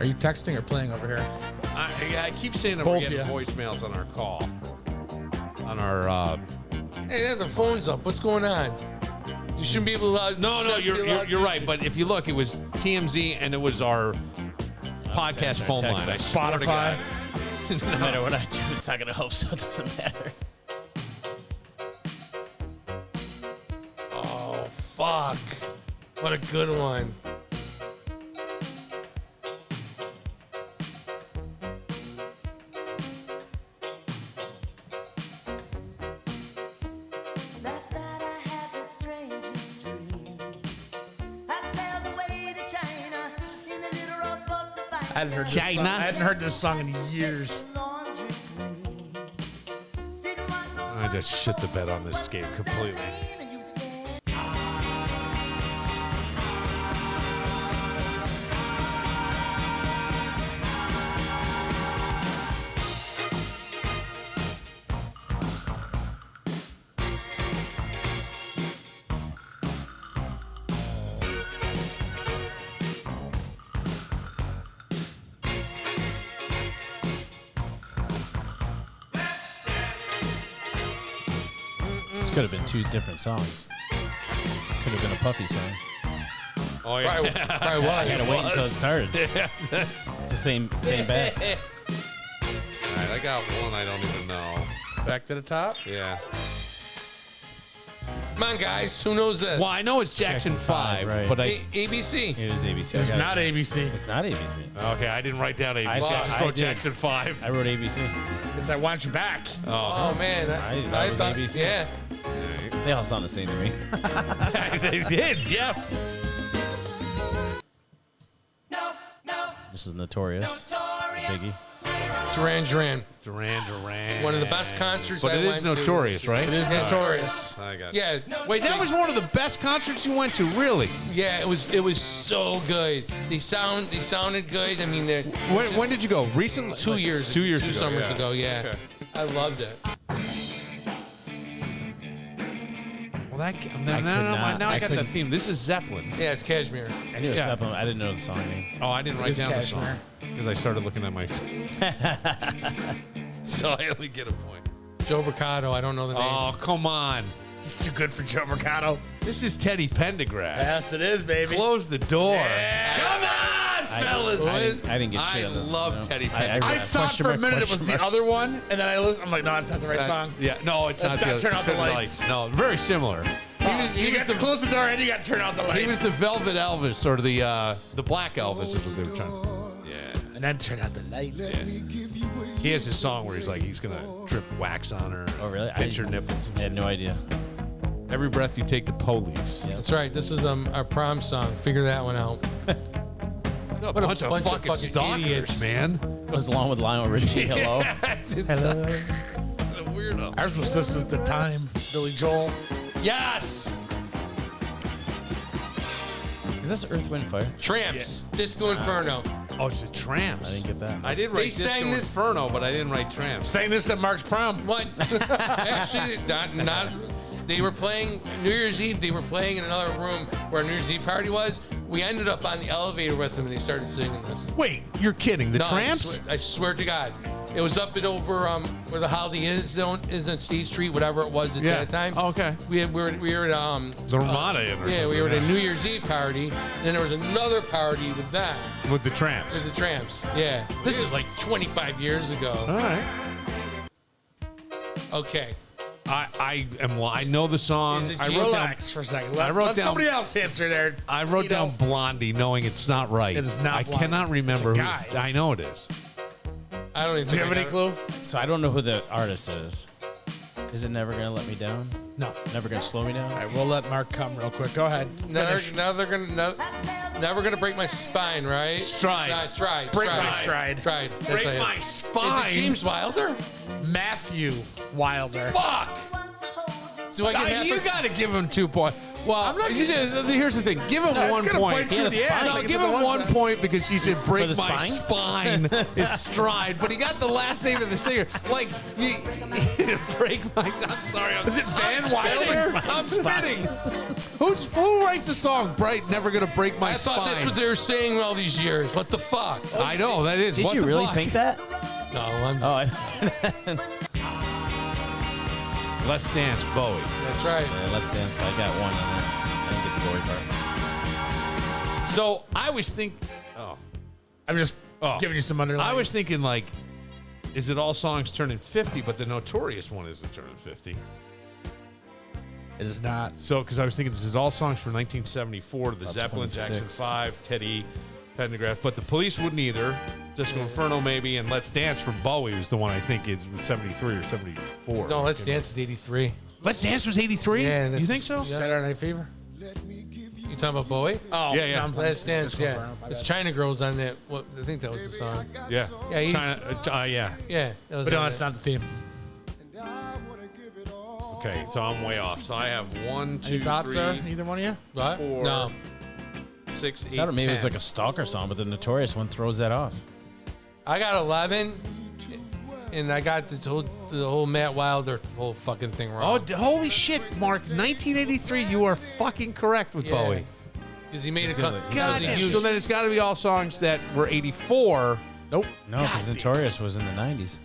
Speaker 3: Are you texting or playing over here?
Speaker 2: I keep saying that
Speaker 3: Both,
Speaker 2: we're getting
Speaker 3: yeah.
Speaker 2: voicemails on our call. On our,
Speaker 5: Hey, the phone's up. What's going on? You shouldn't be able to.
Speaker 2: no, you're right. But if you look, it was TMZ and it was our podcast phone
Speaker 4: text
Speaker 2: line. I
Speaker 4: message.
Speaker 2: swear to God.
Speaker 4: No matter what I do, it's not going to help, so it doesn't matter.
Speaker 5: Oh, fuck. What a good one.
Speaker 11: Last night I had the strangest dream. I sailed away to China in a little rowboat to find
Speaker 3: I hadn't heard this song in years.
Speaker 11: laundry queen. Didn't want no
Speaker 2: I just shit the bed on this game completely.
Speaker 11: rain, and you said,
Speaker 4: This could have been two different songs. This could have been a Puffy song.
Speaker 2: Oh, yeah.
Speaker 5: Probably
Speaker 4: I
Speaker 5: was.
Speaker 4: had to wait until it started.
Speaker 2: Yeah,
Speaker 4: It's the same bad.
Speaker 2: All right, I got one I don't even know.
Speaker 3: Back to the top.
Speaker 2: Yeah.
Speaker 5: Come on, guys. Who knows this?
Speaker 2: Well, I know it's Jackson 5,
Speaker 4: right.
Speaker 2: but
Speaker 5: ABC.
Speaker 4: It is ABC.
Speaker 3: It's not ABC.
Speaker 4: It's not ABC.
Speaker 2: Okay, I didn't write down ABC. I just
Speaker 4: I
Speaker 2: wrote
Speaker 4: did.
Speaker 2: Jackson 5.
Speaker 4: I wrote ABC.
Speaker 3: It's I Want You Back.
Speaker 5: Oh, man.
Speaker 4: I was
Speaker 5: thought,
Speaker 4: ABC.
Speaker 5: Yeah.
Speaker 4: They all sound the same to me.
Speaker 2: They did, yes.
Speaker 4: This is Notorious. Biggie.
Speaker 5: Duran.
Speaker 2: Duran.
Speaker 5: One of the best concerts
Speaker 2: But
Speaker 5: I
Speaker 2: it
Speaker 5: went
Speaker 2: is
Speaker 5: to.
Speaker 2: Notorious, right?
Speaker 3: It is Notorious.
Speaker 2: I got it.
Speaker 5: Yeah.
Speaker 2: Wait, that was one of the best concerts you went to, really?
Speaker 5: Yeah, it was so good. They sounded good. I mean, they're
Speaker 2: When did you go? Recently?
Speaker 5: 2 years.
Speaker 2: 2 years
Speaker 5: two
Speaker 2: ago.
Speaker 5: summers ago. Yeah.
Speaker 2: Okay.
Speaker 5: I loved it.
Speaker 2: Well, now I got the
Speaker 4: couldn't-
Speaker 2: theme. This is Zeppelin.
Speaker 5: Yeah, it's Cashmere.
Speaker 4: I knew it was
Speaker 2: Yeah.
Speaker 4: Zeppelin. I didn't know the song name.
Speaker 2: Oh, I didn't write
Speaker 3: is
Speaker 2: down the
Speaker 3: Cashmere.
Speaker 2: song because I started looking at my phone. So I only get a point.
Speaker 5: Joe Bricado. I don't know the name.
Speaker 2: Oh, come on.
Speaker 3: It's too good for Joe Mercado.
Speaker 2: This is Teddy Pendergrass.
Speaker 3: Yes, it is, baby.
Speaker 2: Close the door.
Speaker 5: Come on, fellas.
Speaker 4: I didn't get shit
Speaker 2: I
Speaker 4: on this.
Speaker 2: love
Speaker 4: no.
Speaker 2: Teddy
Speaker 3: I
Speaker 2: Pendergrass.
Speaker 3: thought
Speaker 4: question
Speaker 3: for a
Speaker 4: mark,
Speaker 3: minute it
Speaker 4: question
Speaker 3: was the
Speaker 4: mark.
Speaker 3: other one, and then I listened. I'm like, no, it's not the right song.
Speaker 2: Yeah, no, it's not the
Speaker 3: Turn out the lights.
Speaker 2: No, very similar.
Speaker 3: You got to close the door and you got to turn out the lights.
Speaker 2: He was the Velvet Elvis, or the Black Elvis is what they were trying. Yeah.
Speaker 3: and then turn out the lights.
Speaker 2: He has a song where he's like, he's gonna drip wax on her.
Speaker 4: Oh, really?
Speaker 2: Pinch her nipples.
Speaker 4: I had no idea.
Speaker 2: Every breath you take, the police.
Speaker 5: That's right. This is our prom song. Figure that one out.
Speaker 2: A bunch of fucking stalkers,
Speaker 5: idiots.
Speaker 2: man.
Speaker 4: Goes along with Lionel Richie. Hello.
Speaker 2: It's a weird weirdo.
Speaker 3: Ours was This Is the Time, Billy Joel.
Speaker 5: Yes.
Speaker 4: Is this Earth, Wind, Fire?
Speaker 5: Tramps. Disco Inferno.
Speaker 2: Oh, it's the Tramps.
Speaker 4: I didn't get that.
Speaker 2: I did write
Speaker 5: They sang
Speaker 2: Disco
Speaker 5: this-
Speaker 2: Inferno, but I didn't write Tramps.
Speaker 3: Sang this at Mark's prom.
Speaker 5: What? Actually, not. They were playing New Year's Eve. They were playing in another room where New Year's Eve party was. We ended up on the elevator with them, and they started singing this.
Speaker 2: Wait, you're kidding? The
Speaker 5: No,
Speaker 2: Tramps?
Speaker 5: I swear to God. It was up and over where the Holiday is on State Street, whatever it was at that time.
Speaker 2: Oh, okay.
Speaker 5: We were at
Speaker 2: The Ramada Inn or
Speaker 5: yeah,
Speaker 2: something.
Speaker 5: we were at a New Year's Eve party. And then there was another party with them,
Speaker 2: With the Tramps.
Speaker 5: with the Tramps. Yeah, this is like 25 years ago.
Speaker 2: All right.
Speaker 5: Okay,
Speaker 2: I know the song.
Speaker 5: Is it
Speaker 2: I
Speaker 5: Gene?
Speaker 2: wrote down.
Speaker 3: Relax for a second.
Speaker 2: I wrote
Speaker 3: Let
Speaker 2: down-
Speaker 3: somebody else answer there.
Speaker 2: I wrote
Speaker 3: Tito.
Speaker 2: down Blondie, knowing it's not right.
Speaker 3: It is not
Speaker 2: I
Speaker 3: Blondie.
Speaker 2: cannot remember
Speaker 3: It's a
Speaker 2: who.
Speaker 3: guy.
Speaker 2: I know it is.
Speaker 5: I don't even.
Speaker 3: Do you have
Speaker 5: think I
Speaker 3: any
Speaker 5: got it.
Speaker 3: clue?
Speaker 4: So I don't know who the artist is. Is it Never Gonna Let Me Down?
Speaker 3: No.
Speaker 4: Never Gonna Slow Me Down?
Speaker 3: All right, we'll let Mark come real quick. Go ahead. Finish.
Speaker 5: Now they're gonna break my spine, right?
Speaker 2: Stride.
Speaker 5: Stride.
Speaker 3: Break my stride.
Speaker 5: Stride. That's
Speaker 2: Break
Speaker 5: right.
Speaker 2: my
Speaker 5: Is
Speaker 2: spine.
Speaker 5: it James Wilder?
Speaker 3: Matthew Wilder.
Speaker 5: Fuck. Do I get half
Speaker 2: You
Speaker 5: a-
Speaker 2: got to give him 2 points. Well,
Speaker 5: I'm not-
Speaker 2: here's the thing. Give him
Speaker 3: No, it's
Speaker 2: 1
Speaker 3: gonna
Speaker 2: point.
Speaker 3: point through the ass.
Speaker 2: No,
Speaker 3: Like
Speaker 2: give
Speaker 3: it's
Speaker 2: him
Speaker 3: the
Speaker 2: 1
Speaker 3: one-
Speaker 2: point because he said break
Speaker 4: the
Speaker 2: my
Speaker 4: spine?
Speaker 2: spine is stride, but he got the last name of the singer. Like, break my. I'm sorry.
Speaker 3: Is it Van Wilder?
Speaker 2: I'm spitting. Who writes the song? Bright, never gonna break my
Speaker 5: I
Speaker 2: spine.
Speaker 5: thought that's what they were saying all these years. What the fuck?
Speaker 2: I know that is.
Speaker 4: Did
Speaker 2: what
Speaker 4: you
Speaker 2: the
Speaker 4: really
Speaker 2: fuck?
Speaker 4: think that?
Speaker 5: No, I'm.
Speaker 4: Oh,
Speaker 2: Let's Dance, Bowie.
Speaker 5: That's right.
Speaker 4: yeah, Let's Dance. I got one on there. I didn't get the Bowie part.
Speaker 2: So I was thinking.
Speaker 3: I'm just
Speaker 2: Oh.
Speaker 3: giving you some underlying.
Speaker 2: I was thinking like, is it all songs turning 50? But the Notorious one isn't turning 50.
Speaker 3: It is not.
Speaker 2: So, because I was thinking, this is all songs from 1974, the
Speaker 4: About
Speaker 2: Zeppelin,
Speaker 4: 26.
Speaker 2: Jackson 5, Teddy Pendergrass, but the Police wouldn't either. Disco Inferno maybe, and Let's Dance from Bowie was the one I think is 73 or 74.
Speaker 5: No, Let's Dance is 83.
Speaker 2: Let's Dance was 83?
Speaker 5: Yeah,
Speaker 2: You
Speaker 5: that's-
Speaker 2: think so?
Speaker 5: yeah.
Speaker 3: Saturday Night Fever.
Speaker 5: You talking about Bowie?
Speaker 3: Oh,
Speaker 2: Yeah, yeah.
Speaker 3: I'm-
Speaker 5: Let's Dance,
Speaker 3: Disco
Speaker 5: yeah.
Speaker 3: Inferno, my
Speaker 5: It's
Speaker 3: bad.
Speaker 5: China Girls on that. Well, I think that was the song.
Speaker 2: Yeah.
Speaker 5: Yeah, he-
Speaker 2: China, yeah.
Speaker 5: Yeah, that was
Speaker 3: But no,
Speaker 5: on
Speaker 3: that's
Speaker 5: it.
Speaker 3: not the theme.
Speaker 2: Okay, so I'm way off. So I have 1, 2,
Speaker 3: Any thoughts,
Speaker 2: 3,
Speaker 3: sir? Either one of you?
Speaker 5: What?
Speaker 2: 4,
Speaker 5: No.
Speaker 2: 6, 8,
Speaker 4: I thought maybe it was
Speaker 2: 10.
Speaker 4: like a stalker song, but the Notorious one throws that off.
Speaker 5: I got 11, and I got the whole Matt Wilder whole fucking thing
Speaker 2: Oh,
Speaker 5: wrong.
Speaker 2: holy shit, Mark. 1983, you are fucking correct with Bowie.
Speaker 5: Because he made
Speaker 4: He's
Speaker 5: a
Speaker 4: gonna-
Speaker 5: cut.
Speaker 4: he's
Speaker 2: God
Speaker 4: gonna-
Speaker 2: damn.
Speaker 5: huge.
Speaker 2: So then it's got to be all songs that were 84.
Speaker 3: Nope.
Speaker 4: No, because Notorious was in the 90s.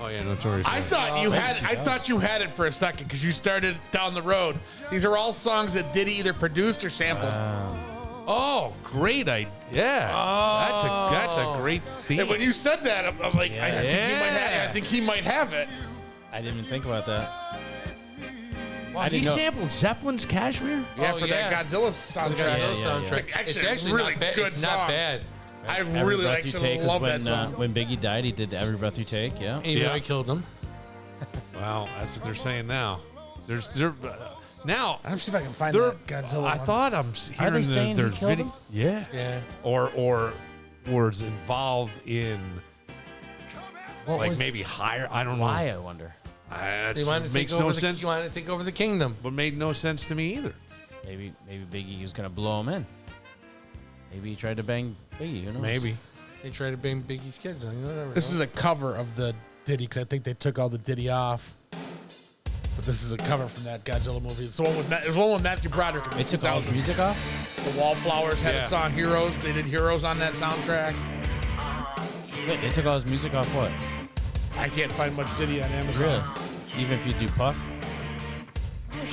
Speaker 2: Oh, yeah, Notorious.
Speaker 3: I thought you had. I thought you had it for a second because you started down the road. These are all songs that Diddy either produced or sampled.
Speaker 2: Oh, great idea. Yeah. That's a great theme.
Speaker 3: And when you said that, I'm like, I think he might have.
Speaker 2: Yeah.
Speaker 3: I think he might have it.
Speaker 4: I didn't even think about that.
Speaker 2: Wow,
Speaker 4: I
Speaker 2: he
Speaker 4: didn't know-
Speaker 2: sampled Zeppelin's Cashmere?
Speaker 3: Yeah,
Speaker 5: Oh,
Speaker 3: for
Speaker 5: yeah.
Speaker 3: that Godzilla soundtrack.
Speaker 4: Yeah, yeah,
Speaker 5: soundtrack.
Speaker 4: yeah.
Speaker 3: It's
Speaker 5: It's actually
Speaker 3: really
Speaker 5: not bad.
Speaker 3: good
Speaker 5: It's not
Speaker 3: song.
Speaker 5: bad.
Speaker 3: I
Speaker 4: Every
Speaker 3: really
Speaker 4: Breath You
Speaker 3: actually
Speaker 4: Take
Speaker 3: love
Speaker 4: was
Speaker 3: that song.
Speaker 4: when Biggie died, he did Every Breath You Take, yeah.
Speaker 5: Even
Speaker 2: Yeah.
Speaker 5: though he killed him.
Speaker 2: Well, that's what they're saying now. Now,
Speaker 3: I'm see if I can find
Speaker 2: they're,
Speaker 3: that Godzilla.
Speaker 2: I
Speaker 3: one.
Speaker 2: thought I'm
Speaker 4: Are they
Speaker 2: hearing
Speaker 4: saying
Speaker 2: there's
Speaker 4: he killed
Speaker 2: video.
Speaker 4: him?
Speaker 2: Yeah.
Speaker 5: Yeah.
Speaker 2: Or was involved in
Speaker 4: What
Speaker 2: like
Speaker 4: was-
Speaker 2: maybe higher. I don't know.
Speaker 4: Why, I wonder?
Speaker 2: That
Speaker 5: He wanted to
Speaker 2: makes
Speaker 5: take
Speaker 2: no
Speaker 5: over
Speaker 2: sense.
Speaker 5: He wanted to take over the kingdom.
Speaker 2: But made no sense to me either.
Speaker 4: Maybe Biggie was going to blow him in. Maybe he tried to bang Biggie, who knows?
Speaker 2: Maybe.
Speaker 5: They tried to bring Biggie's kids on. Whatever.
Speaker 3: This is a cover of the Diddy because I think they took all the Diddy off. But this is a cover from that Godzilla movie. It's the one with Matthew Broderick. In
Speaker 4: They took all his
Speaker 3: 2000s.
Speaker 4: music off?
Speaker 3: The Wallflowers had
Speaker 2: Yeah.
Speaker 3: a song Heroes. They did Heroes on that soundtrack.
Speaker 4: Wait, they took all his music off what?
Speaker 3: I can't find much Diddy on Amazon.
Speaker 4: Really? Even if you do Puff?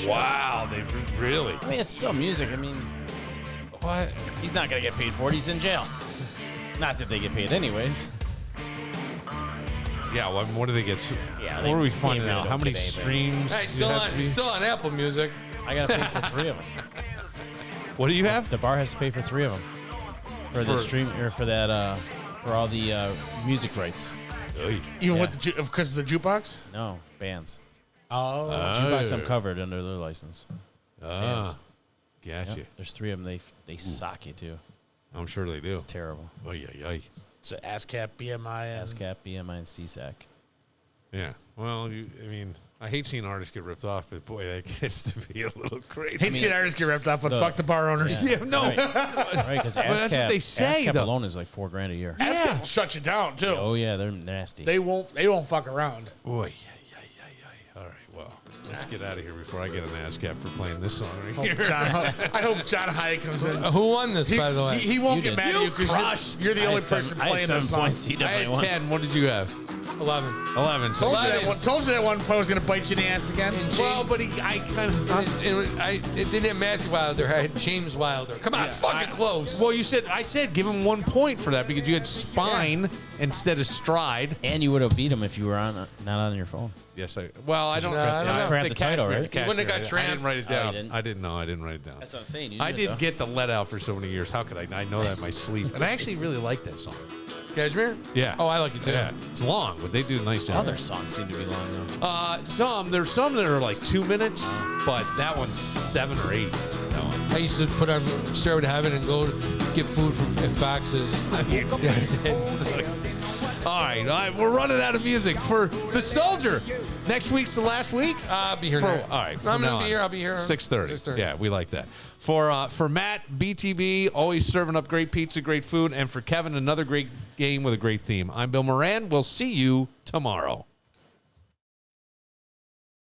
Speaker 2: Wow, they really.
Speaker 4: I mean, it's still music. I mean,
Speaker 2: What?
Speaker 4: he's not going to get paid for it. He's in jail. Not that they get paid anyways.
Speaker 2: Yeah, well, what do they get?
Speaker 4: Yeah,
Speaker 2: what
Speaker 4: they-
Speaker 2: are we
Speaker 4: they
Speaker 2: finding
Speaker 4: really
Speaker 2: out?
Speaker 4: don't
Speaker 2: How many
Speaker 4: get anything.
Speaker 2: streams?
Speaker 5: Hey,
Speaker 2: it
Speaker 5: still
Speaker 2: has
Speaker 5: on,
Speaker 2: to be?
Speaker 5: it's still on Apple Music.
Speaker 4: I got to pay for 3 of them.
Speaker 2: What do you have?
Speaker 4: The bar has to pay for 3 of them. For the
Speaker 2: For-
Speaker 4: stream, or for that, for all the music rights.
Speaker 3: Even
Speaker 4: Yeah.
Speaker 3: with the because of the jukebox.
Speaker 4: No, bands.
Speaker 3: Oh,
Speaker 4: Jukebox, I'm covered under their license.
Speaker 2: Ah, gotcha.
Speaker 4: Yep. There's 3 of them. They sock you too.
Speaker 2: I'm sure they do.
Speaker 4: It's terrible.
Speaker 2: Oh, yeah.
Speaker 3: it's ASCAP, BMI, and
Speaker 4: ASCAP, BMI, and CSAC.
Speaker 2: Yeah. Well, I hate seeing artists get ripped off, but boy, that gets to be a little crazy.
Speaker 3: Hate seeing artists get ripped off, but fuck the bar owners.
Speaker 2: Yeah, no.
Speaker 4: Right, because
Speaker 2: that's what they say,
Speaker 4: ASCAP
Speaker 2: though.
Speaker 4: alone is like $4,000 a year.
Speaker 3: ASCAP will shut you down too.
Speaker 4: Oh yeah, they're nasty.
Speaker 3: They won't fuck around.
Speaker 2: Boy, yeah. All right, well, let's get out of here before I get an ASCAP for playing this song right here.
Speaker 3: I hope John Hyatt comes in.
Speaker 5: Who won this, by the way?
Speaker 3: He won't
Speaker 4: You
Speaker 3: get
Speaker 4: did.
Speaker 3: mad at you because you're the only person
Speaker 4: I had
Speaker 3: playing
Speaker 4: 7
Speaker 3: this song.
Speaker 4: points. He
Speaker 2: I
Speaker 4: definitely
Speaker 2: had
Speaker 4: won.
Speaker 2: 10. What did you have?
Speaker 5: 11.
Speaker 2: 11. So
Speaker 3: Told you that one point I was going to bite you in the ass again.
Speaker 2: well, but I kind of.
Speaker 5: It didn't have Matthew Wilder. I had James Wilder. Come on, it's fucking close.
Speaker 2: Well, I said give him 1 point for that because you had spine instead of stride.
Speaker 4: And you would have beat him if you were not on your phone.
Speaker 2: Yes, I don't.
Speaker 5: I don't know.
Speaker 4: forgot the title, right?
Speaker 5: You wouldn't have got
Speaker 2: I didn't
Speaker 5: trapped.
Speaker 2: write it
Speaker 4: Oh, you
Speaker 2: down.
Speaker 4: didn't?
Speaker 2: I didn't know. I didn't write it down.
Speaker 4: That's what I'm saying. You
Speaker 2: I
Speaker 4: did,
Speaker 2: did get the let out for so many years. How could I? I know that in my sleep. And I actually really like that song.
Speaker 5: Cashmere?
Speaker 2: Yeah.
Speaker 5: Oh, I like it too.
Speaker 2: Yeah. It's long, but they do a nice job.
Speaker 4: Other songs seem to be long though.
Speaker 2: There's some that are like 2 minutes, but that one's 7 or 8. That one.
Speaker 5: I used to put on Stairway to Heaven and go get food from Fox's.
Speaker 2: All right, we're running out of music for The Soldier. Next week's the last week.
Speaker 5: I'll be here.
Speaker 2: All
Speaker 5: now.
Speaker 2: right,
Speaker 5: I'm
Speaker 2: from now
Speaker 5: gonna be
Speaker 2: on.
Speaker 5: here. I'll be here.
Speaker 2: 6:30. Yeah, we like that. For Matt, BTB, always serving up great pizza, great food, and for Kevin, another great game with a great theme. I'm Bill Moran. We'll see you tomorrow.